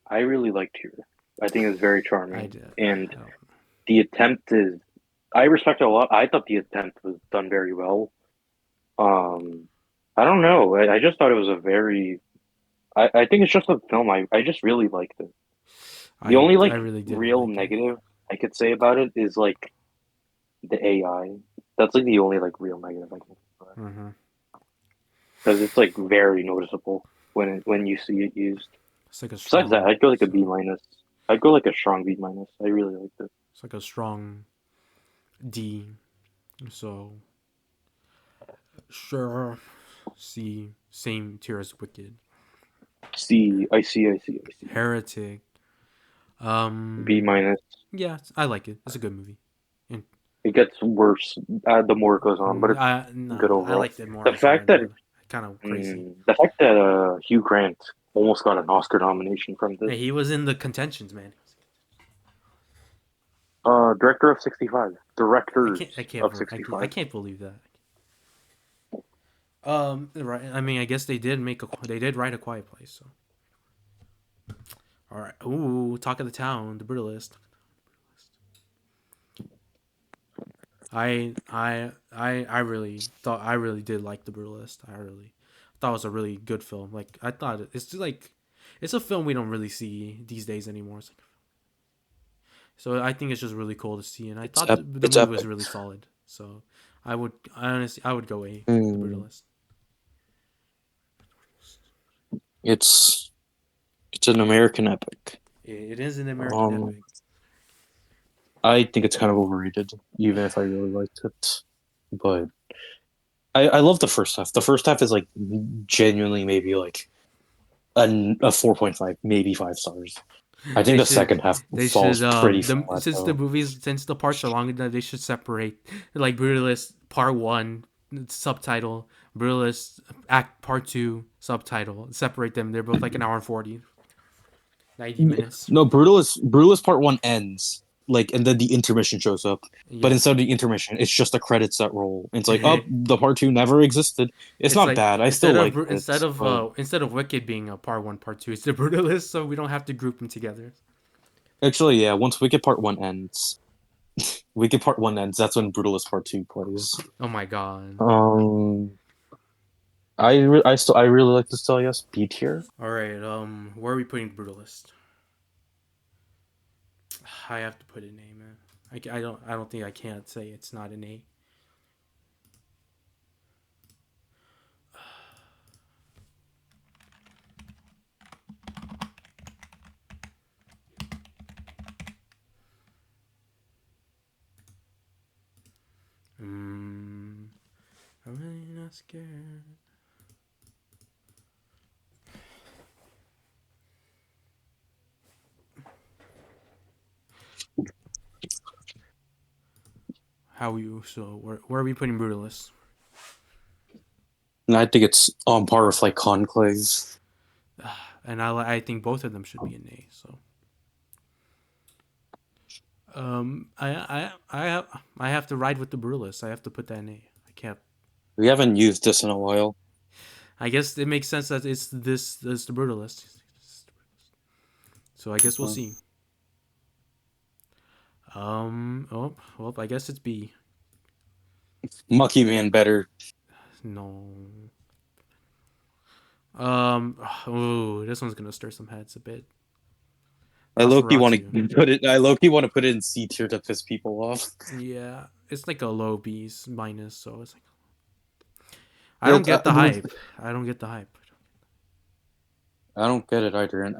I really liked her. I think it's very I charming, did. and I don't, the attempt is. I respect it a lot. I thought the attempt was done very well. Um, I don't know. I just thought it was a very. I think it's just a film. I just really liked it. The only I like really didn't real like it. negative I could say about it is like the AI. That's like the only like real negative I can say Mm-hmm. because it's like very noticeable when you see it used. It's like a Besides that, strong. I'd go like a B So minus. I'd go like a strong B minus. I really liked it. it's like a strong D. So sure. C same tier as Wicked. C. I see. I see. I see. Heretic. B minus. Yeah, I like it. It's a good movie. And It gets worse the more it goes on, but it's good I overall. liked it more The as it fact went that on. Kind of crazy. the fact that Hugh Grant almost got an Oscar nomination from this. Hey, he was in the contentions, man. Director of 65. Directors of I 65. can't believe that. Right. I mean, I guess they did write A Quiet Place. So, all right. Ooh, Talk of the Town, The Brutalist. I really did like The Brutalist. I really thought it was a really good film. Like I thought it's just like it's a film we don't really see these days anymore. So I think it's just really cool to see, and I thought the It's movie was epic. really solid. So I would go A. The Hmm. Brutalist. It's an American epic. It is an American Um, epic. I think it's kind of overrated, even if I really liked it. But I love the first half. The first half is like genuinely maybe like a 4.5, maybe 5 stars. I think They the should second half they should falls pretty the flat though. since the parts are long enough, they should separate like Brutalist Part 1 subtitle, Brutalist Act Part 2 subtitle. Separate them. They're both like an hour and 40, 90 minutes. No, Brutalist Part One ends like, and then the intermission shows up. But Yeah. instead of the intermission, it's just the credits that roll. It's like, oh, the Part Two never existed. It's It's not like bad. I still like it, but instead of Wicked being a part 1 part 2, it's the Brutalist, so we don't have to group them together. actually, yeah. Once Wicked Part One ends, Wicked Part One ends. That's when Brutalist Part Two plays. Oh my god. Um, I really like this still. Yes, B tier. All right. Where are we putting Brutalist? I have to put an A, man. I don't think I can't say it's not an A. Mm, I'm really not scared. How you? So where are we putting Brutalist? And I think it's on par with like Conclave. And I think both of them should be an A. So I have to ride with the Brutalist. I have to put that in A. I can't. We haven't used this in a while. I guess it makes sense that it's this the Brutalist. So I guess we'll see. Oh well, I guess it's B. Mucky Man better. No. Oh, this one's gonna stir some heads a bit. I low key want Nosferatu. to put it. I low key want to put it in C tier to piss people off. Yeah, it's like a low B minus, so it's like I don't get the hype. I don't get the hype. I don't get it either, and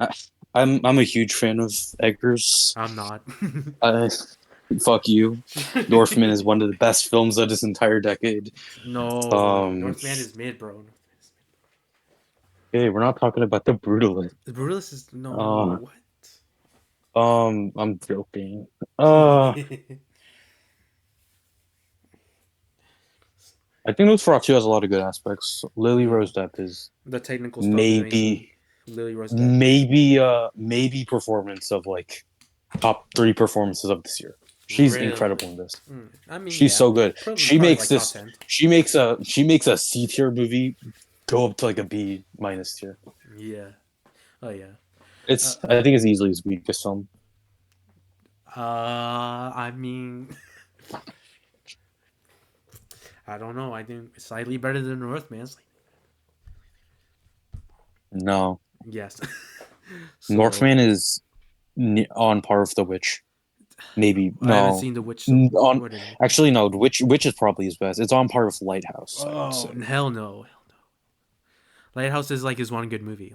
I'm a huge fan of Eggers. I'm not. Fuck you. Northman is one of the best films of this entire decade. No, Northman is mid, bro. Hey, we're not talking about the Brutalist. The Brutalist is no Uh, what? I'm joking. I think Nosferatu has a lot of good aspects. Lily Rose Depp is The technical stuff is amazing. Lily Rose Depp. maybe performance of like top 3 performances of this year. She's Really? incredible in this. I mean, She's so good. She probably makes like this. top 10. She makes a C tier movie go up to like a B minus tier. Yeah. Oh yeah. It's I think it's easily his weakest film. I mean, I don't know. I think it's slightly better than Northman. No, Yes. Northman is on par with The Witch. Maybe I haven't no. seen The Witch. So Actually, no. Witch is probably his best. It's on par with Lighthouse. Oh hell no. Lighthouse is like his one good movie.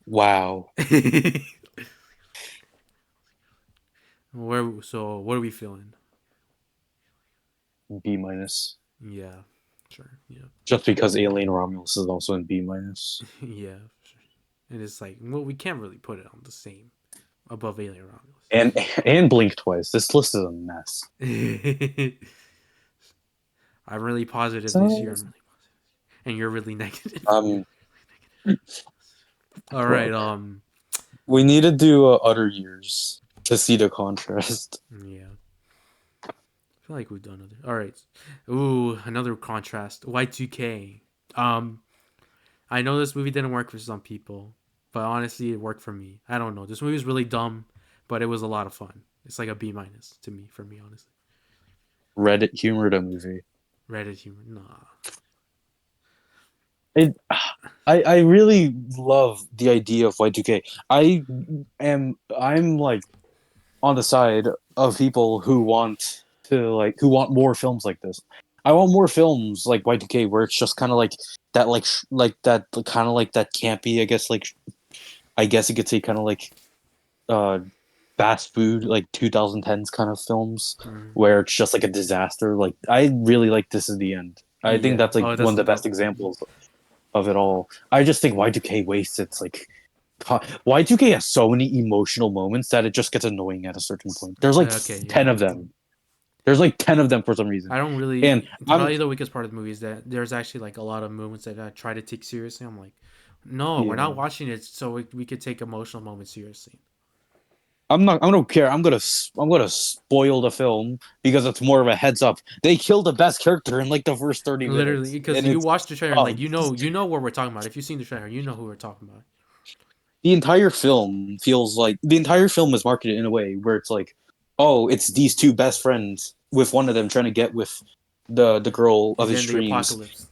Wow. What are we feeling? B minus. Yeah, sure. Yeah. Just because Alien Romulus is also in B minus. Yeah, sure. And it's like, well, we can't really put it on the same above Alien Romulus. And Blink Twice. This list is a mess. I'm really positive this year. I'm really positive. And you're really negative. All right. We need to do other years to see the contrast. Yeah. I feel like we've done other. All right. Ooh, another contrast. Y2K. I know this movie didn't work for some people, but honestly, it worked for me. I don't know. This movie is really dumb, but it was a lot of fun. It's like a B minus to me, for me, honestly. Reddit humor the movie. Reddit humor, nah. I really love the idea of Y2K. I'm like on the side of people who want who want more films like this. I want more films like Y2K where it's just kind of like that, kind of like that campy. I guess you could say kind of like uh fast food, like 2010s kind of films Mhm. where it's just like a disaster. Like I really like This Is the End. I think Yeah. that's like Oh, one of the that- best examples of it all. I just think Y2K wastes its like Y2K has so many emotional moments that it just gets annoying at a certain point. There's like Okay, yeah. 10 of them. There's like 10 of them for some reason. I don't really. And I'm Probably the weakest part of the movie is that there's actually like a lot of moments that I try to take seriously. I'm like, no, we're Yeah. not watching it so we could take emotional moments seriously. I'm not. I don't care. I'm gonna spoil the film because it's more of a heads up. They kill the best character in like the first 30 Literally, minutes, because and you it's watch the trailer, and oh, like you know what we're talking about. If you've seen the trailer, you know who we're talking about. the entire film feels like the entire film is marketed in a way where it's like, oh, it's these two best friends with one of them trying to get with the girl of And his then the dreams, apocalypse,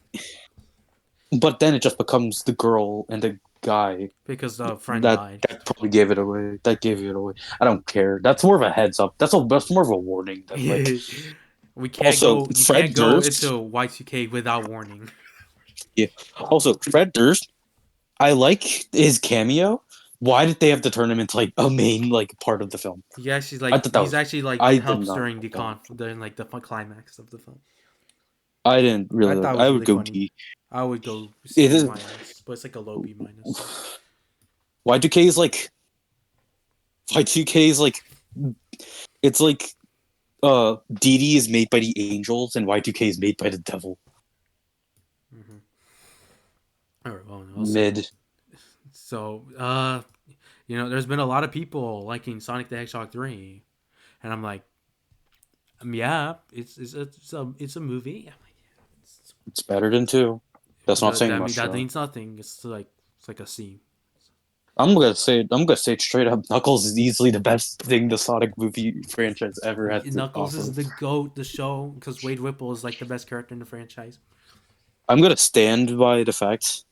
but then it just becomes the girl and the guy. because the friend That died. that probably gave it away. That gave it away. I don't care. That's more of a heads up. That's more of a warning than like. We can't Also, go. You Fred can't go Durst. into Y2K without warning. Yeah. Also, Fred Durst. I like his cameo. Why did they have to turn him into like a main like part of the film? He actually I thought that he's was. actually like I did helps not. during the during like the climax of the film. I didn't I really. thought it I was would really go funny. D. I would go It C is. minus, but it's like a low B minus. Y2K is like. Y2K is like. It's like. DD is made by the angels and Y2K is made by the devil. Mm-hmm. All right. Well, also, Mid. so there's been a lot of people liking Sonic the Hedgehog 3, and I'm like, yeah, it's a movie. I'm like, It's better than 2. That's not saying much. that Though. means nothing. It's like a C. I'm gonna say it straight up. Knuckles is easily the best thing the Sonic movie franchise ever had to Knuckles offer. is the GOAT, the show, because Wade Whipple is like the best character in the franchise. I'm gonna stand by the fact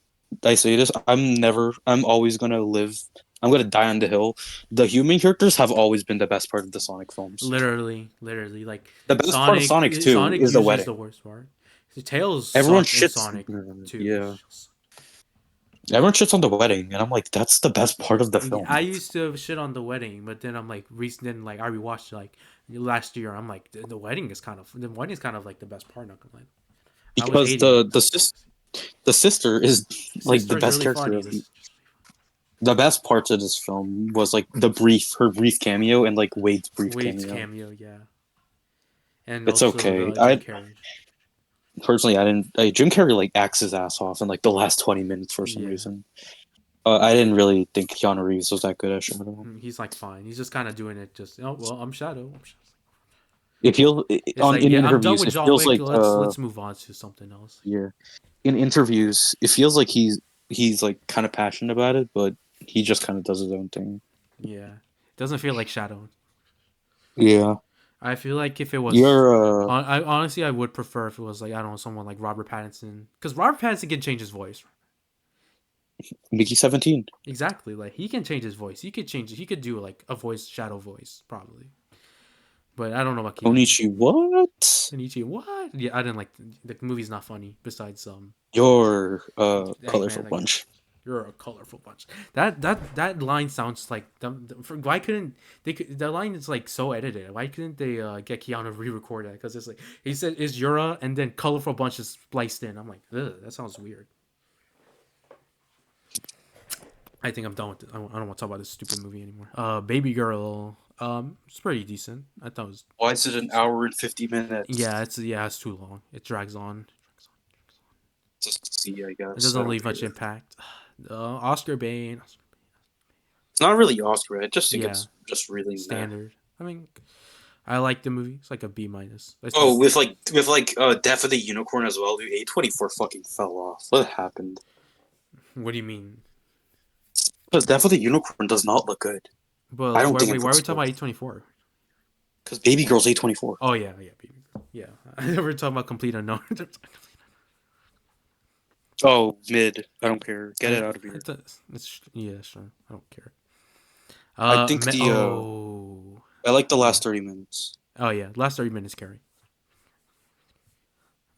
I say this. I'm always gonna live. I'm gonna die on the hill. The human characters have always been the best part of the Sonic films. Literally, like The best part of Sonic 2 is the usually is wedding. the worst part. The Tails Everyone sucked in shits. Sonic 2. Yeah, everyone shits on the wedding, and I'm like, that's the best part of the film. I used to shit on the wedding, but then I'm like, then like I rewatched like last year. I'm like, the wedding is kind of like the best part. Not gonna lie. I was Because hating it. the sister is like the Sister's best really character funny. of the best parts of this film was like her brief cameo and like Wade's brief Wade's cameo. yeah, and It's also okay. the Jim Carrey. Personally, I didn't. Jim Carrey like acts his ass off in like the last 20 minutes for some Yeah. reason. I didn't really think Keanu Reeves was that good as Shadow. He's like fine. He's just kind of doing it. Just I'm Shadow. It feels It's on like, in yeah, I'm done interviews. with It John feels Wick. like Let's move on to something else. yeah. In interviews, it feels like he's like kind of passionate about it, but he just kind of does his own thing. Yeah, it doesn't feel like Shadow. Yeah. I feel like if it was, You're I honestly I would prefer if it was like I don't know someone like Robert Pattinson, because Robert Pattinson can change his voice. Mickey 17. Exactly, like he can change his voice. He could change it. He could do like a voice, Shadow voice, probably. But I don't know about Keanu. Onichi, what? Onichi, what? Yeah, I didn't like the movie's not funny. Besides You're man, colorful like, bunch. you're a colorful bunch. That line sounds like why couldn't they? The line is like so edited. Why couldn't they get Keanu to re-record that? Because it's like he said is Yura and then colorful bunch is spliced in. I'm like, ugh, that sounds weird. I think I'm done with it. I don't want to talk about this stupid movie anymore. Baby Girl. It's pretty decent. I thought it was. Why is it an hour and 50 minutes? Yeah, it's too long. It drags on. Just to see, I guess. It doesn't leave much impact. Oscar Bane. It's not really Oscar. I just think Yeah. it's just really Standard. I mean, I like the movie. It's like a B minus. Oh, with Death of the Unicorn as well, dude. A24 fucking fell off. What happened? What do you mean? Because Death of the Unicorn does not look good. But I don't why think are it we looks talking good. about A24? Because Baby Girl's A24. Oh yeah, Baby Girl. Yeah, I never talking about Complete Unknown. Oh, mid. I don't care. Get it out of here. Yeah, sure. I don't care. I think I I like the last 30 minutes. Oh yeah, last 30 minutes Carrie.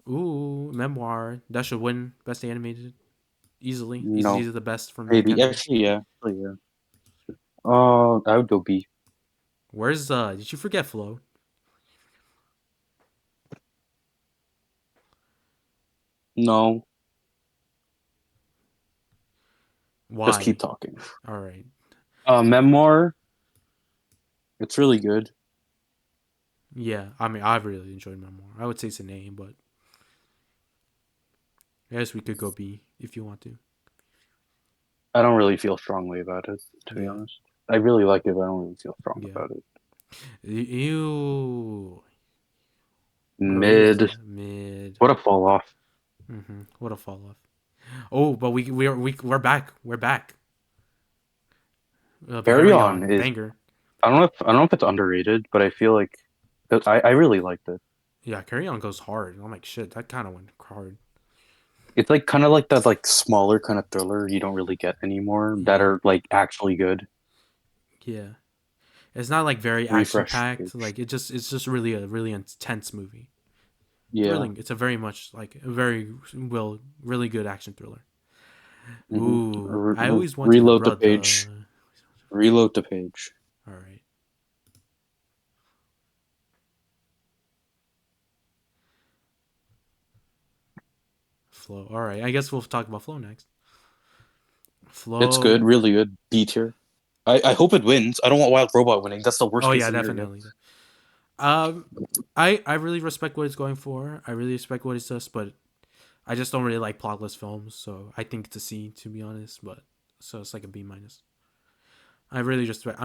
Ooh, memoir. That should win best animated easily. No, Easily the best from that maybe. category. Actually, yeah. Actually, yeah. I would go B. Where's did you forget Flo? No, just keep Why? talking. All right. Memoir. It's really good. Yeah, I mean, I really enjoyed Memoir. I would say it's a name, but I guess we could go B if you want to. I don't really feel strongly about it, to be Yeah, honest. I really like it, but I don't really feel strong yeah. about it. You. What a rate? Mid. Mid. What a fall off. What a fall off. Oh, but we're back. We're back. Carry Carry On on, is. banger. I don't know if it's underrated, but I feel like I really liked it. Yeah, Carry On goes hard. I'm like, shit, that kind of went hard. It's like kind of like that like smaller kind of thriller you don't really get anymore that Yeah, are like actually good. yeah. It's not like very action Refresh packed. page. Like it's just really a really intense movie. Yeah. Thrilling. It's a very much like a very really good action thriller. hmm Ooh, I Re- always wanted a reload the brother. page. Reload the page. All right, Flow. All right, I guess we'll talk about Flow next. It's good, Flow. really good. B tier. I hope it wins. I don't want Wild Robot winning. That's the worst Oh case yeah, scenario. definitely. Um, I really respect what it's going for. I really respect what it does, but I just don't really like plotless films, so I think it's a C to be honest. But so it's like a B minus. I'm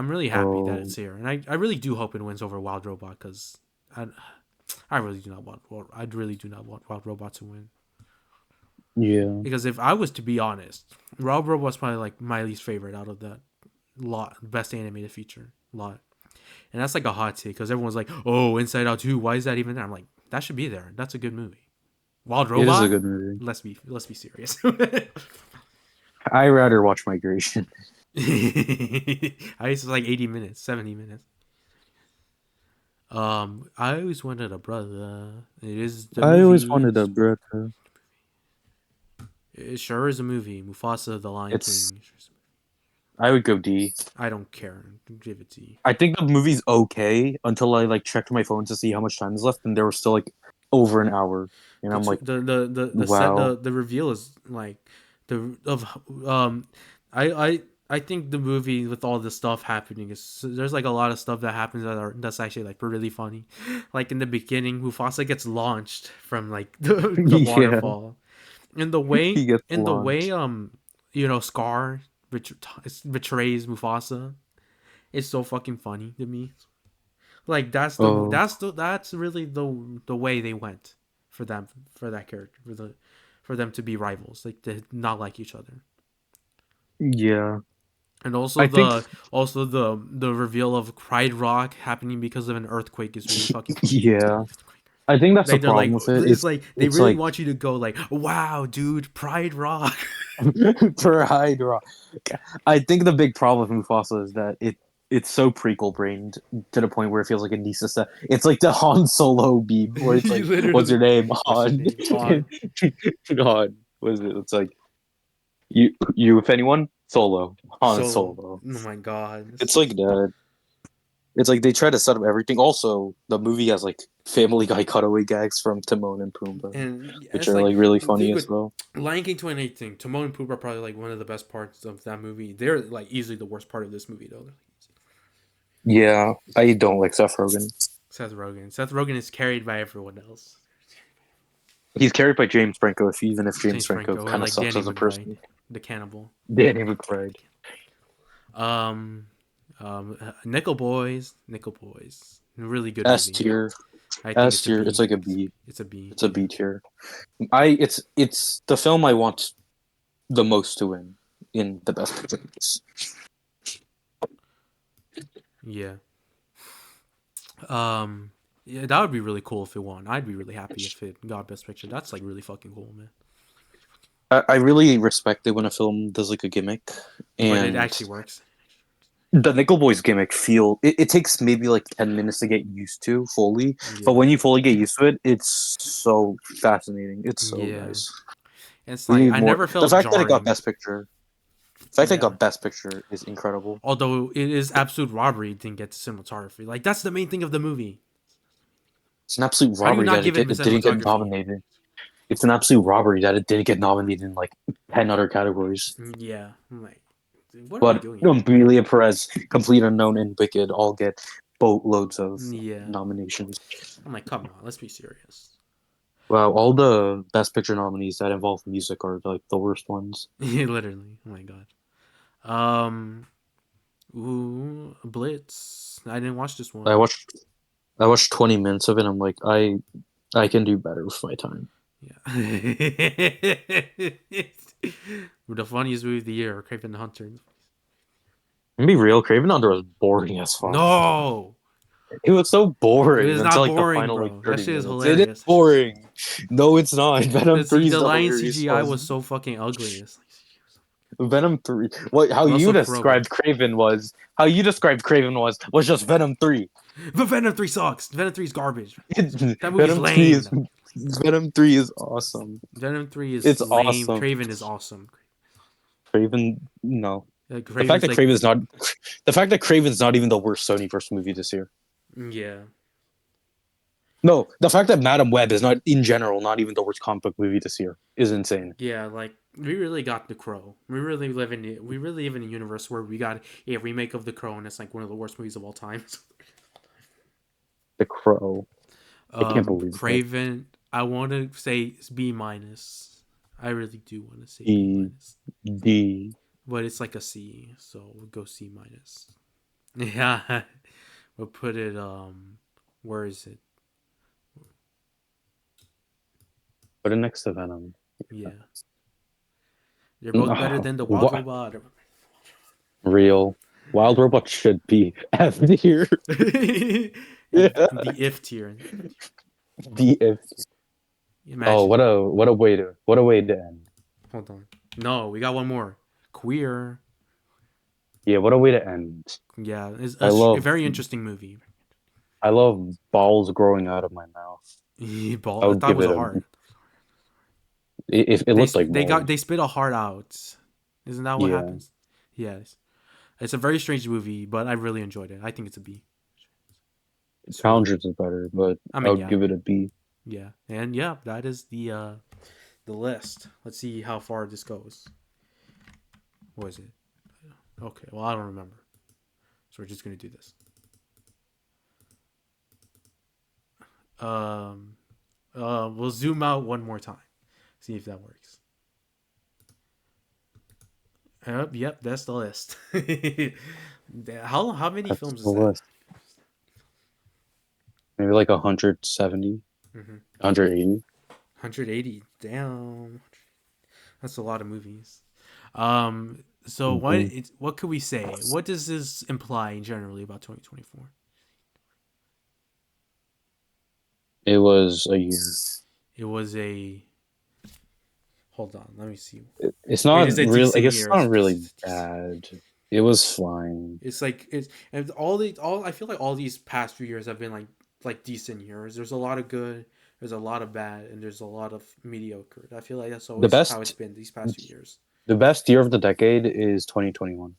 really happy that Oh it's here, and I really do hope it wins over Wild Robot because I I really do not want I really do not want Wild Robot to win. yeah. Because if I was to be honest, Wild Robot's probably like my least favorite out of that lot best animated feature lot. And that's like a hot take because everyone's like, "Oh, Inside Out 2, why is that even there?" I'm like, that should be there. That's a good movie. Wild It is a Robot? good movie. Let's be serious. I rather watch Migration. I used to like 80 minutes, 70 minutes. I always wanted a brother. It is the I always movie. wanted a brother. It sure is a movie. Mufasa, the Lion It's. King. I would go D. I don't care. Give it to you. I think the movie's okay until I like checked my phone to see how much time is left, and there was still like over an hour, and I'm like, The set wow. the reveal is like the of I think the movie with all the stuff happening is there's like a lot of stuff that happens that's actually like really funny. Like in the beginning, Mufasa gets launched from like the Yeah, waterfall. In he gets the way launched. Scar betrays Mufasa. It's so fucking funny to me. Like Oh, that's really the way they went for them for that character for them to be rivals, like to not like each other. yeah. And I think, also the reveal of Pride Rock happening because of an earthquake is really fucking funny. yeah. I think that's the Like they're problem like with it. it's like they It's really like want you to go like, wow, dude, Pride Rock. for Hydra. I think the big problem with Mufasa is that it's so prequel brained to the point where it feels like it needs to set. It's like the Han Solo beam where it's like, "What's your Literally, name, what's your Han?" name? Han. Han. What is it? It's like you if anyone, Solo, Han Solo. Solo. Oh my god. It's like that. It's like they try to set up everything. Also, the movie has like Family Guy cutaway gags from Timon and Pumbaa, And which it's are like like really the funny thing as with well. Lion King 2018, Timon and Pumbaa are probably like one of the best parts of that movie. They're like easily the worst part of this movie though. Yeah, I don't like Seth Rogen. Seth Rogen. Seth Rogen is carried by everyone else. He's carried by James Franco, even if James James Franco Franco and kind of like sucks Danny as a McBride, person. the cannibal. Danny McBride. Um, Nickel Boys, really good S movie. tier. I think S it's a tier. It's B. like a B. It's a B. It's a Yeah. B tier. It's the film I want the most to win in the best pictures. Yeah. Yeah, that would be really cool if it won. I'd be really happy if it got Best Picture. That's like really fucking cool, man. I really respect it when a film does like a gimmick, But it and actually works. the Nickel Boys gimmick it takes maybe like 10 minutes to get used to fully, but Yeah. when you fully get used to it, it's so fascinating. It's so Yeah. nice. It's We like need I more. never The felt fact that it got jarring. Best Picture, the fact that it Yeah. got Best Picture is incredible. Although it is absolute robbery it didn't get cinematography. Like that's the main thing of the movie. It's an absolute How do you robbery not that give it it didn't get cinematography? nominated. It's an absolute robbery that it didn't get nominated in like 10 other categories. Yeah. I'm like, what are we But doing here? Amelia Perez, Complete Unknown, and Wicked all get boatloads of Yeah. nominations. I'm like, come on, let's be serious. Wow, all the Best Picture nominees that involve music are like the worst ones. Literally. Oh my god. Um. Ooh, Blitz. I didn't watch this I one. watched I watched 20 minutes of it. I'm like, I can do better with my time. Yeah. The funniest movie of the year, Craven the Hunter. To be real, Craven Hunter was boring as fuck. No, It was so it boring is until not like the boring, final like bro. That 30 shit is minutes. It is hilarious. boring. No, it's not. Venom The 3 is the the lion hilarious CGI was one. so fucking ugly. It's Venom 3. What how you Russell Crowe, bro. described Craven was just Venom 3. But Venom 3 sucks. Venom 3 is garbage. That movie's Venom 3 lame. is Venom 3 is awesome. Venom 3 is It's lame. awesome. Craven is awesome. Craven, no. The fact Craven's that like, Craven's not the fact that Craven's not even the worst Sony first movie this year. yeah. No, the fact that Madam Web is not in general not even the worst comic book movie this year is insane. Yeah, like we really got The Crow. We really live in a universe where we got a remake of The Crow, and it's like one of the worst movies of all time. The Crow. I can't believe that. Craven. I want to say it's B minus. I really do want to say B D minus, D. but it's like a C, so we'll go C minus. Yeah, we'll put it. Where is it? Put it next to Venom. Yeah, they're both better than the Wild What Robot. real Wild Robot should be F tier. Yeah. The if tier. D F. Oh, Imagine. what a way to end. Hold on. No, we got one more. Queer. Yeah, what a way to end. Yeah, it's I a love very interesting movie. I love balls growing out of my mouth. I I would thought it give was it a a heart. it looked like balls. They spit a heart out. Isn't that what Yeah. happens? Yes. It's a very strange movie, but I really enjoyed it. I think it's a B. Challengers is better, but I I mean, would yeah, give it a B. yeah, and yeah, that is the list. Let's see how far this goes. What is it? Okay, well I don't remember, so we're just gonna do this. Um, we'll zoom out one more time, see if that works. Yep, that's the list. How many That's films the is that? list. Maybe like 170, Mm-hmm. 180. 180. Damn, that's a lot of movies. So Mhm. what could we say? What does this imply generally about 2024? It was a year. It was a hold on, let me see. It's It not is a real. I decent guess it's year. not really bad. It was fine. It's like it's and all I feel like all these past few years have been like decent years. There's a lot of good, there's a lot of bad, and there's a lot of mediocre. I feel like that's The always how it's best, been these past few years. the best year of the decade is 2021.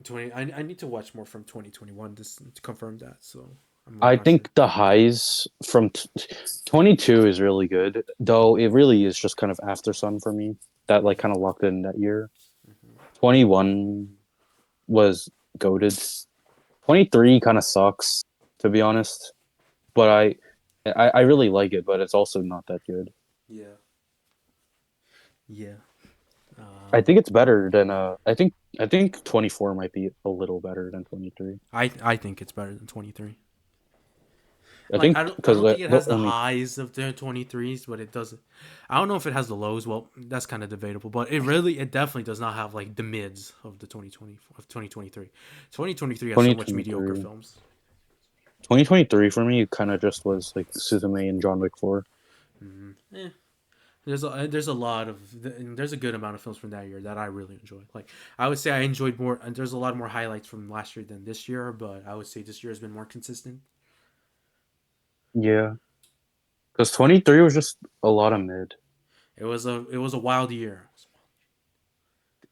20. I need to watch more from 2021 to confirm that. So I'm I not sure. think the highs from 22 is really good, though it really is just kind of after sun for me. That like kind of locked in that year. Mm-hmm. 21 was goaded. 23 kind of sucks, to be honest. But I really like it, but it's also not that good. Yeah. Yeah. I think it's better than I think 24 might be a little better than 23. I think it's better than 23. I Like think I because don't think it the has the only highs of the 23s, but it doesn't. I don't know if it has the lows. Well, that's kind of debatable, but it definitely does not have like the mids of the 2020 of 2023. 2023 has so much mediocre 2023 films. 2023 for me kind of just was like Suzume and John Wick 4. Mm-hmm. there's a lot of there's a good amount of films from that year that I really enjoyed. Like I would say I enjoyed more. And there's a lot more highlights from last year than this year, but I would say this year has been more consistent. Yeah, because 23 was just a lot of mid. It was a wild year.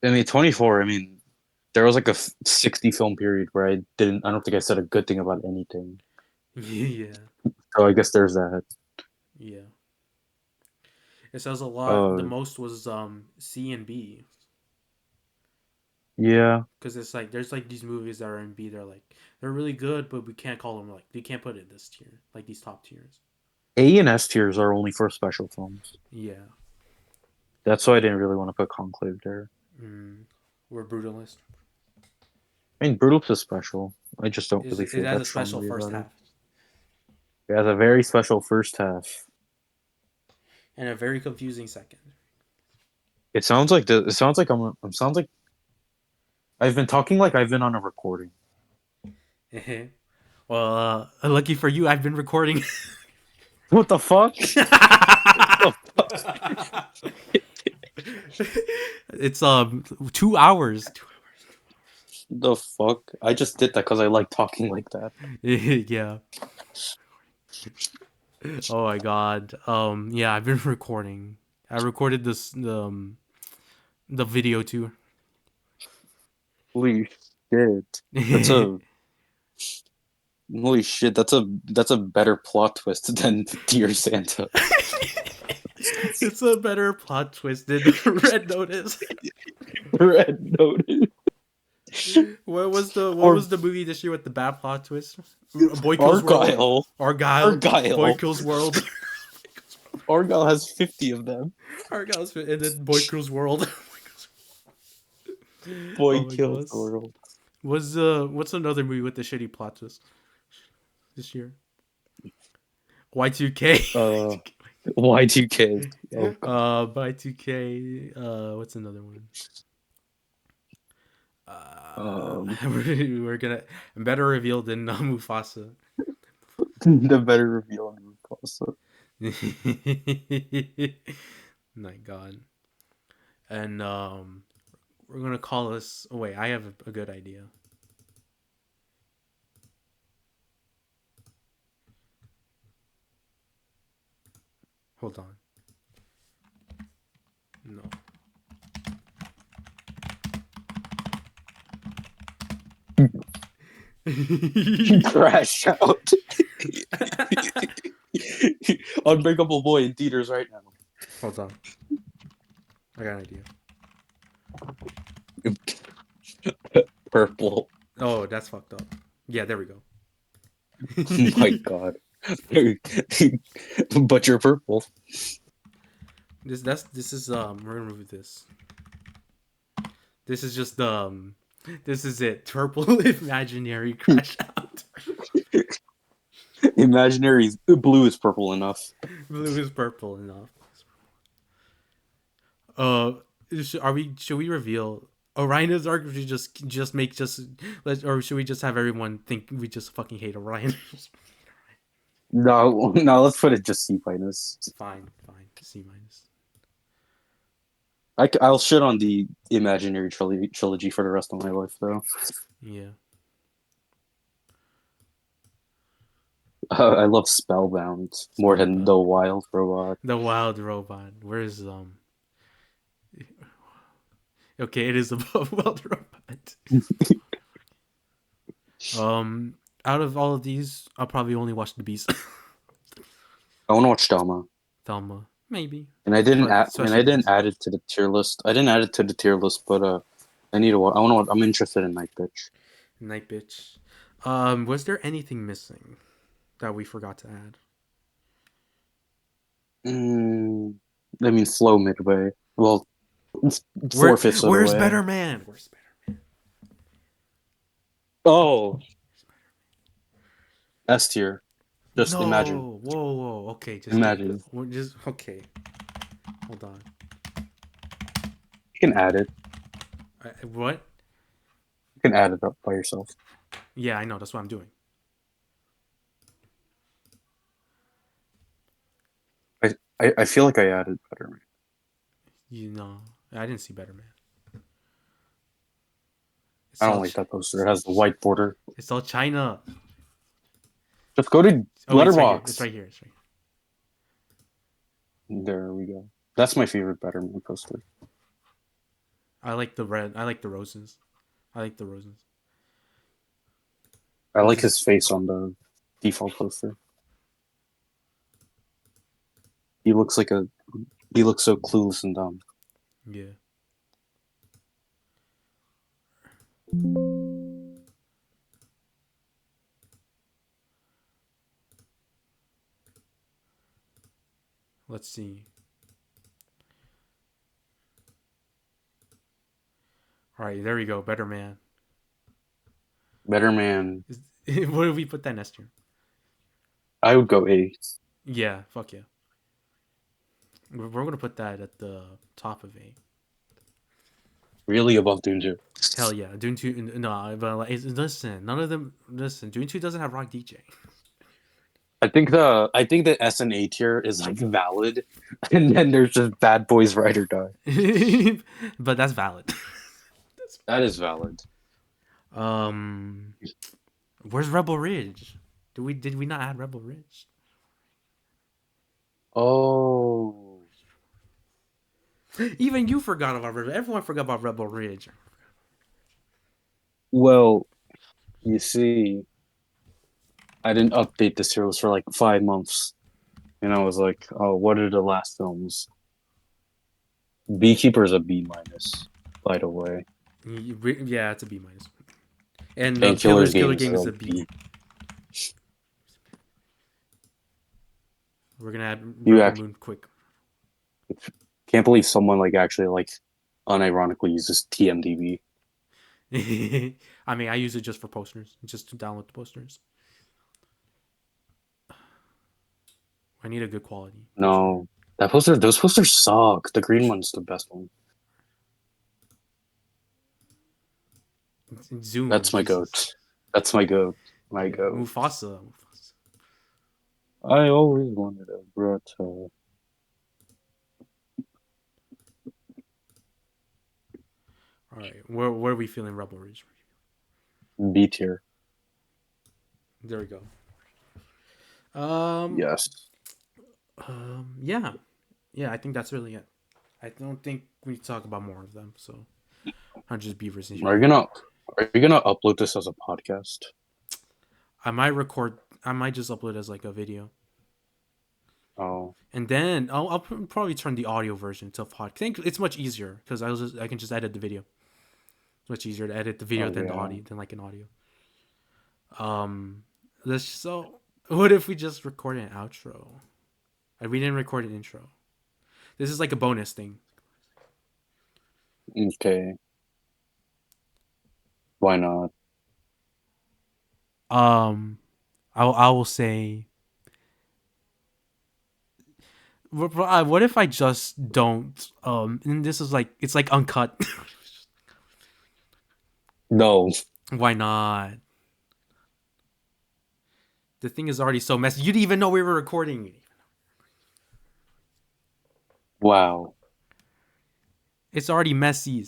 I mean, 24. I mean, there was like a 60 film period where I didn't. I don't think I said a good thing about anything. Yeah, So I guess there's that. yeah. It says a lot. The Uh, most was C and B, yeah. because it's like there's like these movies that are in B. They're really good, but we can't call them like we can't put it in this tier like these top tiers. A and S tiers are only for special films. Yeah, That's why I didn't really want to put Conclave there. we're brutalist. I mean, Brutal's is special. I just don't really It feel has that a special strongly first about it. half It has a very special first half. and a very confusing second. It sounds like the. It sounds like I'm. Sounds like I've been talking like I've been on a recording. Well, lucky for you, I've been recording. What the fuck? It's 2 hours. The fuck? I just did that because I like talking like that. Yeah. Oh my god. Yeah, I've been recording. I recorded the video too. Holy shit! That's a holy shit. That's a better plot twist than Dear Santa. It's a better plot twist than Red Notice. Red Notice. What Or was the movie this year with the bad plot twist? Boy Kills World. Argyle. Argyle. Boy Argyle. Kills World. Argyle has 50 of them. Argyle's and then Boy Kills World. Boy Oh my kills gosh. the world. What's another movie with the shitty plot twist this year? Y2K. Y2K. Oh god. Y2K. What's another one? Um, We're gonna better reveal than Mufasa. the better reveal on Mufasa. My God. And we're gonna call this. Oh, wait, I have a good idea. Hold on. No. Crash out. Unbreakable Boy in theaters right now. Hold on. I got an idea. Purple. Oh, that's fucked up. Yeah, there we go. Oh my god. But you're purple. This is we're gonna remove this. This is just this is it. Purple imaginary crash out. Imaginary blue is purple enough. Blue is purple enough. Should we reveal Orion is dark, or should we just make or should we just have everyone think we just fucking hate Orion? No, let's put it just C minus. Fine, C minus. I'll shit on the imaginary trilogy for the rest of my life, though. Yeah. I love Spellbound more than The Wild Robot. The Wild Robot. Where's Okay, it is above Wild Robot. Out of all of these, I'll probably only watch The Beast. I want to watch Dama. Thelma, maybe. And I didn't add. Especially And I didn't Beast. add it to the tier list. I didn't add it to the tier list, but I need to. I want to. I'm interested in Night Bitch. Night Bitch. Was there anything missing that we forgot to add? I mean, Flow midway. Well, 4/5 of the Where's way. Better Man? Where's Better Man? Oh, S tier. Just No. imagine. Whoa. Okay, Imagine. Just okay. Hold on. You can add it. What? You can add it up by yourself. Yeah, I know. That's what I'm doing. I feel like I added Better Man. You know, I didn't see Better Man. It's I don't all like that poster. It has the white border. it's all China. Just go to Oh wait, it's right here. It's Letterbox. right here. It's right There we go. That's my favorite Better Man poster. here. I like the red. I like the roses. I like the roses. I like his face on the default poster. He looks like a. He looks so clueless and dumb. Yeah. Let's see. All right, there we go. Better Man. Better Man. What did we put that next year? I would go A. Yeah, fuck yeah. We're gonna put that at the top of A. Really above Dune 2. Hell yeah, Dune 2. No, but like, listen, none of them. Listen, Dune 2 doesn't have Rock DJ. I think the S and A tier is like valid, and then there's just Bad Boys Ride or Die. But that's valid. That is valid. Um, where's Rebel Ridge? Did we not add Rebel Ridge? Oh, Even you forgot about Rebel. Everyone forgot about Rebel Ridge. well, you see, I didn't update the series for like 5 months, and I was like, oh, what are the last films? Beekeeper is a B minus, by the way. Yeah, it's a B minus. And And Killer Game is a B. B. We're gonna add You Rebel actually Moon quick. can't believe someone like actually like unironically uses TMDB. I mean, I use it just for posters, just to download the posters. I need a good quality. No, those posters suck. The green one's the best one. Zoom. That's my Jesus. goat. That's my goat. My goat. Mufasa. I always wanted a Grotto. All right, where are we feeling Rebel Ridge? B tier. There we go. Yes. Yeah, I think that's really it. I don't think we talk about more of them. So, I'll just Beavers in here. Are you gonna upload this as a podcast? I might just upload it as like a video, Oh, and then I'll probably turn the audio version to a podcast. I think it's much easier because I can just edit the video. It's much easier to edit the video than the audio than like an audio. What if we just record an outro? We didn't record an intro. This is like a bonus thing. okay. Why not? I will say. What if I just don't? And this is like it's like uncut. No. Why not? The thing is already so messy. You didn't even know we were recording. Wow. It's already messy.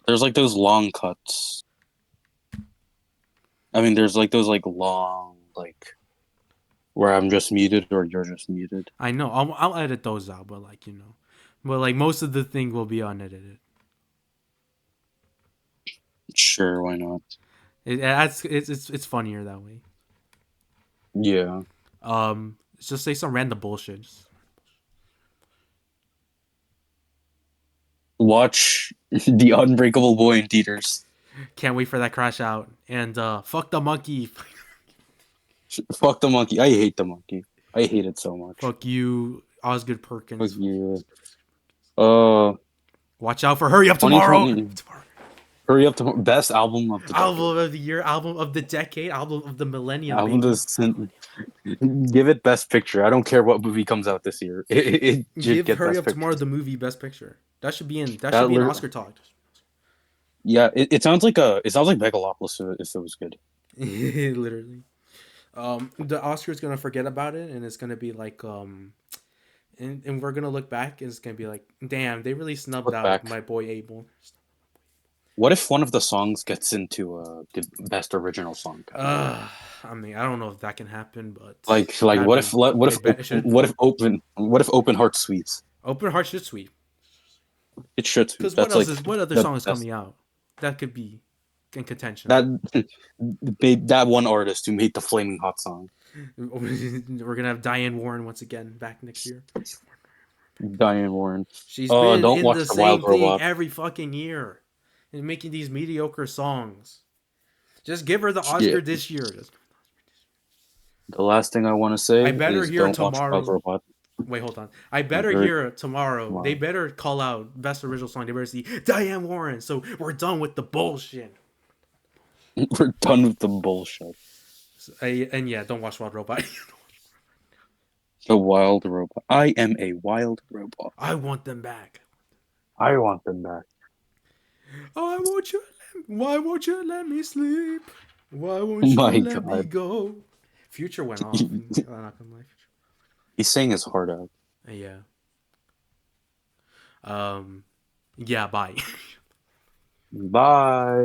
There's like those long cuts. I mean, there's like those like long like where I'm just muted or you're just muted. I know. I'll edit those out, but like most of the thing will be unedited. Sure, why not? It's funnier that way. Yeah. Just say some random bullshit. Watch The Unbreakable Boy in theaters. Can't wait for that crash out. And fuck the monkey. Fuck the monkey. I hate the monkey. I hate it so much. Fuck you, Osgood Perkins. Fuck you. Watch out for Hurry Up Tomorrow. 2020. Hurry Up Tomorrow. Best album of the Album of the year, album of the decade, album of the millennium. album give it best picture. I don't care what movie comes out this year. It Give get Hurry best Up picture. Tomorrow the movie best picture. That should be in Oscar talk. Yeah, it sounds like Megalopolis if it was good. Literally. The Oscars gonna forget about it, and it's gonna be like and we're gonna look back, and it's gonna be like, damn, they really snubbed Look out back. my boy Abel. What if one of the songs gets into the best original song category? I mean, I don't know if that can happen, but Like that'd be. I bet it should. what if Open Heart Sweets? Open Heart should sweep. It should. Because That's like what other the song is best. coming out that could be in contention? That that one artist who made the Flaming Hot song, We're gonna have Diane Warren once again back next year. Diane Warren. She's been Don't in watch the the Wild same thing Robot. every fucking year and making these mediocre songs. Just give her the Yeah. Oscar this year. The last thing I want to say I better is hear don't watch Wild tomorrow. Robot. Wait, hold on. I better Very hear tomorrow. tomorrow. They better call out best original song. They better see Diane Warren. So we're done with the bullshit. We're done with the bullshit. And yeah, don't watch Wild Robot. The Wild Robot. I am a wild robot. I want them back. I want them back. I want you. Why won't you let me sleep? Why won't you My let me God. go? Future went off. I'm not gonna lie. He's saying his heart out. Yeah. Yeah. Bye. Bye.